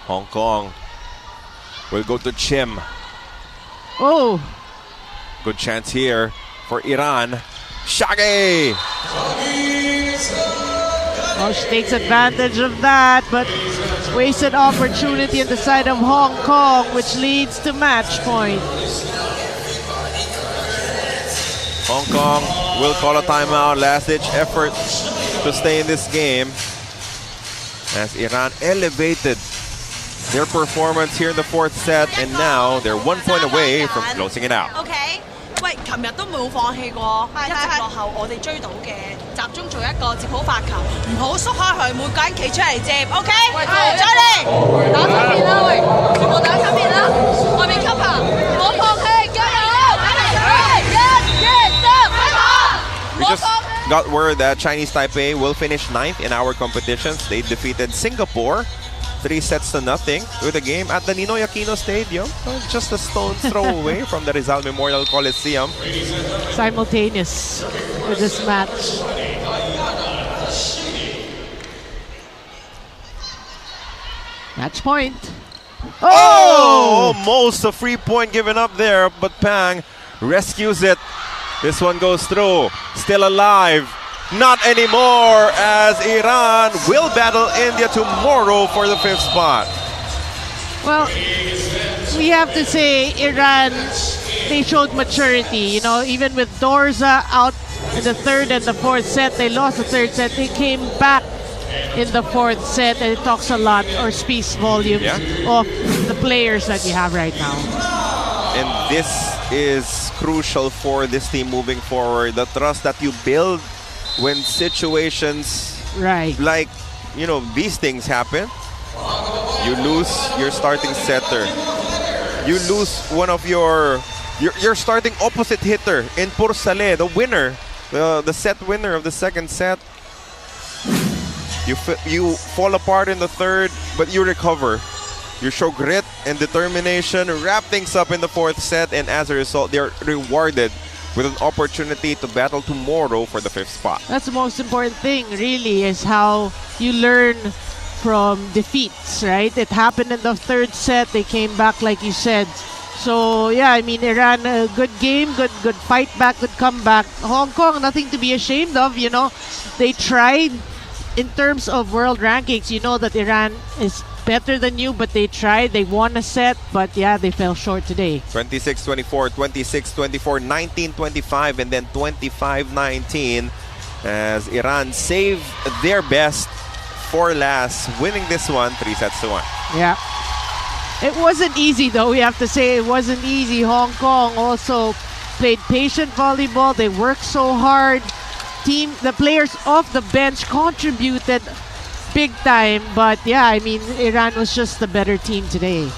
[SPEAKER 1] Hong Kong will go to Chim.
[SPEAKER 2] Oh!
[SPEAKER 1] Good chance here for Iran. Shaggy!
[SPEAKER 2] Well, she takes advantage of that, but wasted opportunity on the side of Hong Kong, which leads to match point.
[SPEAKER 1] Hong Kong will call a timeout. Last-ditch effort to stay in this game, as Iran elevated their performance here in the fourth set, and now they're 1 point away from closing it out.
[SPEAKER 7] Okay. 喂，琴日都冇放棄過，一直落後，我哋追到嘅，集中做一個接好發球，唔好縮開佢，每個人企出嚟接 ，OK？ 再嚟，打側邊啦，喂，全部打側邊啦，外面吸下，唔好放棄，加油，打嚟1、2、3，快跑！
[SPEAKER 1] We just got word that Chinese Taipei will finish 9th in our competitions. They defeated Singapore 3-0 with a game at the Ninoy Aquino Stadium, just a stone's throw away from the Rizal Memorial Coliseum.
[SPEAKER 2] Simultaneous with this match. Match point.
[SPEAKER 1] Oh! Almost a free point given up there, but Pang rescues it. This one goes through. Still alive. Not anymore, as Iran will battle India tomorrow for the 5th spot.
[SPEAKER 2] Well, we have to say Iran, they showed maturity. You know, even with Dorza out in the third and the fourth set. They lost the third set. They came back in the fourth set, and it talks a lot or speaks volumes of the players that you have right now.
[SPEAKER 1] And this is crucial for this team moving forward. The trust that you build when situations like, you know, these things happen. You lose your starting setter. You lose one of your starting opposite hitter in Pursale, the winner, the set winner of the second set. You fall apart in the third, but you recover. You show grit and determination, wrap things up in the fourth set, and as a result, they're rewarded with an opportunity to battle tomorrow for the fifth spot.
[SPEAKER 2] That's the most important thing, really, is how you learn from defeats, right? It happened in the third set. They came back, like you said. So, yeah, I mean, Iran, a good game, good fight back, good comeback. Hong Kong, nothing to be ashamed of, you know. They tried. In terms of world rankings, you know that Iran is better than you, but they tried. They won a set, but yeah, they fell short today.
[SPEAKER 1] 26-24, 26-24, 19-25, and then 25-19 as Iran saved their best for last, winning this one 3-1.
[SPEAKER 2] Yeah. It wasn't easy, though. We have to say it wasn't easy. Hong Kong also played patient volleyball. They worked so hard. The players off the bench contributed big time, but yeah, I mean, Iran was just the better team today.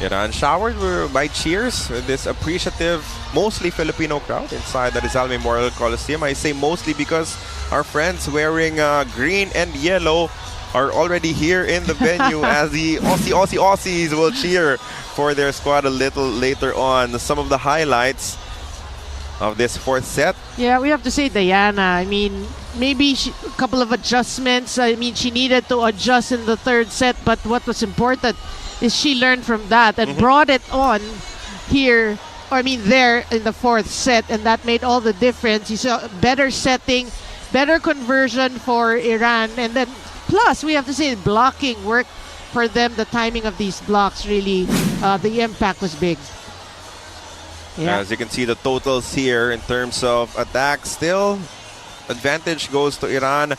[SPEAKER 1] Iran showered by cheers with this appreciative, mostly Filipino crowd inside the Rizal Memorial Coliseum. I say mostly because our friends wearing green and yellow are already here in the venue as the Aussies will cheer for their squad a little later on. Some of the highlights of this fourth set.
[SPEAKER 2] Yeah, we have to say Diana. I mean, maybe a couple of adjustments. I mean, she needed to adjust in the third set, but what was important is she learned from that and brought it on here, or I mean there in the fourth set, and that made all the difference. You saw better setting, better conversion for Iran, and then plus we have to say blocking worked for them. The timing of these blocks really, the impact was big. Yeah.
[SPEAKER 1] As you can see the totals here in terms of attack, still advantage goes to Iran.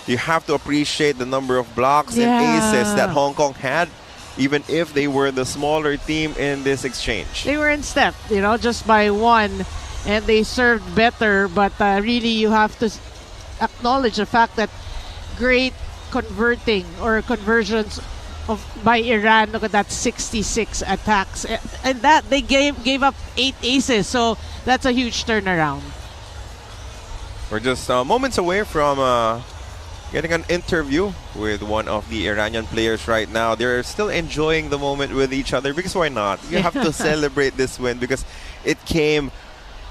[SPEAKER 1] You have to appreciate the number of blocks and aces that Hong Kong had, even if they were the smaller team in this exchange.
[SPEAKER 2] They were in step, you know, just by one, and they served better, but really you have to acknowledge the fact that great converting or conversions by Iran. Look at that, 66 attacks, and that they gave up 8 aces, so that's a huge turnaround.
[SPEAKER 1] We're just moments away from getting an interview with one of the Iranian players right now. They're still enjoying the moment with each other because why not? You have to celebrate this win because it came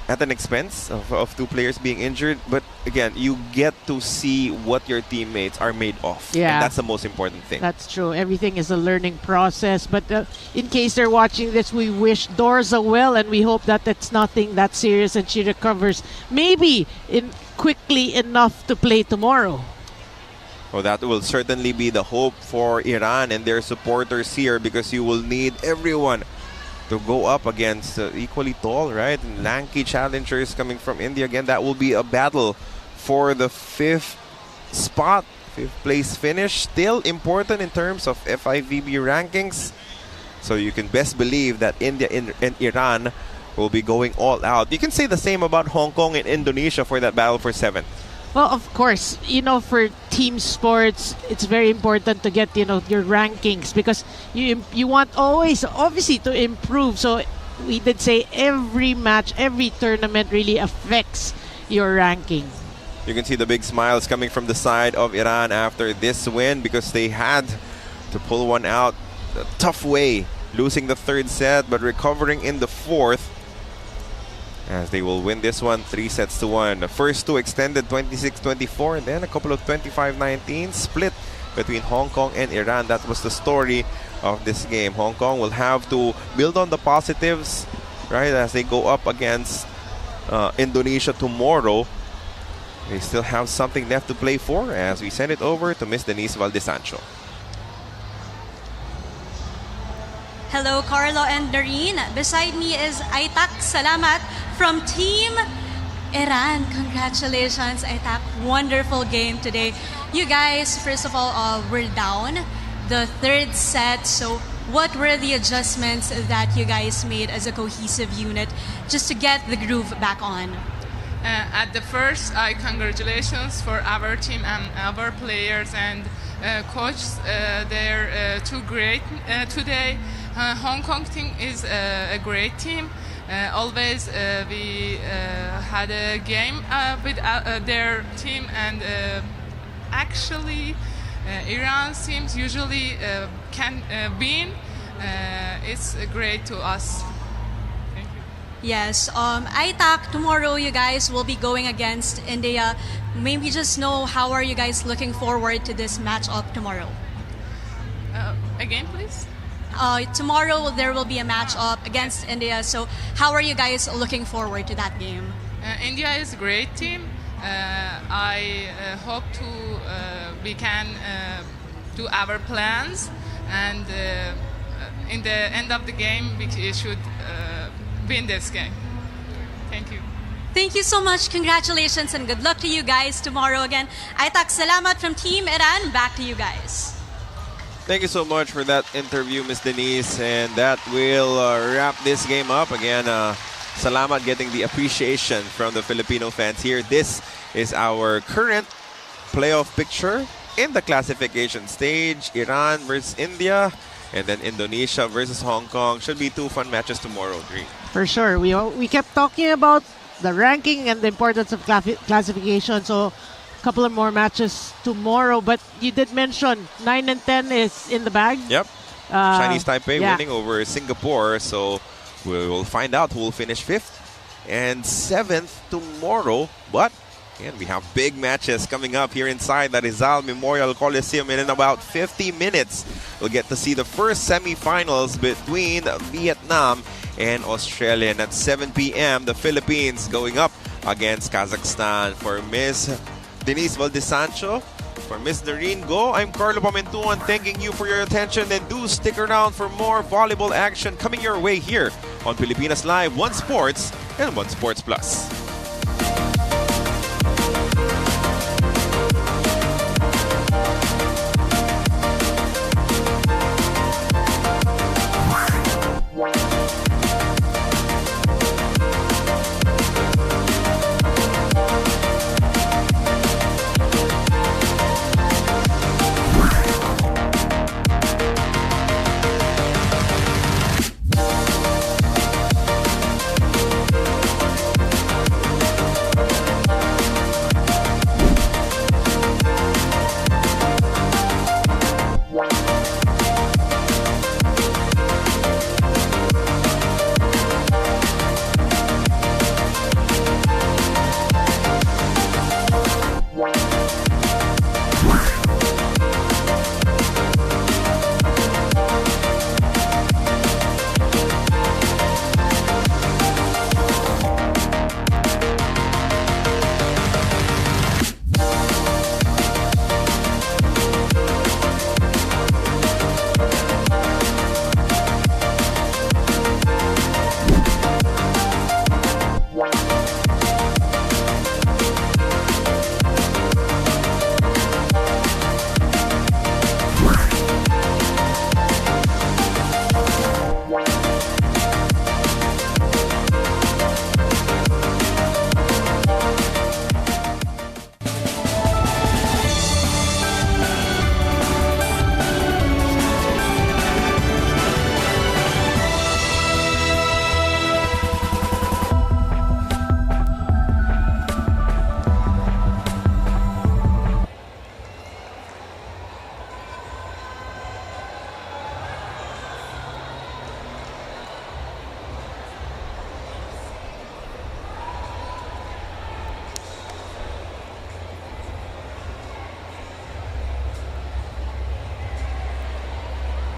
[SPEAKER 1] at an expense of two players being injured, but again, you get to see what your teammates are made of.
[SPEAKER 2] Yeah.
[SPEAKER 1] And that's the most important thing.
[SPEAKER 2] That's true. Everything is a learning process, but in case they're watching this, we wish Dorza well, and we hope that it's nothing that serious and she recovers maybe quickly enough to play tomorrow.
[SPEAKER 1] Well, that will certainly be the hope for Iran and their supporters here, because you will need everyone to go up against equally tall, right? And lanky challengers coming from India. Again, that will be a battle for the fifth spot, fifth place finish. Still important in terms of FIVB rankings. So you can best believe that India and Iran will be going all out. You can say the same about Hong Kong and Indonesia for that battle for 7th.
[SPEAKER 2] Well, of course, you know, for team sports, it's very important to get, you know, your rankings, because you want always, obviously, to improve. So we did say every match, every tournament really affects your ranking.
[SPEAKER 1] You can see the big smiles coming from the side of Iran after this win, because they had to pull one out a tough way, losing the third set but recovering in the fourth, as they will win this one 3-1. The first two extended 26-24, and then a couple of 25-19 split between Hong Kong and Iran. That was the story of this game. Hong Kong will have to build on the positives, right, as they go up against Indonesia tomorrow. They still have something left to play for, as we send it over to Miss Denise Valdesancho.
[SPEAKER 8] Hello, Carlo and Doreen. Beside me is Aitak Salamat from Team Iran, congratulations. I thought wonderful game today. You guys, first of all, were down the third set. So what were the adjustments that you guys made as a cohesive unit just to get the groove back on?
[SPEAKER 9] At the first, congratulations for our team and our players and coach. They're too great today. Hong Kong team is a great team. Always we had a game with their team, and actually Iran teams usually can win. It's great to us. Thank you.
[SPEAKER 8] Yes, I thought tomorrow you guys will be going against India. Maybe just know how are you guys looking forward to this matchup tomorrow?
[SPEAKER 9] Again, please.
[SPEAKER 8] Tomorrow there will be a matchup against India. So how are you guys looking forward to that game?
[SPEAKER 9] India is a great team. I hope we can do our plans, and in the end of the game we should win this game. Thank you.
[SPEAKER 8] Thank you so much. Congratulations and good luck to you guys tomorrow again. Aitak salamat from Team Iran. Back to you guys.
[SPEAKER 1] Thank you so much for that interview, Miss Denise. And that will wrap this game up. Again, salamat getting the appreciation from the Filipino fans here. This is our current playoff picture in the classification stage. Iran versus India, and then Indonesia versus Hong Kong. Should be two fun matches tomorrow, Green.
[SPEAKER 2] For sure. We kept talking about the ranking and the importance of classification. So a couple of more matches tomorrow. But you did mention 9 and 10 is in the bag.
[SPEAKER 1] Yep. Chinese Taipei winning over Singapore. So we will find out who will finish 5th and 7th tomorrow. But again, we have big matches coming up here inside the Rizal Memorial Coliseum. And in about 50 minutes, we'll get to see the first semifinals between Vietnam and Australia. And at 7 p.m., the Philippines going up against Kazakhstan. For Miss Denise Valdesancho, for Miss Noreen Go, I'm Carlo Pamentuan, thanking you for your attention. And do stick around for more volleyball action coming your way here on Pilipinas Live, One Sports and One Sports Plus.